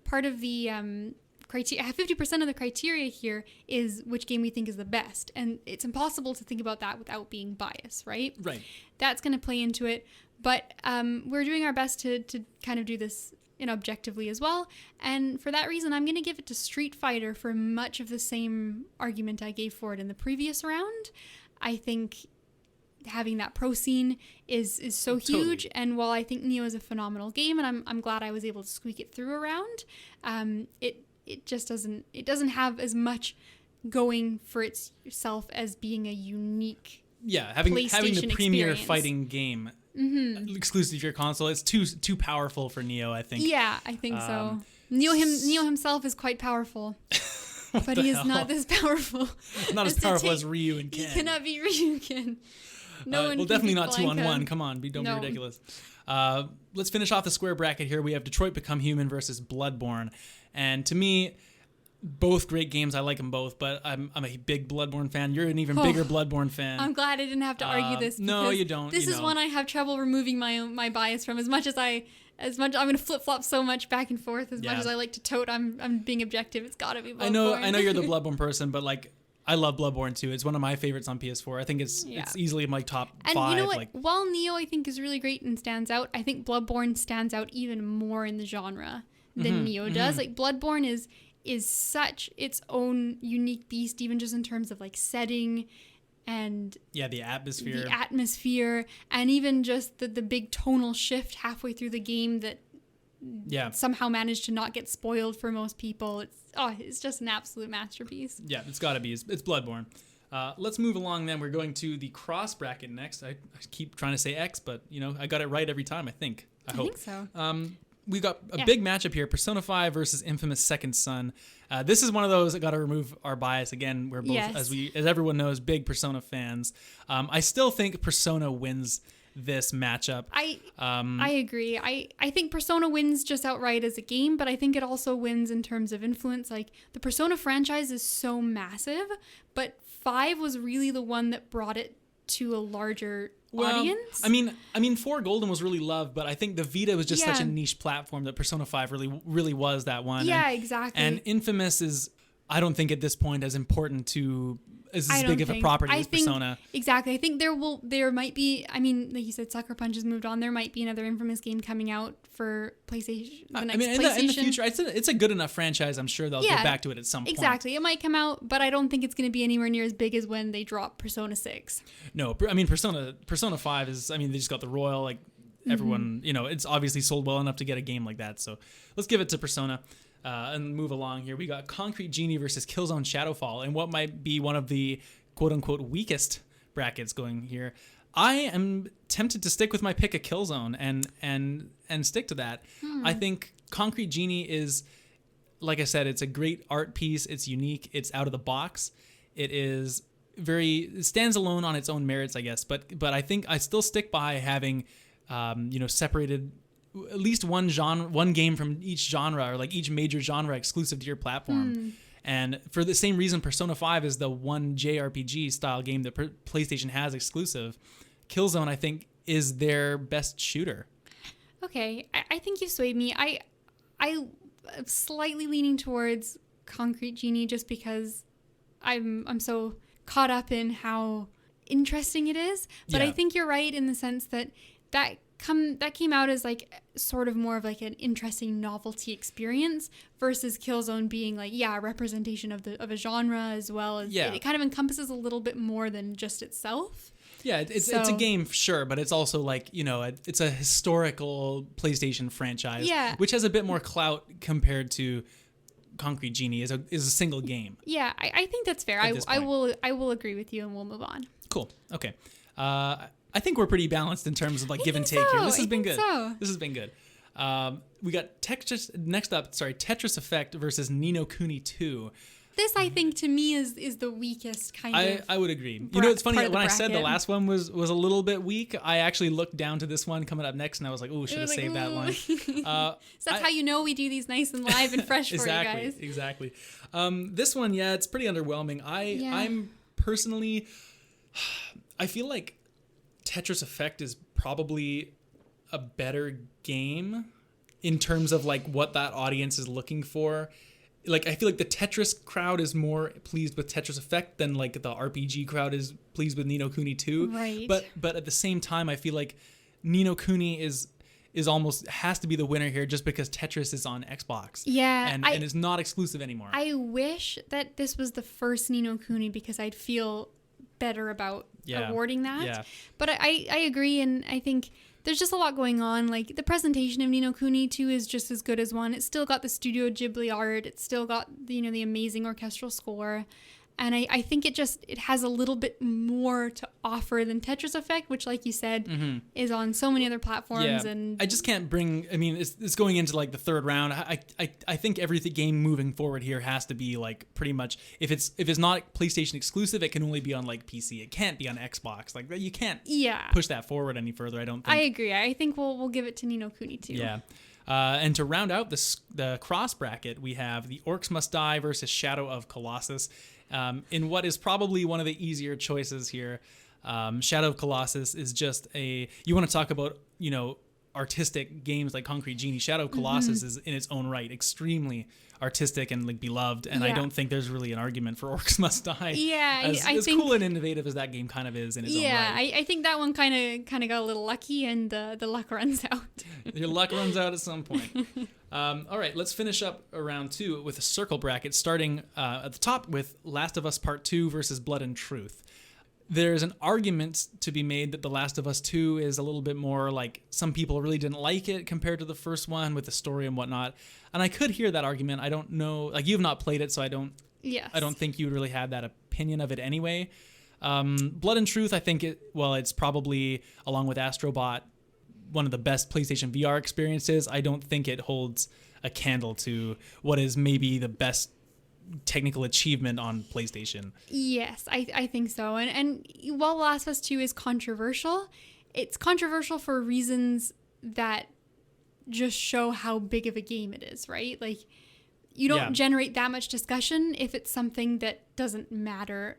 criteria, 50% of the criteria here is which game we think is the best. And it's impossible to think about that without being biased, right? Right. That's going to play into it. But we're doing our best to kind of do this objectively as well. And for that reason, I'm going to give it to Street Fighter for much of the same argument I gave for it in the previous round. I think having that pro scene is so huge. Totally. And while I think Neo is a phenomenal game, and I'm glad I was able to squeak it through a round, it just doesn't have as much going for itself as being a unique having the premier experience. Fighting game exclusive to your console, it's too powerful for Neo, I think. Yeah, I think so. Neo himself is quite powerful. But he is not this powerful. Not as powerful as Ryu and Ken. He cannot be Ryu Ken. No one. Well, can definitely not Blanca. 2-on-1. Come on, don't be ridiculous. Let's finish off the square bracket here. We have Detroit Become Human versus Bloodborne, and to me, both great games. I like them both, but I'm a big Bloodborne fan. You're an even bigger Bloodborne fan. I'm glad I didn't have to argue this. No, you don't. This is one I have trouble removing my bias from. As much I'm going to flip-flop so much back and forth. As much as I like to tote, I'm being objective. It's got to be Bloodborne. I know you're the Bloodborne person, but like I love Bloodborne too. It's one of my favorites on PS4. I think it's easily in my top 5. And you know what? While Neo I think is really great and stands out, I think Bloodborne stands out even more in the genre than Neo does. Like Bloodborne is such its own unique beast, even just in terms of like setting and the atmosphere and even just the big tonal shift halfway through the game that somehow managed to not get spoiled for most people. It's just an absolute masterpiece. Yeah, it's got to be. It's Bloodborne. Let's move along then. We're going to the cross bracket next. I keep trying to say X, but I got it right every time, I think. I hope. Think so. We got a big matchup here: Persona 5 versus Infamous Second Son. This is one of those that got to remove our bias again. We're both, as everyone knows, big Persona fans. I still think Persona wins this matchup. I agree. I think Persona wins just outright as a game, but I think it also wins in terms of influence. Like the Persona franchise is so massive, but 5 was really the one that brought it to a larger audience. I mean 4 Golden was really loved, but I think the Vita was just such a niche platform that Persona 5 really was that one. Yeah, exactly. And Infamous is, I don't think at this point as important to as big of a property as Persona. Exactly. I think there might be, I mean, like you said, Sucker Punch has moved on. There might be another Infamous game coming out for PlayStation. In the future, it's a good enough franchise. I'm sure they'll get back to it at some point. Exactly. It might come out, but I don't think it's going to be anywhere near as big as when they drop Persona 6. No, I mean, Persona 5 is, I mean, they just got the Royal, like everyone, it's obviously sold well enough to get a game like that. So let's give it to Persona. And move along here. We got Concrete Genie versus Killzone Shadowfall, and what might be one of the quote-unquote weakest brackets going here. I am tempted to stick with my pick of Killzone and stick to that. I think Concrete Genie is, like I said, it's a great art piece. It's unique. It's out of the box. It stands alone on its own merits, I guess. But I think I still stick by having, separated at least one game from each genre, or like each major genre exclusive to your platform. And for the same reason, Persona 5 is the one JRPG style game that PlayStation has exclusive. Killzone, I think, is their best shooter. Okay, I think you swayed me. I'm slightly leaning towards Concrete Genie just because I'm so caught up in how interesting it is. But I think you're right in the sense that came out as like sort of more of like an interesting novelty experience versus Killzone being like a representation of a genre, as well as it kind of encompasses a little bit more than just itself. Yeah, it's a game, sure, but it's also like, it's a historical PlayStation franchise, which has a bit more clout compared to Concrete Genie is a single game. Yeah, I think that's fair. I will agree with you, and we'll move on. Cool. Okay. I think we're pretty balanced in terms of like give and take here. This has been good. This has been good. We got Tetris Effect versus Ni no Kuni 2. This, I think, to me is the weakest kind of. I would agree. It's funny, when I said the bracket. last one was a little bit weak, I actually looked down to this one coming up next, and I was like, oh, should have saved that one. So that's how you know we do these nice and live and fresh for you guys. Exactly. This one, it's pretty underwhelming. I'm personally, I feel like Tetris Effect is probably a better game in terms of like what that audience is looking for. Like, I feel like the Tetris crowd is more pleased with Tetris Effect than like the RPG crowd is pleased with Ni no Kuni 2. Right. But at the same time, I feel like Ni no Kuni is almost has to be the winner here just because Tetris is on Xbox. Yeah. And it's not exclusive anymore. I wish that this was the first Ni no Kuni because I'd feel better about awarding that. Yeah. But I agree, and I think there's just a lot going on. Like, the presentation of Ni no Kuni 2 is just as good as 1. It's still got the Studio Ghibli art. It's still got the amazing orchestral score. And I think it has a little bit more to offer than Tetris Effect, which, like you said, is on so many other platforms. Yeah. And I just can't bring. I mean, it's going into like the third round. I think every game moving forward here has to be like pretty much if it's not PlayStation exclusive, it can only be on like PC. It can't be on Xbox. Like, you can't push that forward any further. I don't think. I agree. I think we'll give it to Ni no Kuni 2. Yeah. And to round out the cross bracket, we have the Orcs Must Die versus Shadow of Colossus. In what is probably one of the easier choices here. Shadow of Colossus is just you want to talk about, artistic games like Concrete Genie. Shadow of Colossus is in its own right extremely artistic and like beloved, and I don't think there's really an argument for Orcs Must Die. Yeah, as think, cool and innovative as that game kind of is in its own right. Yeah, I think that one kind of got a little lucky, and the luck runs out. Your luck runs out at some point. All right, let's finish up round 2 with a circle bracket, starting at the top with Last of Us Part 2 versus Blood and Truth. There's an argument to be made that The Last of Us 2 is a little bit more like some people really didn't like it compared to the first one with the story and whatnot. And I could hear that argument. I don't know. Like, you've not played it, so I don't think you would really have that opinion of it anyway. Blood and Truth, I think it's probably, along with Astrobot, one of the best PlayStation VR experiences. I don't think it holds a candle to what is maybe the best technical achievement on PlayStation. Yes, I think so. And while The Last of Us 2 is controversial, it's controversial for reasons that just show how big of a game it is, right? Like, you don't generate that much discussion if it's something that doesn't matter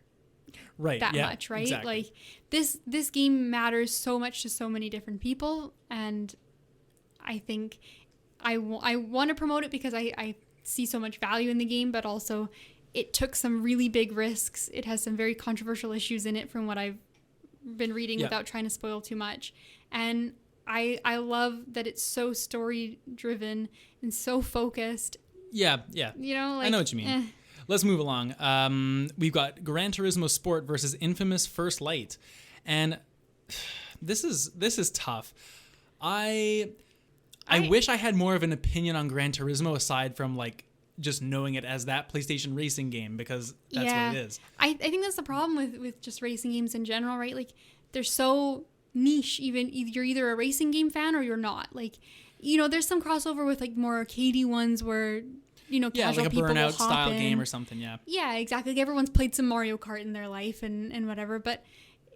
much, right? Exactly. Like, this game matters so much to so many different people, and I think I want to promote it because I see so much value in the game, but also it took some really big risks. It has some very controversial issues in it from what I've been reading without trying to spoil too much. And I love that it's so story driven and so focused. Yeah. Like, I know what you mean. Let's move along. We've got Gran Turismo Sport versus Infamous First Light. And this is tough. I wish I had more of an opinion on Gran Turismo aside from like just knowing it as that PlayStation racing game, because that's what it is. I think that's the problem with just racing games in general, right? Like, they're so niche. Even you're either a racing game fan or you're not. Like, there's some crossover with like more arcadey ones where casual like a people will Burnout hop style in. game or something. Yeah, exactly. Like, everyone's played some Mario Kart in their life and whatever, but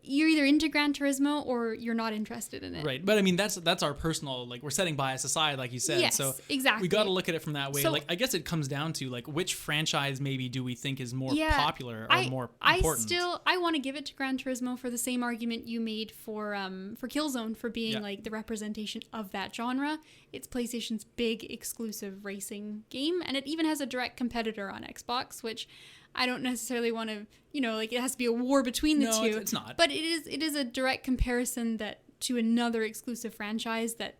you're either into Gran Turismo or you're not interested in it. Right. But I mean, that's our personal, like, we're setting bias aside, like you said. Yes, so exactly. We got to look at it from that way. So, like, I guess it comes down to like which franchise maybe do we think is more popular or more important? I want to give it to Gran Turismo for the same argument you made for Killzone, for being like the representation of that genre. It's PlayStation's big exclusive racing game, and it even has a direct competitor on Xbox, which I don't necessarily want to, like, it has to be a war between the two. No, it's not. But it is a direct comparison to another exclusive franchise that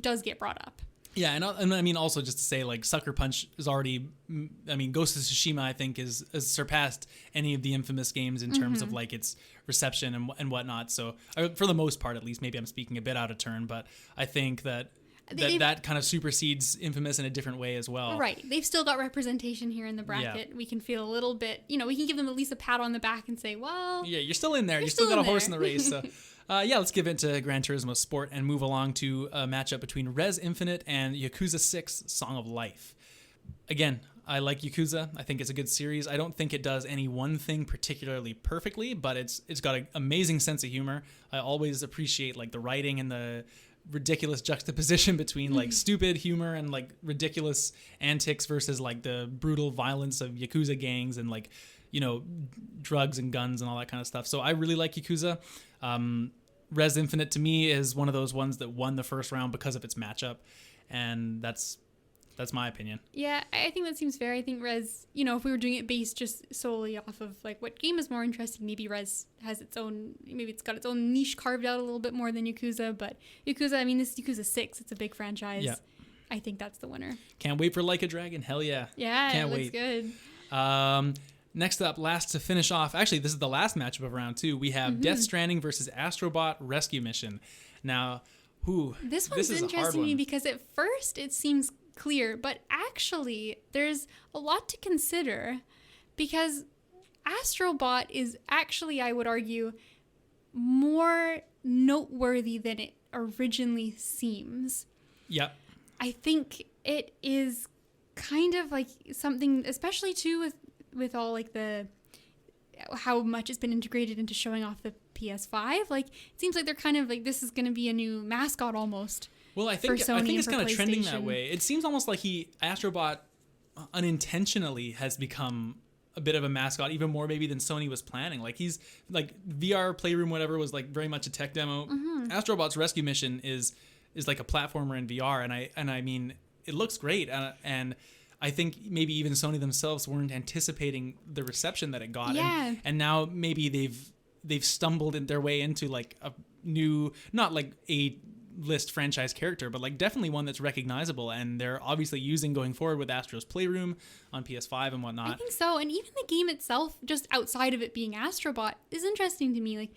does get brought up. Yeah, and I mean, also just to say, like, Sucker Punch is already, I mean, Ghost of Tsushima, I think, has surpassed any of the Infamous games in terms of, like, its reception and whatnot. So, for the most part, at least, maybe I'm speaking a bit out of turn, but I think that kind of supersedes Infamous in a different way as well. Right. They've still got representation here in the bracket. Yeah. We can feel a little bit, we can give them at least a pat on the back and say, well... Yeah, you're still in there. You still got a horse in the race. So, let's give it to Gran Turismo Sport and move along to a matchup between Rez Infinite and Yakuza 6 Song of Life. Again, I like Yakuza. I think it's a good series. I don't think it does any one thing particularly perfectly, but it's got an amazing sense of humor. I always appreciate like the writing and the ridiculous juxtaposition between like stupid humor and like ridiculous antics versus like the brutal violence of Yakuza gangs and like, you know, drugs and guns and all that kind of stuff. So I really like Yakuza. Res Infinite to me is one of those ones that won the first round because of its matchup, and that's my opinion. Yeah, I think that seems fair. I think Res, you know, if we were doing it based just solely off of like what game is more interesting, maybe Res has its own, maybe it's got its own niche carved out a little bit more than Yakuza. But Yakuza, I mean, this is Yakuza 6. It's a big franchise. Yeah. I think that's the winner. Can't wait for Like a Dragon. Hell yeah. Yeah, Can't it looks wait. good. Next up, last to finish off, actually, this is the last matchup of round 2. We have Death Stranding versus Astrobot Rescue Mission. Now, this one's interesting to me because at first it seems clear, but actually there's a lot to consider because Astrobot is actually, I would argue, more noteworthy than it originally seems. Yep. I think it is kind of like something, especially too with all like the how much it's been integrated into showing off the PS5. Like it seems like they're kind of like this is going to be a new mascot almost. Well, I think it's kind of trending that way. It seems almost like Astrobot unintentionally has become a bit of a mascot, even more maybe than Sony was planning. Like he's like VR Playroom, whatever, was like very much a tech demo. Astrobot's Rescue Mission is like a platformer in VR, and I mean it looks great, and I think maybe even Sony themselves weren't anticipating the reception that it got, and now maybe they've stumbled in their way into like a new, not like a list franchise character, but like definitely one that's recognizable, and they're obviously using going forward with Astro's Playroom on PS5 and whatnot. I think so, and even the game itself, just outside of it being Astrobot, is interesting to me. Like,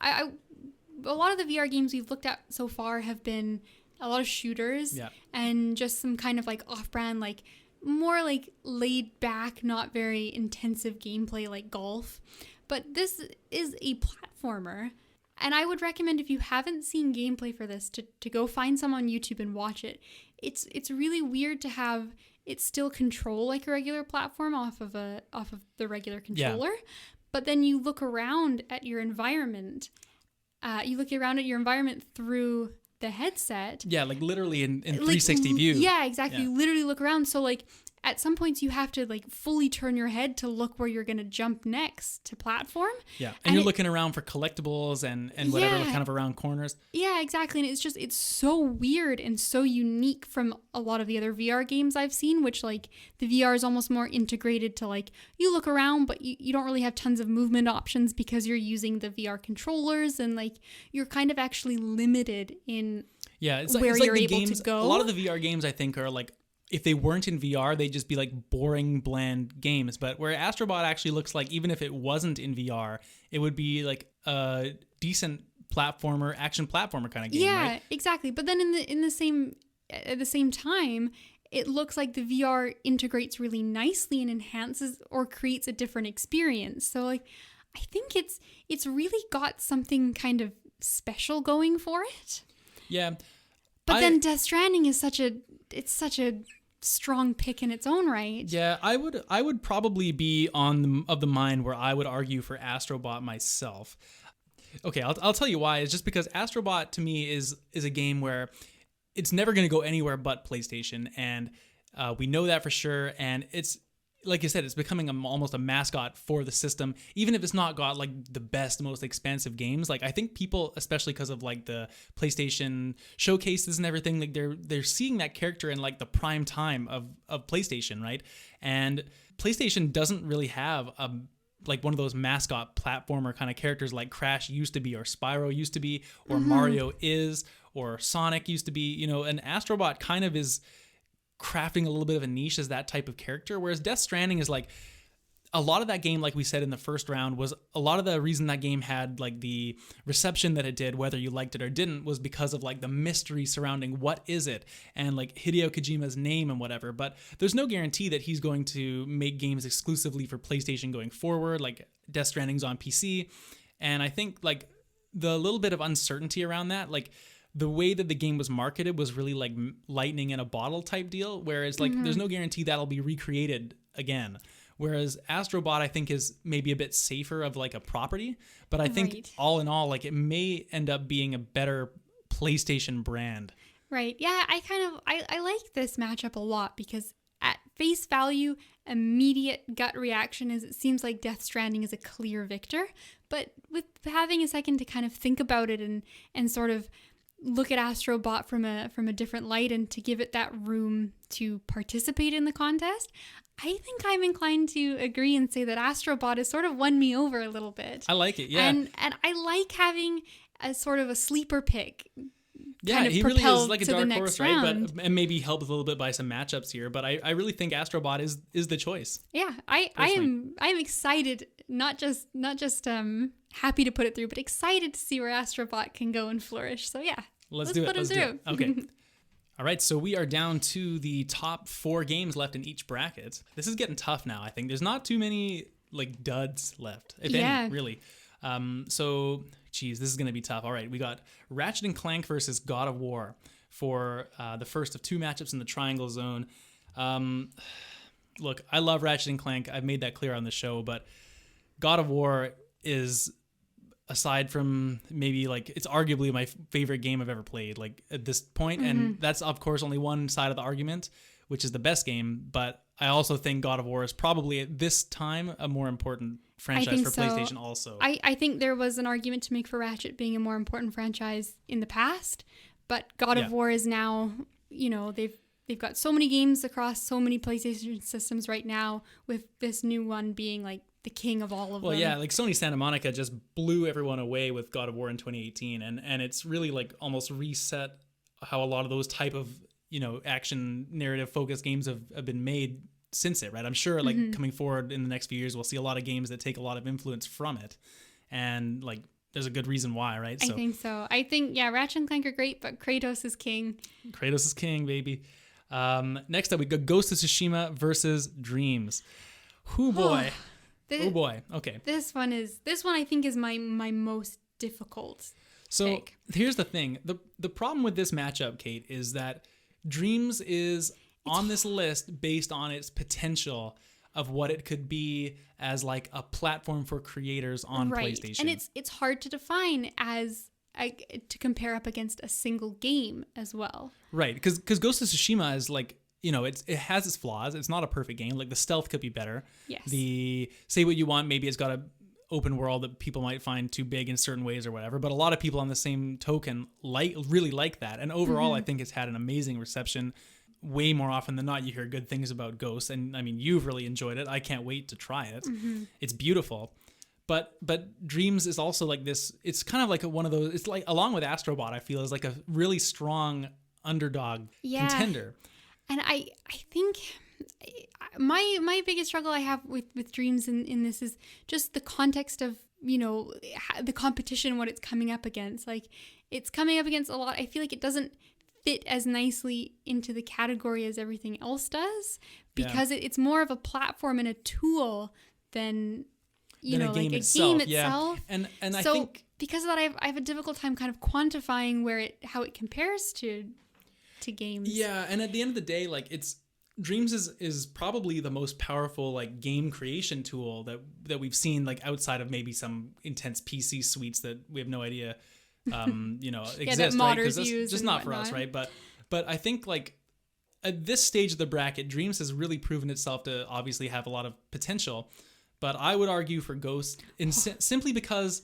a lot of the VR games we've looked at so far have been a lot of shooters, and just some kind of like off-brand, like more like laid back, not very intensive gameplay like golf. But this is a platformer. And I would recommend, if you haven't seen gameplay for this, to go find some on YouTube and watch it. It's really weird to have it still control like a regular platform off of the regular controller. But then you look around at your environment. You look around at your environment through the headset. Yeah, like literally in 360 view. Yeah, exactly. You literally look around. So like at some points you have to like fully turn your head to look where you're going to jump next to platform. Yeah. And you're looking around for collectibles and whatever kind of around corners. Yeah, exactly. And it's so weird and so unique from a lot of the other VR games I've seen, which like the VR is almost more integrated to like you look around, but you don't really have tons of movement options because you're using the VR controllers, and like you're kind of actually limited in where you're able to go. A lot of the VR games I think are like, if they weren't in VR, they'd just be like boring, bland games. But where Astrobot actually looks like, even if it wasn't in VR, it would be like a decent action platformer kind of game. Yeah, right? Exactly. But then at the same time, it looks like the VR integrates really nicely and enhances or creates a different experience. So like, I think it's really got something kind of special going for it. Yeah. But then Death Stranding is such a strong pick in its own right. Yeah, I would probably be of the mind where I would argue for Astrobot myself. Okay, I'll tell you why. It's just because Astrobot to me is a game where it's never going to go anywhere but PlayStation, and we know that for sure. And it's, like you said, it's becoming almost a mascot for the system, even if it's not got like the best, most expansive games. Like I think people, especially because of like the PlayStation showcases and everything, like they're seeing that character in like the prime time of PlayStation, right? And PlayStation doesn't really have like one of those mascot platformer kind of characters like Crash used to be, or Spyro used to be, or Mario is, or Sonic used to be. You know, and Astrobot kind of is crafting a little bit of a niche as that type of character, whereas Death Stranding is like a lot of that game, like we said in the first round, was a lot of the reason that game had like the reception that it did, whether you liked it or didn't, was because of like the mystery surrounding what is it, and like Hideo Kojima's name and whatever. But there's no guarantee that he's going to make games exclusively for PlayStation going forward. Like Death Stranding's on PC, and I think like the little bit of uncertainty around that, like the way that the game was marketed was really like lightning in a bottle type deal, whereas like there's no guarantee that'll be recreated again. Whereas Astrobot, I think, is maybe a bit safer of like a property, but I think all in all, like it may end up being a better PlayStation brand. Right. Yeah, I like this matchup a lot because at face value, immediate gut reaction is it seems like Death Stranding is a clear victor. But with having a second to kind of think about it and sort of look at Astrobot from a different light and to give it that room to participate in the contest, I think I'm inclined to agree and say that Astrobot has sort of won me over a little bit. I like it, yeah. And I like having a sort of a sleeper pick. Yeah, he really is like a dark horse, right? Round. But and maybe helped a little bit by some matchups here. But I really think Astrobot is the choice. Yeah, I'm excited, not just happy to put it through, but excited to see where Astrobot can go and flourish. So yeah, let's do put it. him through. Okay. All right, so we are down to the top 4 games left in each bracket. This is getting tough now, I think. There's not too many like duds left, if any, really. So, geez, this is going to be tough. All right, we got Ratchet & Clank versus God of War for the first of 2 matchups in the Triangle Zone. Look, I love Ratchet & Clank. I've made that clear on the show, but God of War is... aside from maybe like it's arguably my favorite game I've ever played like at this point. And that's of course only one side of the argument, which is the best game. But I also think God of War is probably at this time a more important franchise for PlayStation also. I think there was an argument to make for Ratchet being a more important franchise in the past, but God of War is now, they've got so many games across so many PlayStation systems right now, with this new one being like the king of all of them. Well, yeah, like Sony Santa Monica just blew everyone away with God of War in 2018, and it's really like almost reset how a lot of those type of action narrative focused games have been made since it, right? I'm sure like coming forward in the next few years we'll see a lot of games that take a lot of influence from it, and like there's a good reason why, right? I think so. I think Ratchet and Clank are great, but Kratos is king. Kratos is king, baby. Next up we got Ghost of Tsushima versus Dreams. Hoo boy. Oh boy. Okay. This one I think is my most difficult. So pick. Here's the thing. The problem with this matchup, Kate, is that Dreams is on this list based on its potential of what it could be as like a platform for creators on PlayStation. And it's hard to define as to compare up against a single game as well. Right. Because Ghost of Tsushima is like, it has its flaws. It's not a perfect game. Like the stealth could be better. Yes. The say what you want. Maybe it's got a open world that people might find too big in certain ways or whatever. But a lot of people on the same token really like that. And overall, I think it's had an amazing reception. Way more often than not, you hear good things about Ghost. And I mean, you've really enjoyed it. I can't wait to try it. It's beautiful. But Dreams is also like this. It's kind of like one of those. It's like along with Astrobot, I feel is like a really strong underdog contender. And I think my biggest struggle I have with Dreams in this is just the context of, the competition, what it's coming up against. Like, it's coming up against a lot. I feel like it doesn't fit as nicely into the category as everything else does, because it's more of a platform and a tool than a game itself. Yeah. And I so think because of that, I have a difficult time kind of quantifying how it compares to games. Yeah, and at the end of the day, like Dreams is probably the most powerful like game creation tool that we've seen, like outside of maybe some intense PC suites that we have no idea exist, that right? Because that's just not for us, right? But I think like at this stage of the bracket, Dreams has really proven itself to obviously have a lot of potential, but I would argue for Ghost simply because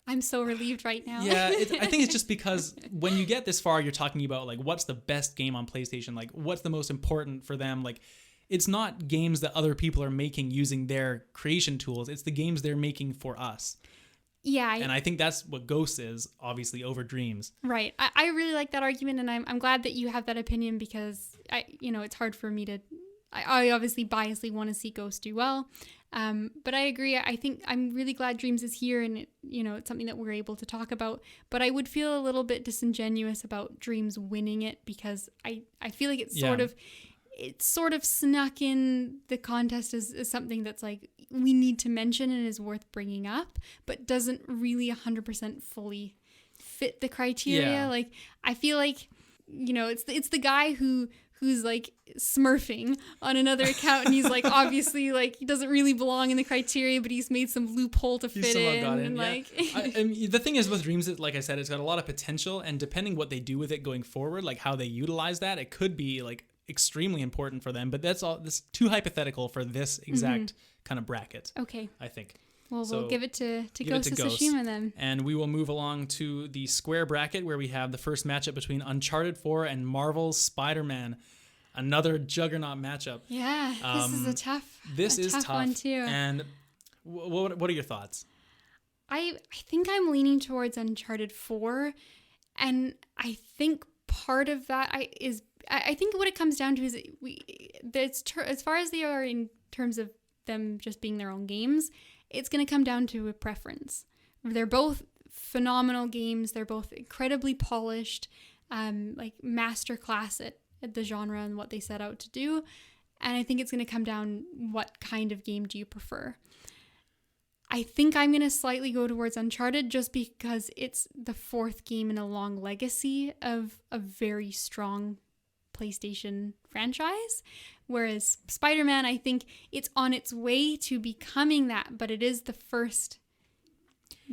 I'm so relieved right now. Yeah, I think it's just because when you get this far, you're talking about like what's the best game on PlayStation, like what's the most important for them. Like, it's not games that other people are making using their creation tools. It's the games they're making for us. Yeah, and I think that's what Ghost is, obviously, over Dreams. Right. I really like that argument, and I'm glad that you have that opinion, because it's hard for me to. I obviously biasly want to see Ghost do well. But I agree. I think I'm really glad Dreams is here, and it's something that we're able to talk about. But I would feel a little bit disingenuous about Dreams winning it, because I feel like it's sort of snuck in the contest as something that's like we need to mention and is worth bringing up, but doesn't really 100% fully fit the criteria. Yeah. Like, I feel like, you know, it's the guy who's like smurfing on another account, and he's like, obviously, like, he doesn't really belong in the criteria, but he's made some loophole to fit in. Got in. And Yeah. like, I mean, the thing is with Dreams, like I said, it's got a lot of potential, and depending what they do with it going forward, like how they utilize that, it could be like extremely important for them. But that's all. This too hypothetical for this exact kind of bracket. okay. I think. Well, So, we'll give it to give Ghost it of to Ghost. Tsushima then. And we will move along to the square bracket where we have the first matchup between Uncharted 4 and Marvel's Spider-Man. Another juggernaut matchup. Yeah, this is a tough. This is tough one too. And what are your thoughts? I think I'm leaning towards Uncharted 4, and I think part of that I think what it comes down to is as far as they are in terms of them just being their own games, it's going to come down to a preference. They're both phenomenal games. They're both incredibly polished, like masterclass at the genre and what they set out to do. And I think it's going to come down, what kind of game do you prefer? I think I'm going to slightly go towards Uncharted just because it's the fourth game in a long legacy of a very strong PlayStation franchise. Whereas Spider-Man, I think it's on its way to becoming that, but it is the first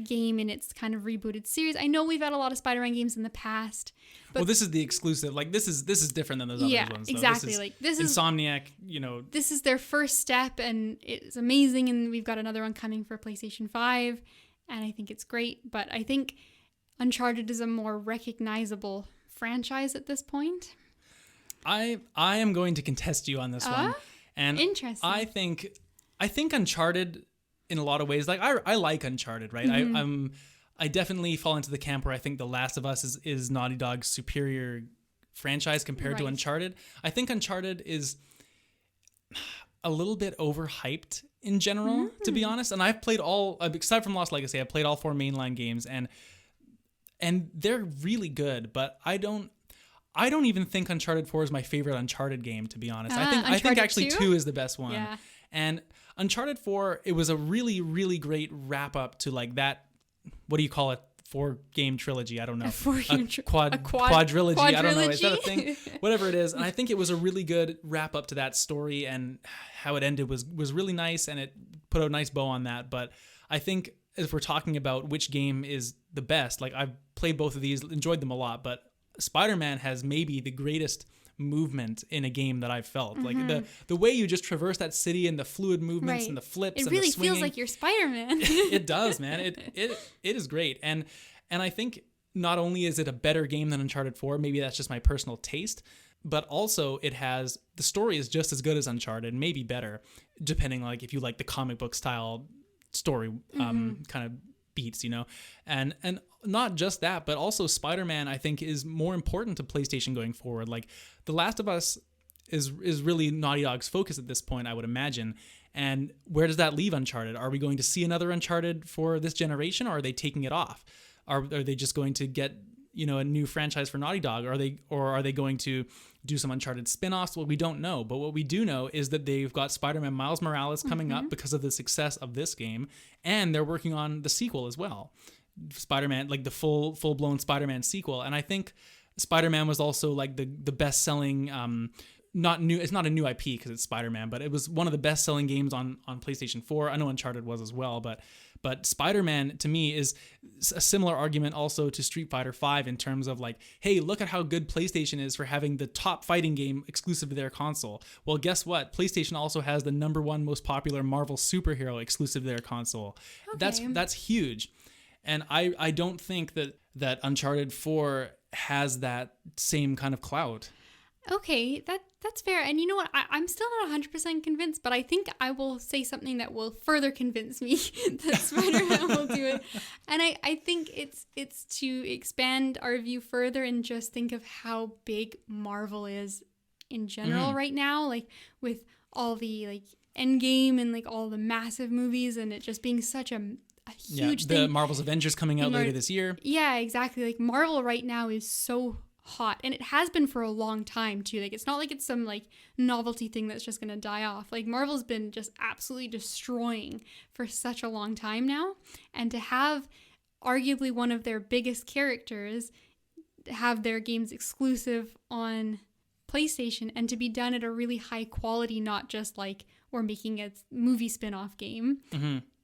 game in its kind of rebooted series. I know we've had a lot of Spider-Man games in the past, but well, this is the exclusive. Like this is different than those other ones. Though. Exactly. This is Insomniac. You know, this is their first step, and it's amazing. And we've got another one coming for PlayStation 5, and I think it's great. But I think Uncharted is a more recognizable franchise at this point. I am going to contest you on this one, and interesting. I think Uncharted, in a lot of ways, like I like Uncharted, right? I definitely fall into the camp where I think The Last of Us is Naughty Dog's superior franchise compared to Uncharted. I think Uncharted is a little bit overhyped in general, to be honest. And I've played all, aside from Lost Legacy, I've played all 4 mainline games, and they're really good. But I don't even think Uncharted 4 is my favorite Uncharted game, to be honest. I think actually 2 is the best one. Yeah. And Uncharted 4, it was a really, really great wrap up to like that, what do you call it? 4-game trilogy. I don't know. Quadrilogy. I don't know. Is that a thing? Whatever it is. And I think it was a really good wrap up to that story, and how it ended was really nice, and it put a nice bow on that. But I think if we're talking about which game is the best, like I've played both of these, enjoyed them a lot, but Spider-Man has maybe the greatest movement in a game that I've felt. Like the way you just traverse that city, and the fluid movements and the flips and the swinging. It really feels like you're Spider-Man. It does, man. It is great. And I think not only is it a better game than Uncharted 4, maybe that's just my personal taste, but also the story is just as good as Uncharted, maybe better, depending like if you like the comic book style story kind of beats, you know. And not just that, but also Spider-Man, I think, is more important to PlayStation going forward. Like The Last of Us is really Naughty Dog's focus at this point, I would imagine. And where does that leave Uncharted? Are we going to see another Uncharted for this generation, or are they taking it off? Are they just going to get, you know, a new franchise for Naughty Dog? Or are they going to do some Uncharted spin-offs? Well, we don't know. But what we do know is that they've got Spider-Man Miles Morales coming up because of the success of this game, and they're working on the sequel as well. Spider-Man, like the full-blown Spider-Man sequel. And I think Spider-Man was also like the best-selling, it's not a new IP because it's Spider-Man, but it was one of the best-selling games on PlayStation 4. I know Uncharted was as well, but Spider-Man to me is a similar argument also to Street Fighter V in terms of like, hey, look at how good PlayStation is for having the top fighting game exclusive to their console. Well, guess what? PlayStation also has the #1 most popular Marvel superhero exclusive to their console. Okay. That's huge. And I don't think that Uncharted 4 has that same kind of clout. Okay, that's fair. And you know what? I'm still not 100% convinced, but I think I will say something that will further convince me that Spider-Man will do it. And I think it's to expand our view further and just think of how big Marvel is in general right now, like with all the like Endgame and like all the massive movies, and it just being such a huge thing. The Marvel's Avengers coming out later this year. Yeah, exactly. Like Marvel right now is so hot, and it has been for a long time too. Like it's not like it's some like novelty thing that's just gonna die off. Like Marvel's been just absolutely destroying for such a long time now, and to have arguably one of their biggest characters have their games exclusive on PlayStation, and to be done at a really high quality, not just like we're making a movie spin-off game,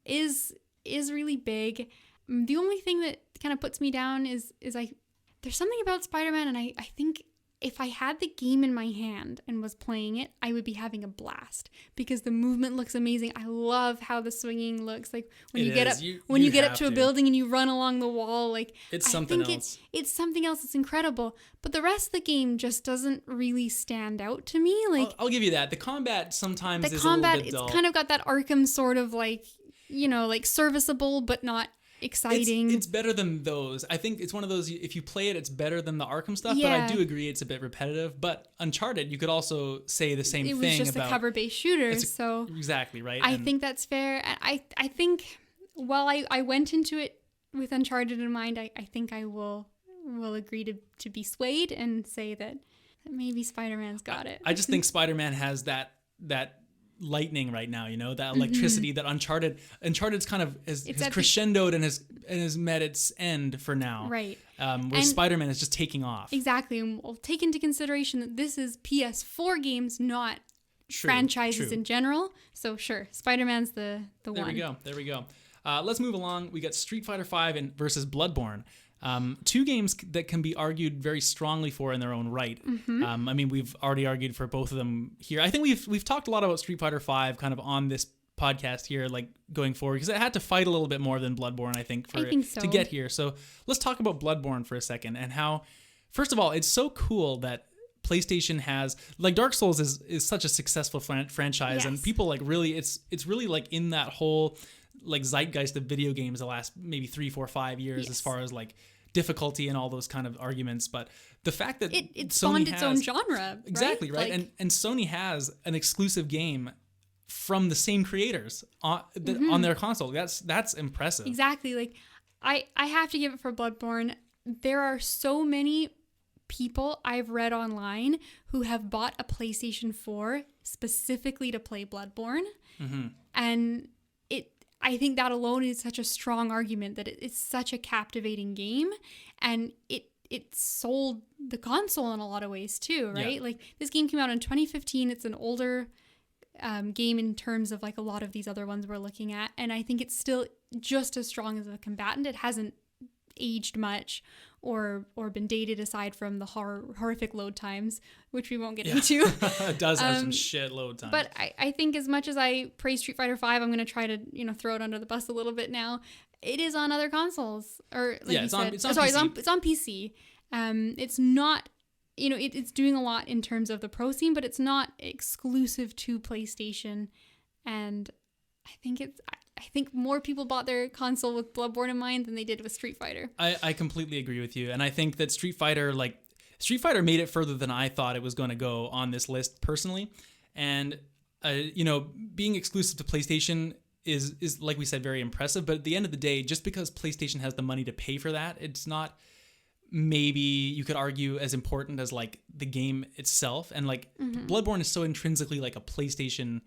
is really big. The only thing that kind of puts me down is there's something about Spider-Man, and I think if I had the game in my hand and was playing it, I would be having a blast because the movement looks amazing. I love how the swinging looks. Like when you get up to a building and you run along the wall, like it's something else. It's something else. It's incredible. But the rest of the game just doesn't really stand out to me. Like I'll give you that. The combat sometimes is a little bit dull. It's kind of got that Arkham sort of like, like serviceable but not exciting. It's better than those. I think it's one of those, if you play it, it's better than the Arkham stuff, but I do agree it's a bit repetitive. But Uncharted, you could also say the same thing about... It was just a cover-based shooter, so... Exactly, right? I think that's fair. I think while I went into it with Uncharted in mind, I think I will agree to be swayed and say that maybe Spider-Man's got it. I just think Spider-Man has that lightning right now, that electricity that Uncharted's kind of has crescendoed and has met its end for now. Right. Where Spider-Man is just taking off. Exactly. And we'll take into consideration that this is PS4 games, not franchises in general. So sure, Spider-Man's the one. There we go. Let's move along. We got Street Fighter V versus Bloodborne. Two games that can be argued very strongly for in their own right. I mean, we've already argued for both of them here. I think we've talked a lot about Street Fighter V kind of on this podcast here, like going forward, because it had to fight a little bit more than Bloodborne, I think, to get here. So let's talk about Bloodborne for a second and how, first of all, it's so cool that PlayStation has, like, Dark Souls is such a successful franchise, and people like really, it's really like in that whole like zeitgeist of video games the last maybe 3, 4, 5 years as far as like difficulty and all those kind of arguments. But the fact that it spawned its own genre, exactly right, and Sony has an exclusive game from the same creators on their console. That's impressive. Exactly. Like I have to give it for Bloodborne. There are so many people I've read online who have bought a PlayStation 4 specifically to play Bloodborne, and I think that alone is such a strong argument that it's such a captivating game, and it sold the console in a lot of ways too, right? Yeah. Like this game came out in 2015. It's an older game in terms of like a lot of these other ones we're looking at, and I think it's still just as strong as a combatant. It hasn't aged much or been dated aside from the horrific load times, which we won't get into. It does have some shit load times. But I think as much as I praise Street Fighter V, I'm going to try to throw it under the bus a little bit now. It is on other consoles, or like it's on PC. It's on PC. It's not, it's doing a lot in terms of the pro scene, but it's not exclusive to PlayStation. And I think more people bought their console with Bloodborne in mind than they did with Street Fighter. I completely agree with you. And I think that Street Fighter made it further than I thought it was going to go on this list personally. And, being exclusive to PlayStation is like we said, very impressive. But at the end of the day, just because PlayStation has the money to pay for that, it's not maybe you could argue as important as like the game itself. And like Bloodborne is so intrinsically like a PlayStation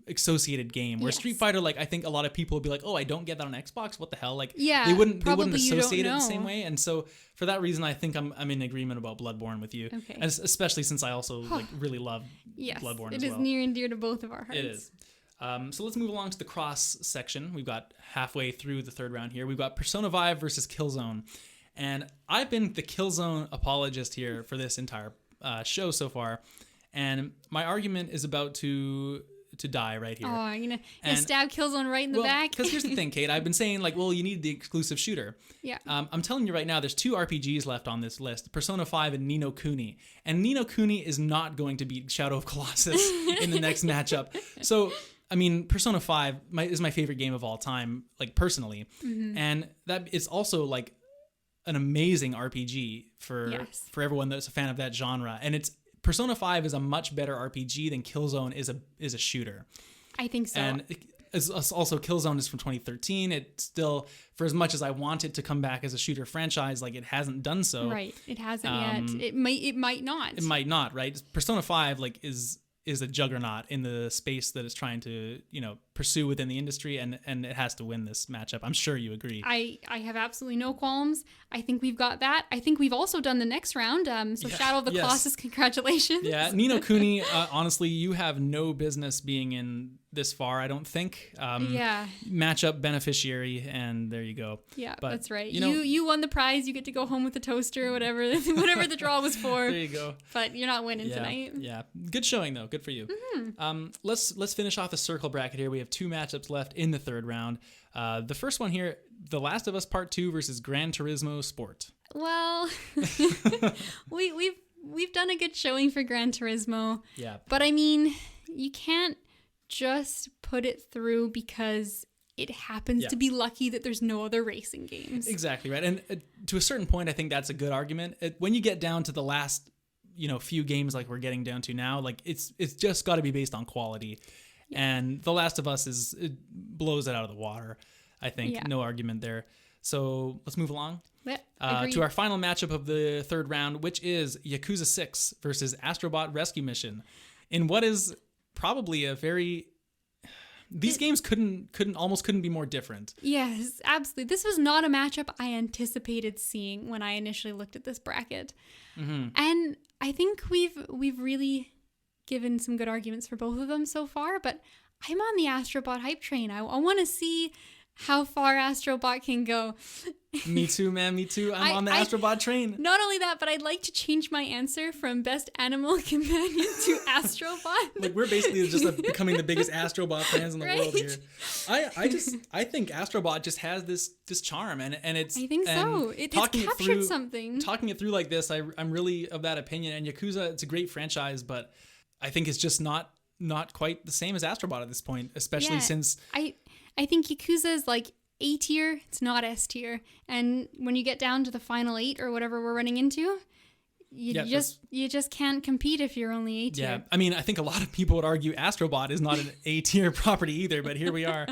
associated game, where Street Fighter, like, I think a lot of people would be like, oh, I don't get that on Xbox, what the hell, like, they wouldn't associate it the same way. And so for that reason, I think I'm in agreement about Bloodborne with you, and especially since I also like really love Bloodborne as well. It is near and dear to both of our hearts. It is. So let's move along to the cross section. We've got halfway through the third round here. We've got Persona 5 versus Killzone, and I've been the Killzone apologist here for this entire show so far, and my argument is about to die right here. Oh, you're gonna stab Killzone right in the back? Because here's the thing, Kate. I've been saying, like, well, you need the exclusive shooter. Yeah. I'm telling you right now, there's 2 RPGs left on this list, Persona 5 and Ni no Kuni. And Ni no Kuni is not going to beat Shadow of Colossus in the next matchup. So, I mean, Persona 5 is my favorite game of all time, like, personally. And that is also, like, an amazing RPG for everyone that's a fan of that genre. And Persona 5 is a much better RPG than Killzone is a shooter. I think so. And also Killzone is from 2013. It still, for as much as I want it to come back as a shooter franchise, like, it hasn't done so. Right. It hasn't yet. It might not. It might not, right? Persona 5 like is a juggernaut in the space that it's trying to, pursue within the industry, and it has to win this matchup. I'm sure you agree. I have absolutely no qualms. I think we've got that. I think we've also done the next round. So Shadow of the Colossus, congratulations. Yeah, Ni no Kuni, honestly, you have no business being in this far, I don't think. Matchup beneficiary, and there you go. Yeah, but, that's right. You won the prize. You get to go home with a toaster or whatever the draw was for. There you go. But you're not winning tonight. Yeah, good showing though. Good for you. Mm-hmm. Let's finish off the circle bracket here. We have 2 matchups left in the third round. The first one here, The Last of Us Part 2 versus Gran Turismo Sport. Well, we've done a good showing for Gran Turismo. Yeah. But I mean, you can't just put it through because it happens to be lucky that there's no other racing games. Exactly right. And to a certain point, I think that's a good argument. When you get down to the last, few games like we're getting down to now, like it's just got to be based on quality. Yeah. And The Last of Us it blows it out of the water. I think no argument there. So let's move along to our final matchup of the third round, which is Yakuza 6 versus Astrobot Rescue Mission, in what is probably a very... These games couldn't be more different. Yes, absolutely. This was not a matchup I anticipated seeing when I initially looked at this bracket. Mm-hmm. And I think we've really given some good arguments for both of them so far, but I'm on the Astrobot hype train. I want to see how far Astrobot can go. Me too, man. Me too. I'm on the Astrobot train. Not only that, but I'd like to change my answer from Best Animal Companion to Astrobot. Like we're basically just becoming the biggest Astrobot fans in the world here. I think Astrobot just has this charm, and it's. I think so. It's captured something. Talking it through like this, I'm really of that opinion. And Yakuza, it's a great franchise, but I think it's just not quite the same as Astrobot at this point, especially since I think Yakuza is like A tier, it's not S tier. And when you get down to the final 8 or whatever we're running into, you just can't compete if you're only A tier. Yeah, I mean, I think a lot of people would argue Astrobot is not an A tier property either, but here we are.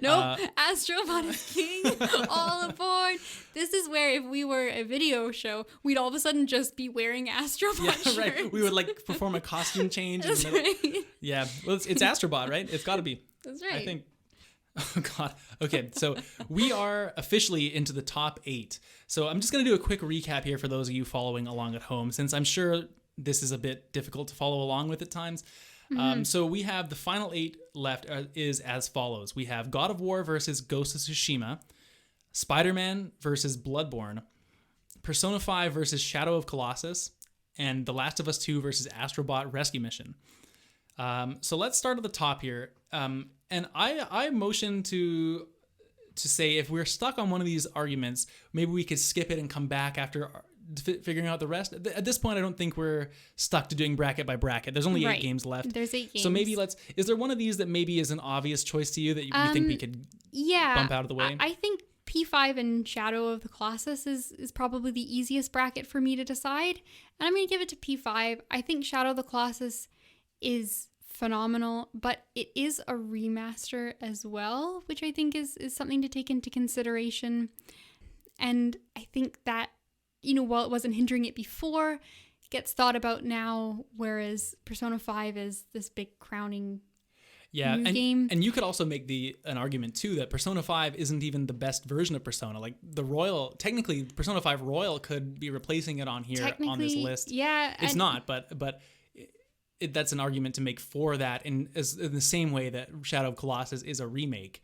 Nope, Astrobot is king. All aboard. This is where if we were a video show, we'd all of a sudden just be wearing Astrobot shirts. Right. We would like perform a costume change. That's right. Yeah, well, it's Astrobot, right? It's got to be. That's right. I think. Oh, God. Okay, so we are officially into the top 8. So I'm just going to do a quick recap here for those of you following along at home, since I'm sure this is a bit difficult to follow along with at times. Mm-hmm. So we have the final 8 left is as follows. We have God of War versus Ghost of Tsushima, Spider-Man versus Bloodborne, Persona 5 versus Shadow of Colossus, and The Last of Us 2 versus Astrobot Rescue Mission. So let's start at the top here. And I motion to say if we're stuck on one of these arguments, maybe we could skip it and come back after figuring out the rest. At this point, I don't think we're stuck to doing bracket by bracket. There's only 8 games left. There's 8 games. So maybe is there one of these that maybe is an obvious choice to you that you think we could bump out of the way? I think P5 and Shadow of the Colossus is probably the easiest bracket for me to decide. And I'm going to give it to P5. I think Shadow of the Colossus is phenomenal, but it is a remaster as well, which I think is something to take into consideration. And I think that, while it wasn't hindering it before, it gets thought about now, whereas Persona 5 is this big crowning new game. And you could also make an argument too that Persona 5 isn't even the best version of Persona. Like technically Persona 5 Royal could be replacing it on here on this list. Yeah. It's not, but that's an argument to make for that in the same way that Shadow of Colossus is a remake.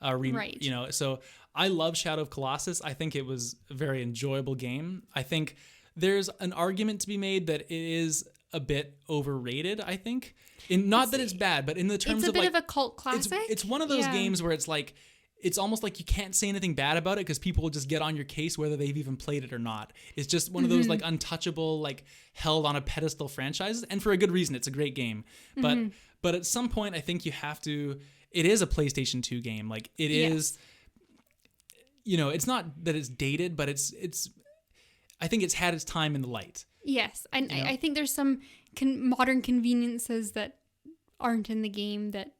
Right. So I love Shadow of Colossus. I think it was a very enjoyable game. I think there's an argument to be made that it is a bit overrated, I think. Not that it's bad, but in the terms of it's a bit of a cult classic. It's one of those games where it's like, it's almost like you can't say anything bad about it because people will just get on your case whether they've even played it or not. It's just one of those like untouchable, like held on a pedestal franchises, and for a good reason. It's a great game, but at some point I think you have to. It is a PlayStation 2 game. Like it is. It's not that it's dated, but it's. I think it's had its time in the light. Yes, and I think there's some modern conveniences that aren't in the game that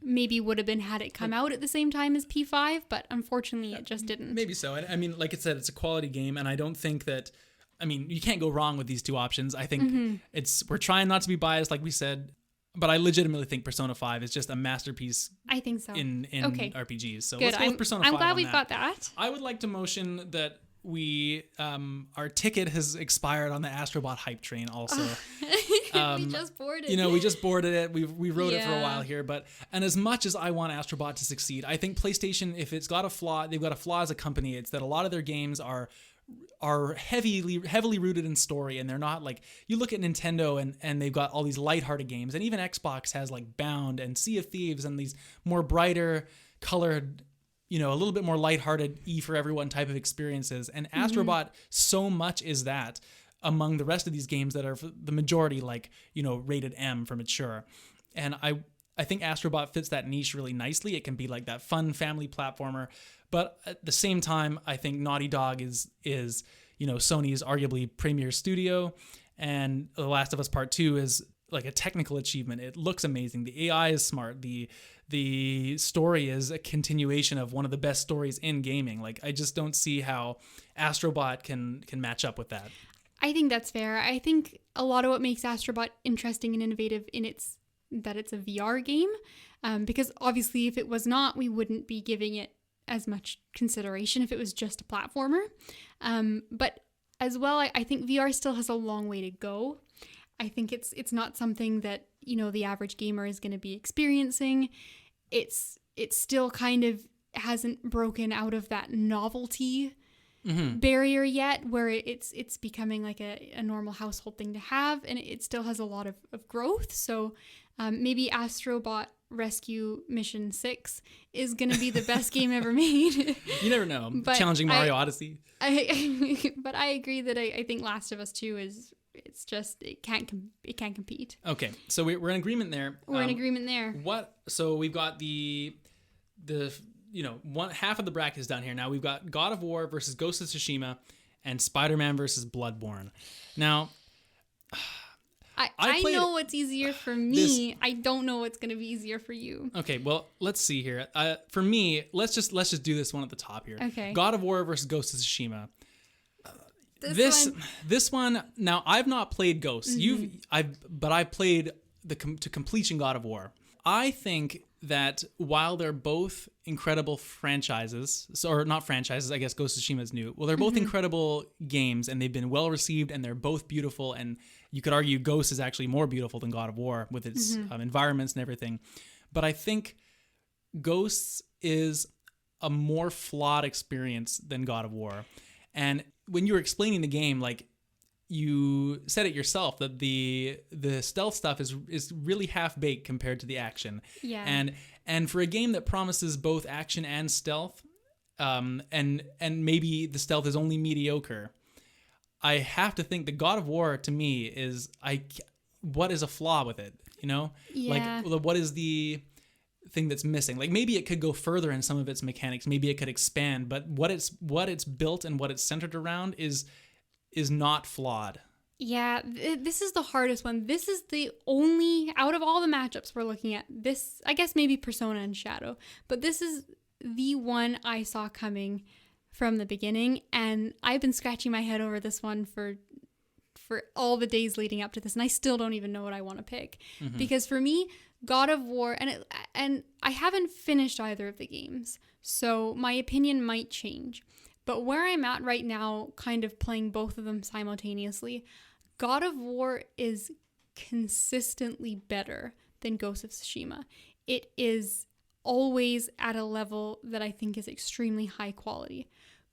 maybe would have been had it come out at the same time as P5, but unfortunately it just didn't. Maybe so. And I mean, like I said, it's a quality game, and I don't think that, you can't go wrong with these two options. I think we're trying not to be biased, like we said. But I legitimately think Persona 5 is just a masterpiece I think so. in Okay. RPGs. So Good. let's go with Persona 5 I'm glad on we've that. got that. I would like to motion that we our ticket has expired on the Astrobot hype train also. We just boarded. We just boarded it. We rode it for a Yeah. while here, and as much as I want Astrobot to succeed, I think PlayStation, if it's got a flaw, they've got a flaw as a company. It's that a lot of their games are heavily rooted in story, and they're not like, you look at Nintendo and they've got all these lighthearted games, and even Xbox has like Bound and Sea of Thieves and these more brighter colored, a little bit more lighthearted for everyone type of experiences. And Astrobot so much is that among the rest of these games that are the majority like, rated M for mature. And I think Astrobot fits that niche really nicely. It can be like that fun family platformer, but at the same time, I think Naughty Dog is Sony's arguably premier studio, and The Last of Us Part 2 is like a technical achievement. It looks amazing. The AI is smart. The story is a continuation of one of the best stories in gaming. Like, I just don't see how Astrobot can match up with that. I think that's fair. I think a lot of what makes Astrobot interesting and innovative that it's a VR game, because obviously if it was not, we wouldn't be giving it as much consideration if it was just a platformer. But as well, I think VR still has a long way to go. I think it's not something that, the average gamer is going to be experiencing. It's still kind of hasn't broken out of that novelty barrier yet, where it's becoming like a normal household thing to have, and it still has a lot of growth. So maybe Astrobot Rescue Mission 6 is going to be the best game ever made. You never know. But Challenging Mario Odyssey. But I agree that I think Last of Us 2 it can't compete. Okay, so we're in agreement there. We're in agreement there. So we've got the one half of the bracket is done here. Now we've got God of War versus Ghost of Tsushima and Spider-Man versus Bloodborne. Now, I know what's easier for me. I don't know what's going to be easier for you. Okay, well, let's see here. For me, let's just do this one at the top here. Okay. God of War versus Ghost of Tsushima. This one. Now, I've not played Ghosts. But I've played to completion God of War. I think that while they're both incredible franchises, or not franchises, I guess Ghost of Tsushima is new. Well, they're both incredible games, and they've been well received, and they're both beautiful. And you could argue Ghost is actually more beautiful than God of War with its environments and everything. But I think Ghosts is a more flawed experience than God of War. And when you were explaining the game, like, you said it yourself that the stealth stuff is really half baked compared to the action. Yeah. And for a game that promises both action and stealth, and maybe the stealth is only mediocre, I have to think the God of War to me is what is a flaw with it? Yeah. Like, what is the thing that's missing? Like, maybe it could go further in some of its mechanics. Maybe it could expand, but what it's built and what it's centered around is not flawed. Yeah, this is the hardest one. This is the only, out of all the matchups we're looking at, this, I guess maybe Persona and Shadow, but this is the one I saw coming from the beginning, and I've been scratching my head over this one for all the days leading up to this, and I still don't even know what I want to pick. Because for me, God of War, and I haven't finished either of the games, so my opinion might change. But where I'm at right now, kind of playing both of them simultaneously, God of War is consistently better than Ghost of Tsushima. It is always at a level that I think is extremely high quality.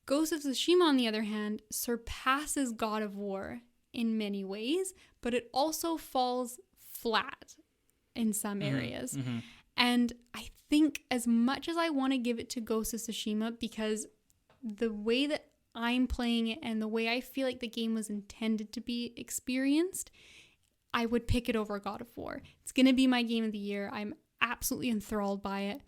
Ghost of Tsushima, on the other hand, surpasses God of War in many ways, but it also falls flat in some areas. And I think as much as I want to give it to Ghost of Tsushima, because the way that I'm playing it and the way I feel like the game was intended to be experienced, I would pick it over God of War. It's going to be my game of the year. I'm absolutely enthralled by it,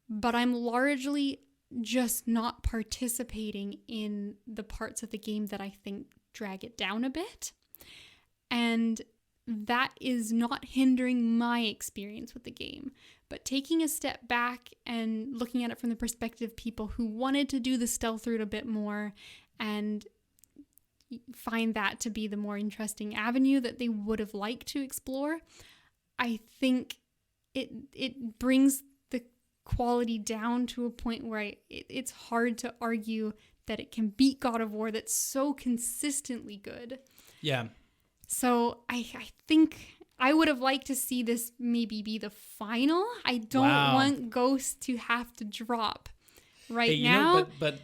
but I'm largely just not participating in the parts of the game that I think drag it down a bit. And that is not hindering my experience with the game. But taking a step back and looking at it from the perspective of people who wanted to do the stealth route a bit more and find that to be the more interesting avenue that they would have liked to explore, I think it brings the quality down to a point where it's hard to argue that it can beat God of War that's so consistently good. Yeah. So I think I would have liked to see this maybe be the final. I don't want Ghost to have to drop now. But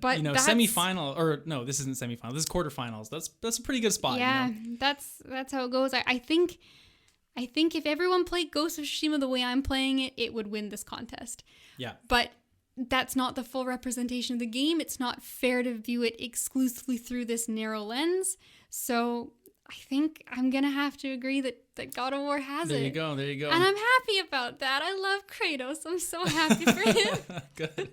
semifinal, or no, this isn't semifinal. This is quarterfinals. That's a pretty good spot. Yeah, that's how it goes. I think if everyone played Ghost of Tsushima the way I'm playing it, it would win this contest. Yeah. But that's not the full representation of the game. It's not fair to view it exclusively through this narrow lens. So I think I'm going to have to agree that God of War has There it. you go. And I'm happy about that. I love Kratos. I'm so happy for him. Good.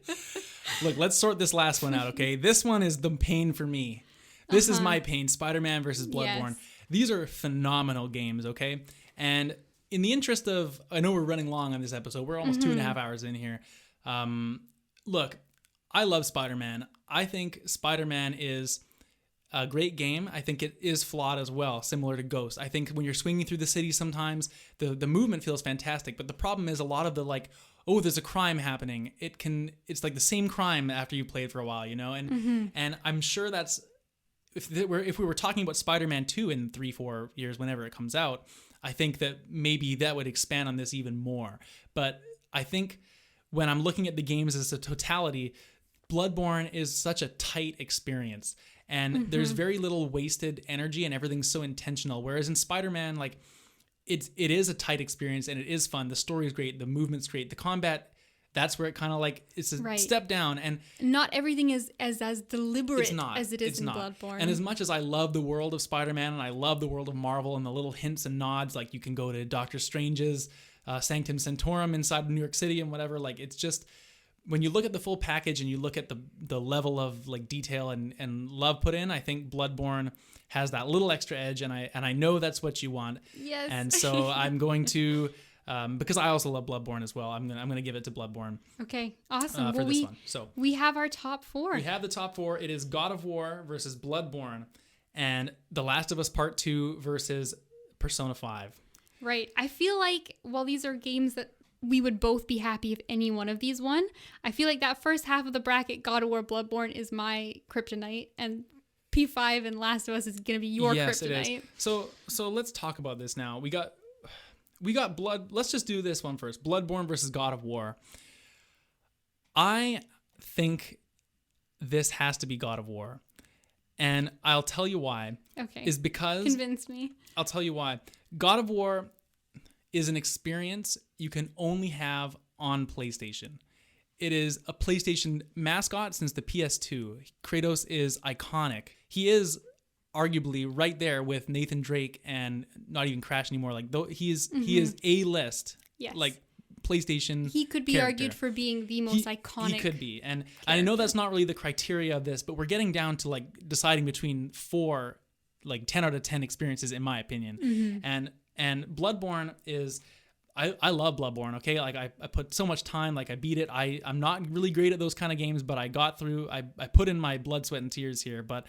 Look, let's sort this last one out, okay? This one is the pain for me. This is my pain. Spider-Man versus Bloodborne. Yes. These are phenomenal games, okay? And in the interest of, I know we're running long on this episode. We're almost 2.5 hours in here. Look, I love Spider-Man. I think Spider-Man is a great game. I think it is flawed as well, similar to Ghost. I think when you're swinging through the city sometimes, the movement feels fantastic. But the problem is a lot of the there's a crime happening. It's like the same crime after you played for a while, And I'm sure that's, if we were talking about Spider-Man 2 in 3-4 years, whenever it comes out, I think that maybe that would expand on this even more. But I think when I'm looking at the games as a totality, Bloodborne is such a tight experience. And there's very little wasted energy and everything's so intentional. Whereas in Spider-Man, it is a tight experience and it is fun. The story is great. The movement's great. The combat, that's where it kind of it's a step down. And not everything is as deliberate as it is in Bloodborne. And as much as I love the world of Spider-Man and I love the world of Marvel and the little hints and nods, like you can go to Doctor Strange's Sanctum Sanctorum inside New York City and whatever, it's just, when you look at the full package and you look at the level of detail and love put in, I think Bloodborne has that little extra edge, and I know that's what you want. Yes. And so I'm going to, because I also love Bloodborne as well, I'm gonna give it to Bloodborne. Okay, awesome. For this one. So we have our top 4. We have the top 4. It is God of War versus Bloodborne, and The Last of Us Part 2 versus Persona 5. Right. I feel like while these are games that we would both be happy if any one of these won, I feel like that first half of the bracket, God of War, Bloodborne, is my kryptonite, and P5 and Last of Us is going to be your kryptonite. It is. So let's talk about this now. We got Blood. Let's just do this one first. Bloodborne versus God of War. I think this has to be God of War. And I'll tell you why. Okay. Is because... Convince me. I'll tell you why. God of War is an experience you can only have on PlayStation. It is a PlayStation mascot since the PS2. Kratos is iconic. He is arguably right there with Nathan Drake and not even Crash anymore. He is A-list. Yes. PlayStation. He could be argued for being the most iconic. He could be. And I know that's not really the criteria of this, but we're getting down to deciding between 4 10 out of 10 experiences in my opinion. And Bloodborne is, I love Bloodborne, okay? I put so much time, I beat it. I'm not really great at those kind of games, but I got through, I put in my blood, sweat, and tears here. But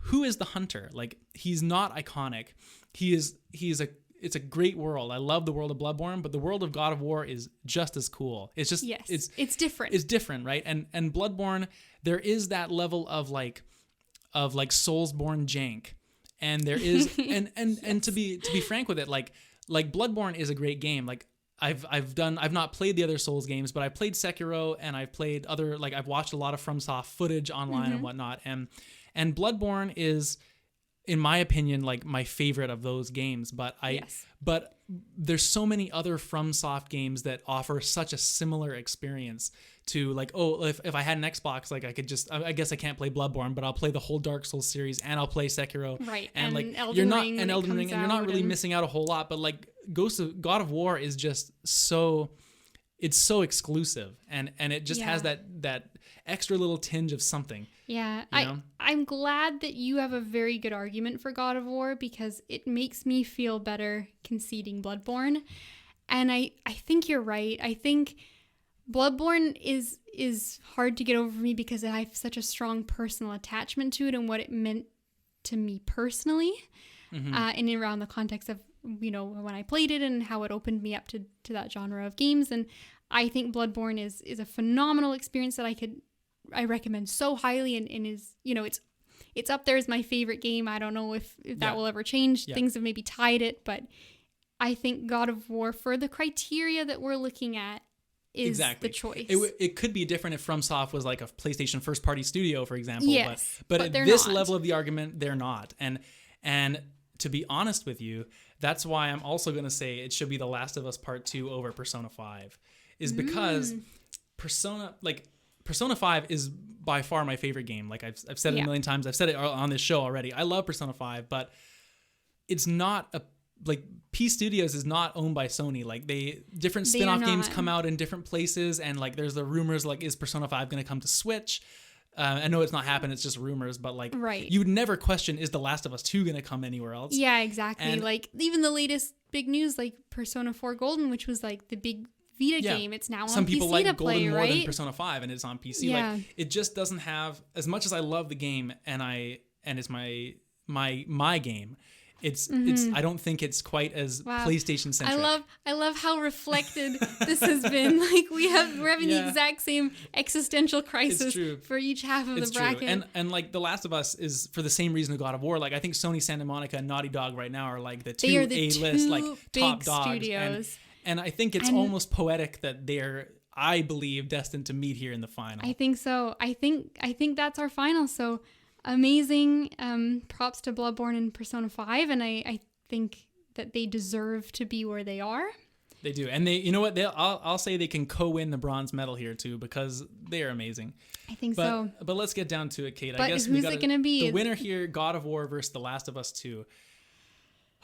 who is the hunter? He's not iconic. It's a great world. I love the world of Bloodborne, but the world of God of War is just as cool. It's just, it's different. It's different, right? And Bloodborne, there is that level of Soulsborne jank. And there is, and yes. to be frank with it, Bloodborne is a great game. I've not played the other Souls games, but I played Sekiro and I've played other, I've watched a lot of FromSoft footage online and whatnot. And Bloodborne is, in my opinion, my favorite of those games. But but there's so many other FromSoft games that offer such a similar experience to if I had an Xbox, I could just, I guess I can't play Bloodborne, but I'll play the whole Dark Souls series and I'll play Sekiro. Right. And Elden Ring, and you're not really missing out a whole lot, but God of War is just so, it's so exclusive and it just has that extra little tinge of something. Yeah. I'm glad that you have a very good argument for God of War because it makes me feel better conceding Bloodborne. And I think you're right. I think Bloodborne is hard to get over for me because I have such a strong personal attachment to it and what it meant to me personally. and around the context of, you know, when I played it and how it opened me up to that genre of games. And I think Bloodborne is a phenomenal experience that I recommend so highly, and is, you know, it's up there as my favorite game. I don't know if that will ever change. Things have maybe tied it, but I think God of War, for the criteria that we're looking at, is the choice. It could be different if FromSoft was like a PlayStation first party studio, for example. Yes, but at this level of the argument, they're not. And to be honest with you, that's why I'm also going to say it should be The Last of Us Part 2 over Persona 5. Is because Persona 5 is by far my favorite game. Like I've said it a million times. I've said it on this show already. I love Persona 5, but it's not like P Studios is not owned by Sony. Like different spin-off games come out in different places, and like there's the rumors like, is Persona 5 going to come to Switch? I know it's not happened, it's just rumors, but like you would never question, is The Last of Us 2 going to come anywhere else? Yeah, exactly. And like even the latest big news, like Persona 4 Golden, which was like the big Vita game, it's now on PC to play, Some people like Golden more than Persona 5, and it's on PC. Yeah. Like it just doesn't have, as much as I love the game and it's my game. It's I don't think it's quite as PlayStation centric. I love how reflected this has been. Like we're having the exact same existential crisis for each half of the bracket. True. And like The Last of Us is for the same reason as God of War. Like I think Sony Santa Monica and Naughty Dog right now are like the two A-list like top dogs. Studios. And I think it's almost poetic that they're, I believe, destined to meet here in the final. I think so. I think that's our final. So amazing. Props to Bloodborne and Persona 5, and I think that they deserve to be where they are. They do, and they, you know what? I'll say they can co-win the bronze medal here too, because they are amazing. I think so. But let's get down to it, Kate. But I guess who's it going to be? The winner here: God of War versus The Last of Us 2.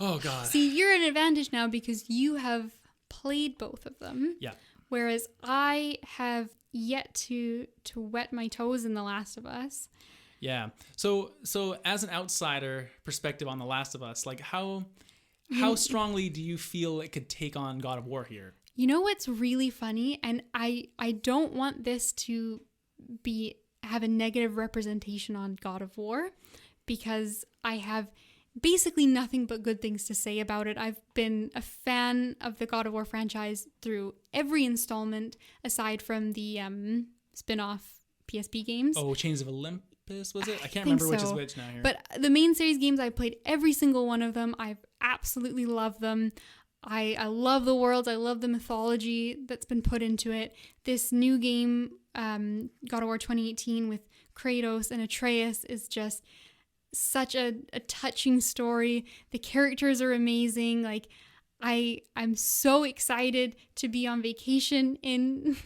Oh God. See, you're at an advantage now because you have played both of them. Yeah. Whereas I have yet to wet my toes in The Last of Us. Yeah. So as an outsider perspective on The Last of Us, like how strongly do you feel it could take on God of War here? You know what's really funny, and I don't want this to have a negative representation on God of War, because I have basically nothing but good things to say about it. I've been a fan of the God of War franchise through every installment, aside from the spin-off PSP games. Oh, Chains of Olympus, was it? I can't remember which is which now here. But the main series games, I played every single one of them. I've absolutely loved them. I love the worlds. I love the mythology that's been put into it. This new game, God of War 2018 with Kratos and Atreus, is just such a touching story. The characters are amazing. Like I'm so excited to be on vacation in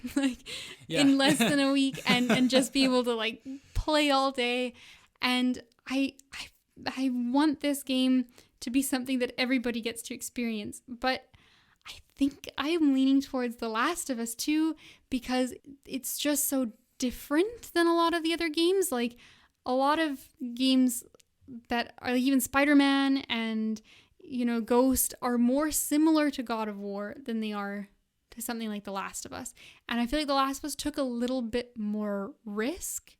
in less than a week and just be able to like play all day. And I want this game to be something that everybody gets to experience. But I think I am leaning towards The Last of Us 2 because it's just so different than a lot of the other games. Like a lot of games that are like even Spider-Man and, you know, Ghost are more similar to God of War than they are to something like The Last of Us. And I feel like The Last of Us took a little bit more risk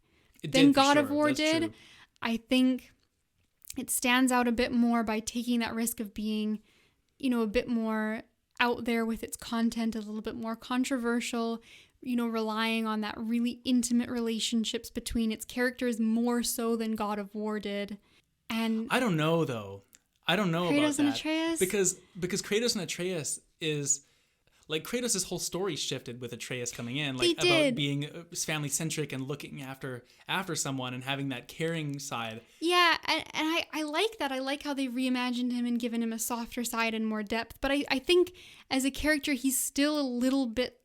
than God of War did. True. I think it stands out a bit more by taking that risk of being, you know, a bit more out there with its content, a little bit more controversial, you know, relying on that really intimate relationships between its characters more so than God of War did. And I don't know though. I don't know Kratos about and that. Atreus? Because Kratos and Atreus is like Kratos' whole story shifted with Atreus coming in, like about being family centric and looking after someone and having that caring side. Yeah, and I like that. I like how they reimagined him and given him a softer side and more depth. But I think as a character, he's still a little bit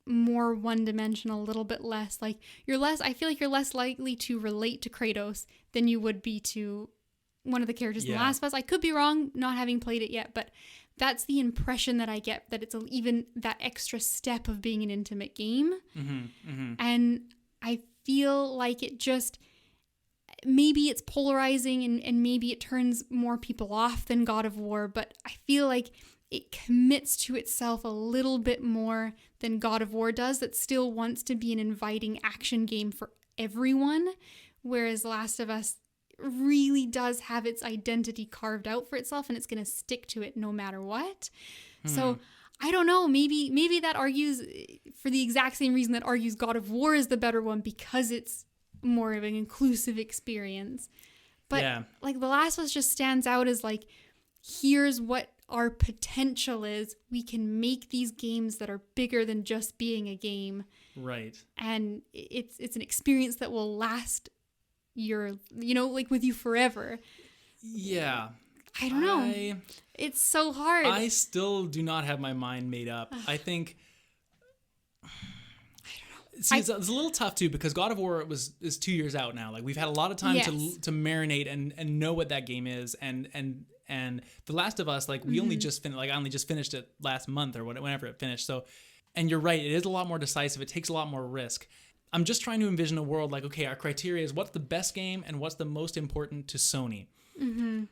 more one-dimensional, a little bit less. Like I feel like you're less likely to relate to Kratos than you would be to one of the characters in The Last of Us. I could be wrong, not having played it yet, but that's the impression that I get, that it's even that extra step of being an intimate game. And I feel like it just, maybe it's polarizing and maybe it turns more people off than God of War, but I feel like it commits to itself a little bit more than God of War does, that still wants to be an inviting action game for everyone, whereas Last of Us really does have its identity carved out for itself, and it's going to stick to it no matter what. So I don't know, maybe that argues for the exact same reason that argues God of War is the better one, because it's more of an inclusive experience. But like The Last of Us just stands out as like, here's what our potential is. We can make these games that are bigger than just being a game. Right. And it's an experience that will last like with you forever. Yeah. I don't know. It's so hard. I still do not have my mind made up. I think... See, it's a little tough too, because God of War is 2 years out now. Like, we've had a lot of time to marinate and know what that game is, and The Last of Us, like, we only just finished. Like, I only just finished it last month or whenever it finished. So, and you're right, it is a lot more decisive. It takes a lot more risk. I'm just trying to envision a world like, okay, our criteria is what's the best game and what's the most important to Sony. Mm-hmm.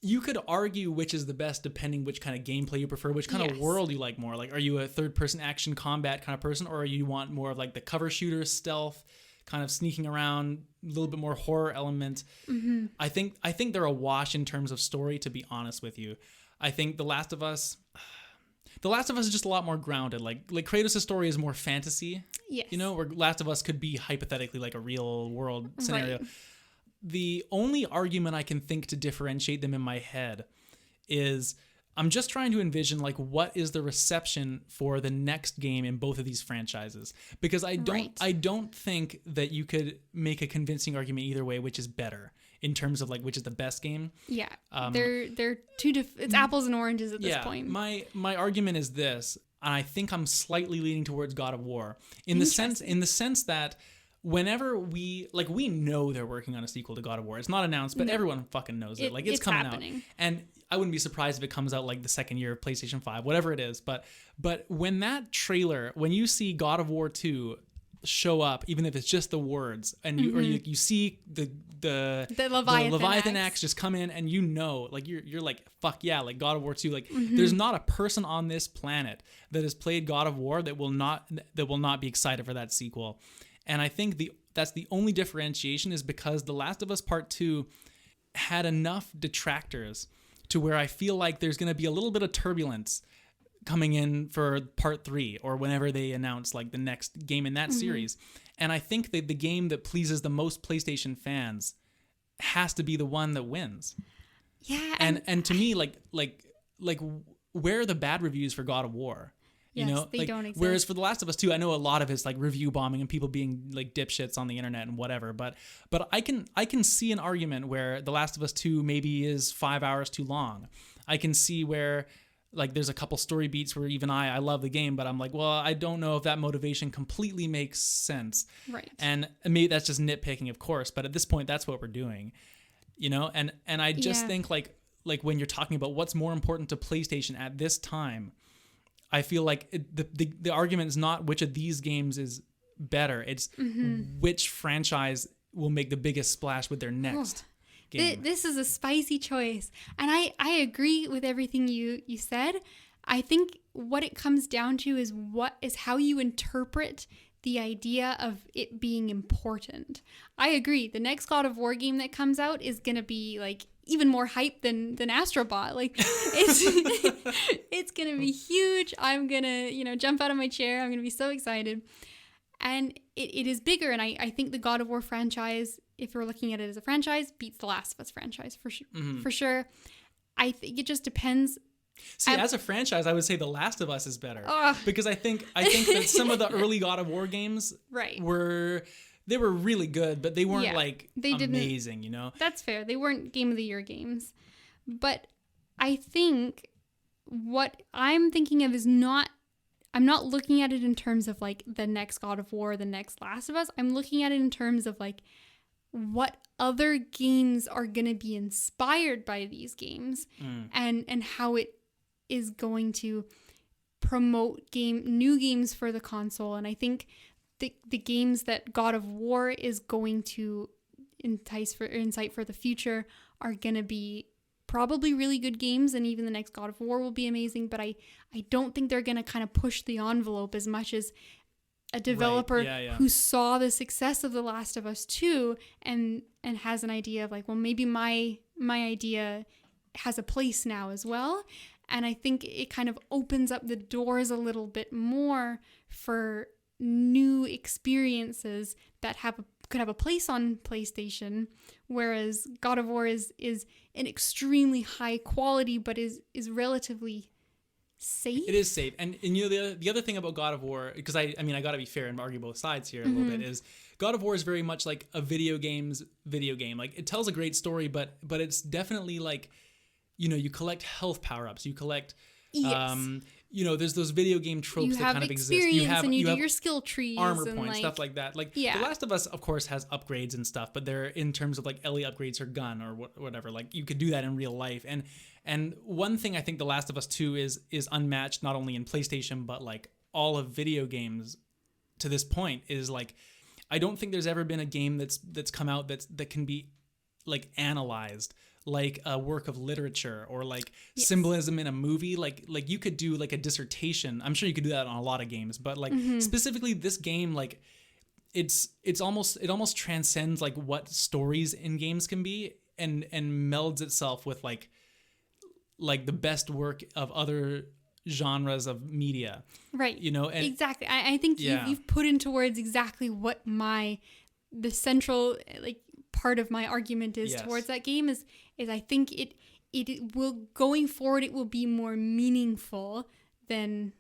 You could argue which is the best depending which kind of gameplay you prefer, which kind of world you like more. Like, are you a third-person action combat kind of person, or you want more of like the cover shooter stealth, kind of sneaking around, a little bit more horror element? Mm-hmm. I think they're a wash in terms of story, to be honest with you. I think The Last of Us is just a lot more grounded. Like Kratos' story is more fantasy. Yes. You know, where Last of Us could be hypothetically like a real world scenario. Right. The only argument I can think to differentiate them in my head is I'm just trying to envision like what is the reception for the next game in both of these franchises, because I don't think that you could make a convincing argument either way which is better in terms of like which is the best game. Yeah. They're it's apples and oranges at this point. My argument is this, and I think I'm slightly leaning towards God of War in the sense that whenever we know they're working on a sequel to God of War. It's not announced, but everyone fucking knows it. Like, it's coming happening out. And I wouldn't be surprised if it comes out like the second year of PlayStation 5, whatever it is. But when that trailer, when you see God of War 2 show up, even if it's just the words, and you see the Leviathan axe just come in, and like you're like, fuck yeah, like God of War 2, like there's not a person on this planet that has played God of War that will not be excited for that sequel. And I think that's the only differentiation, is because The Last of Us Part 2 had enough detractors to where I feel like there's going to be a little bit of turbulence coming in for Part 3 or whenever they announce like the next game in that series. And I think that the game that pleases the most PlayStation fans has to be the one that wins. Yeah. And to me, like where are the bad reviews for God of War? You know, they don't exist. Whereas for The Last of Us 2, I know a lot of it's like review bombing and people being like dipshits on the internet and whatever. But I can see an argument where The Last of Us 2 maybe is 5 hours too long. I can see where like there's a couple story beats where even I love the game, but I'm like, well, I don't know if that motivation completely makes sense. Right. And maybe that's just nitpicking, of course. But at this point, that's what we're doing. You know, and I just think like when you're talking about what's more important to PlayStation at this time, I feel like the argument is not which of these games is better. It's which franchise will make the biggest splash with their next game. This is a spicy choice. And I agree with everything you said. I think what it comes down to is how you interpret the idea of it being important. I agree. The next God of War game that comes out is going to be like even more hype than Astrobot. Like it's going to be huge. I'm going to, jump out of my chair. I'm going to be so excited. And it is bigger. And I think the God of War franchise, if we're looking at it as a franchise, beats the Last of Us franchise for sure. I think it just depends. See, as a franchise, I would say The Last of Us is better because I think that some of the early God of War games were really good, but they weren't amazing, you know? That's fair. They weren't Game of the Year games. But I think what I'm thinking of is I'm not looking at it in terms of like the next God of War, the next Last of Us. I'm looking at it in terms of like what other games are going to be inspired by these games and how it is going to promote new games for the console. And I think the games that God of War is going to incite for the future are going to be probably really good games, and even the next God of War will be amazing, but I don't think they're going to kind of push the envelope as much as a developer Yeah. who saw the success of The Last of Us 2 and has an idea of like, well, maybe my idea has a place now as well. And I think it kind of opens up the doors a little bit more for new experiences that could have a place on PlayStation, whereas God of War is an extremely high quality, but is relatively safe. It is safe. And you know, the other thing about God of War, because I mean, I got to be fair and argue both sides here a little bit, is God of War is very much like a video game. Like, it tells a great story, but it's definitely like, you know, you collect health power-ups, you collect, Yes. you know, there's those video game tropes that kind of exist. You have experience and you do your skill trees. Armor and points, stuff like that. Like, yeah. The Last of Us, of course, has upgrades and stuff, but they're in terms of like Ellie upgrades her gun or whatever. Like, you could do that in real life. And one thing I think The Last of Us 2 is unmatched, not only in PlayStation, but like all of video games to this point, is like, I don't think there's ever been a game that's come out that can be like analyzed like a work of literature or like symbolism in a movie. Like you could do like a dissertation. I'm sure you could do that on a lot of games, but like specifically this game, like it almost transcends like what stories in games can be and melds itself with like the best work of other genres of media. Right. You know, and exactly. I think you've put into words exactly what the central like part of my argument is towards that game is I think it will, going forward, it will be more meaningful than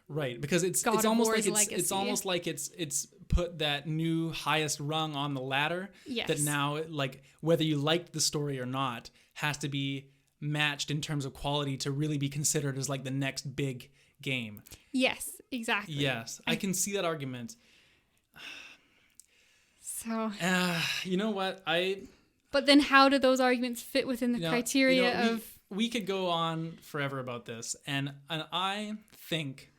because it's almost like it's put that new highest rung on the ladder that now, like, whether you liked the story or not, has to be matched in terms of quality to really be considered as like the next big game. Yes, exactly. Yes, I can see that argument. So you know what, but then how do those arguments fit within the criteria of... We could go on forever about this, and I think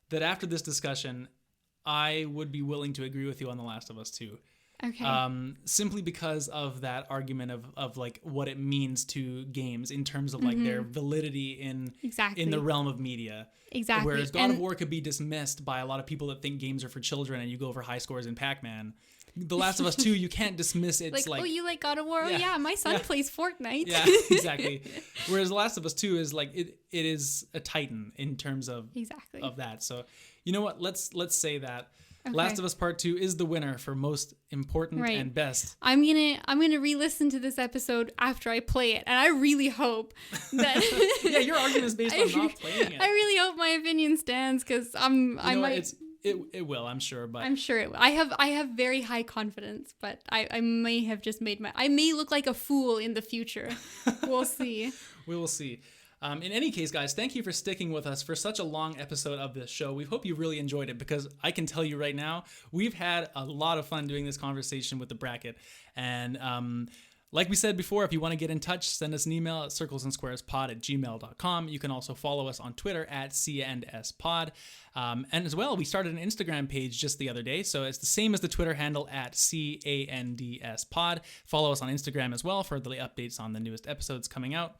that after this discussion, I would be willing to agree with you on The Last of Us 2. Okay. Simply because of that argument of like what it means to games in terms of like their validity in the realm of media. Exactly. Whereas God of War could be dismissed by a lot of people that think games are for children and you go for high scores in Pac-Man. The Last of Us 2, you can't dismiss it. Like, oh, you like God of War? Yeah. Oh, yeah, my son plays Fortnite. Yeah, exactly. Whereas The Last of Us 2 is like, it is a titan in terms of that. So, you know what? Let's say that. Okay. Last of Us Part 2 is the winner for most important and best. I'm gonna re-listen to this episode after I play it, and I really hope that your argument is based on not playing it. I really hope my opinion stands, because it will, I'm sure, but I'm sure it will. I have very high confidence, but I may have just I may look like a fool in the future. We'll see. We will see. In any case, guys, thank you for sticking with us for such a long episode of this show. We hope you really enjoyed it, because I can tell you right now, we've had a lot of fun doing this conversation with the bracket. And like we said before, if you want to get in touch, send us an email at circlesandsquarespod@gmail.com. You can also follow us on Twitter at C&S Pod. And as well, we started an Instagram page just the other day, so it's the same as the Twitter handle at CANDS Pod. Follow us on Instagram as well for the updates on the newest episodes coming out.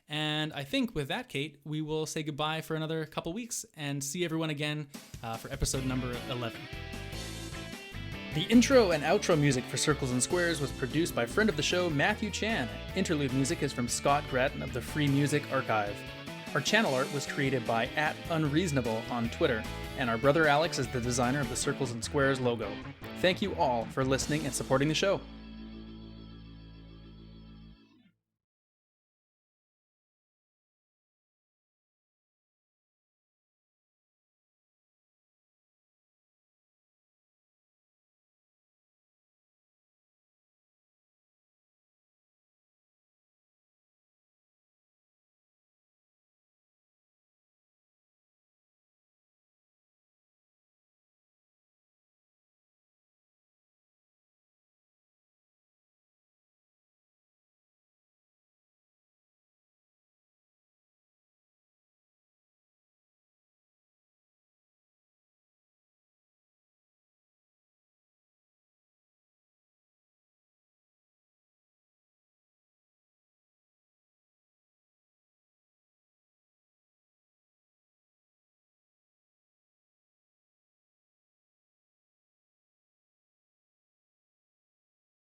And I think with that, Kate, we will say goodbye for another couple weeks and see everyone again for episode number 11. The intro and outro music for Circles and Squares was produced by friend of the show, Matthew Chan. Interlude music is from Scott Gratton of the Free Music Archive. Our channel art was created by @Unreasonable on Twitter, and our brother Alex is the designer of the Circles and Squares logo. Thank you all for listening and supporting the show.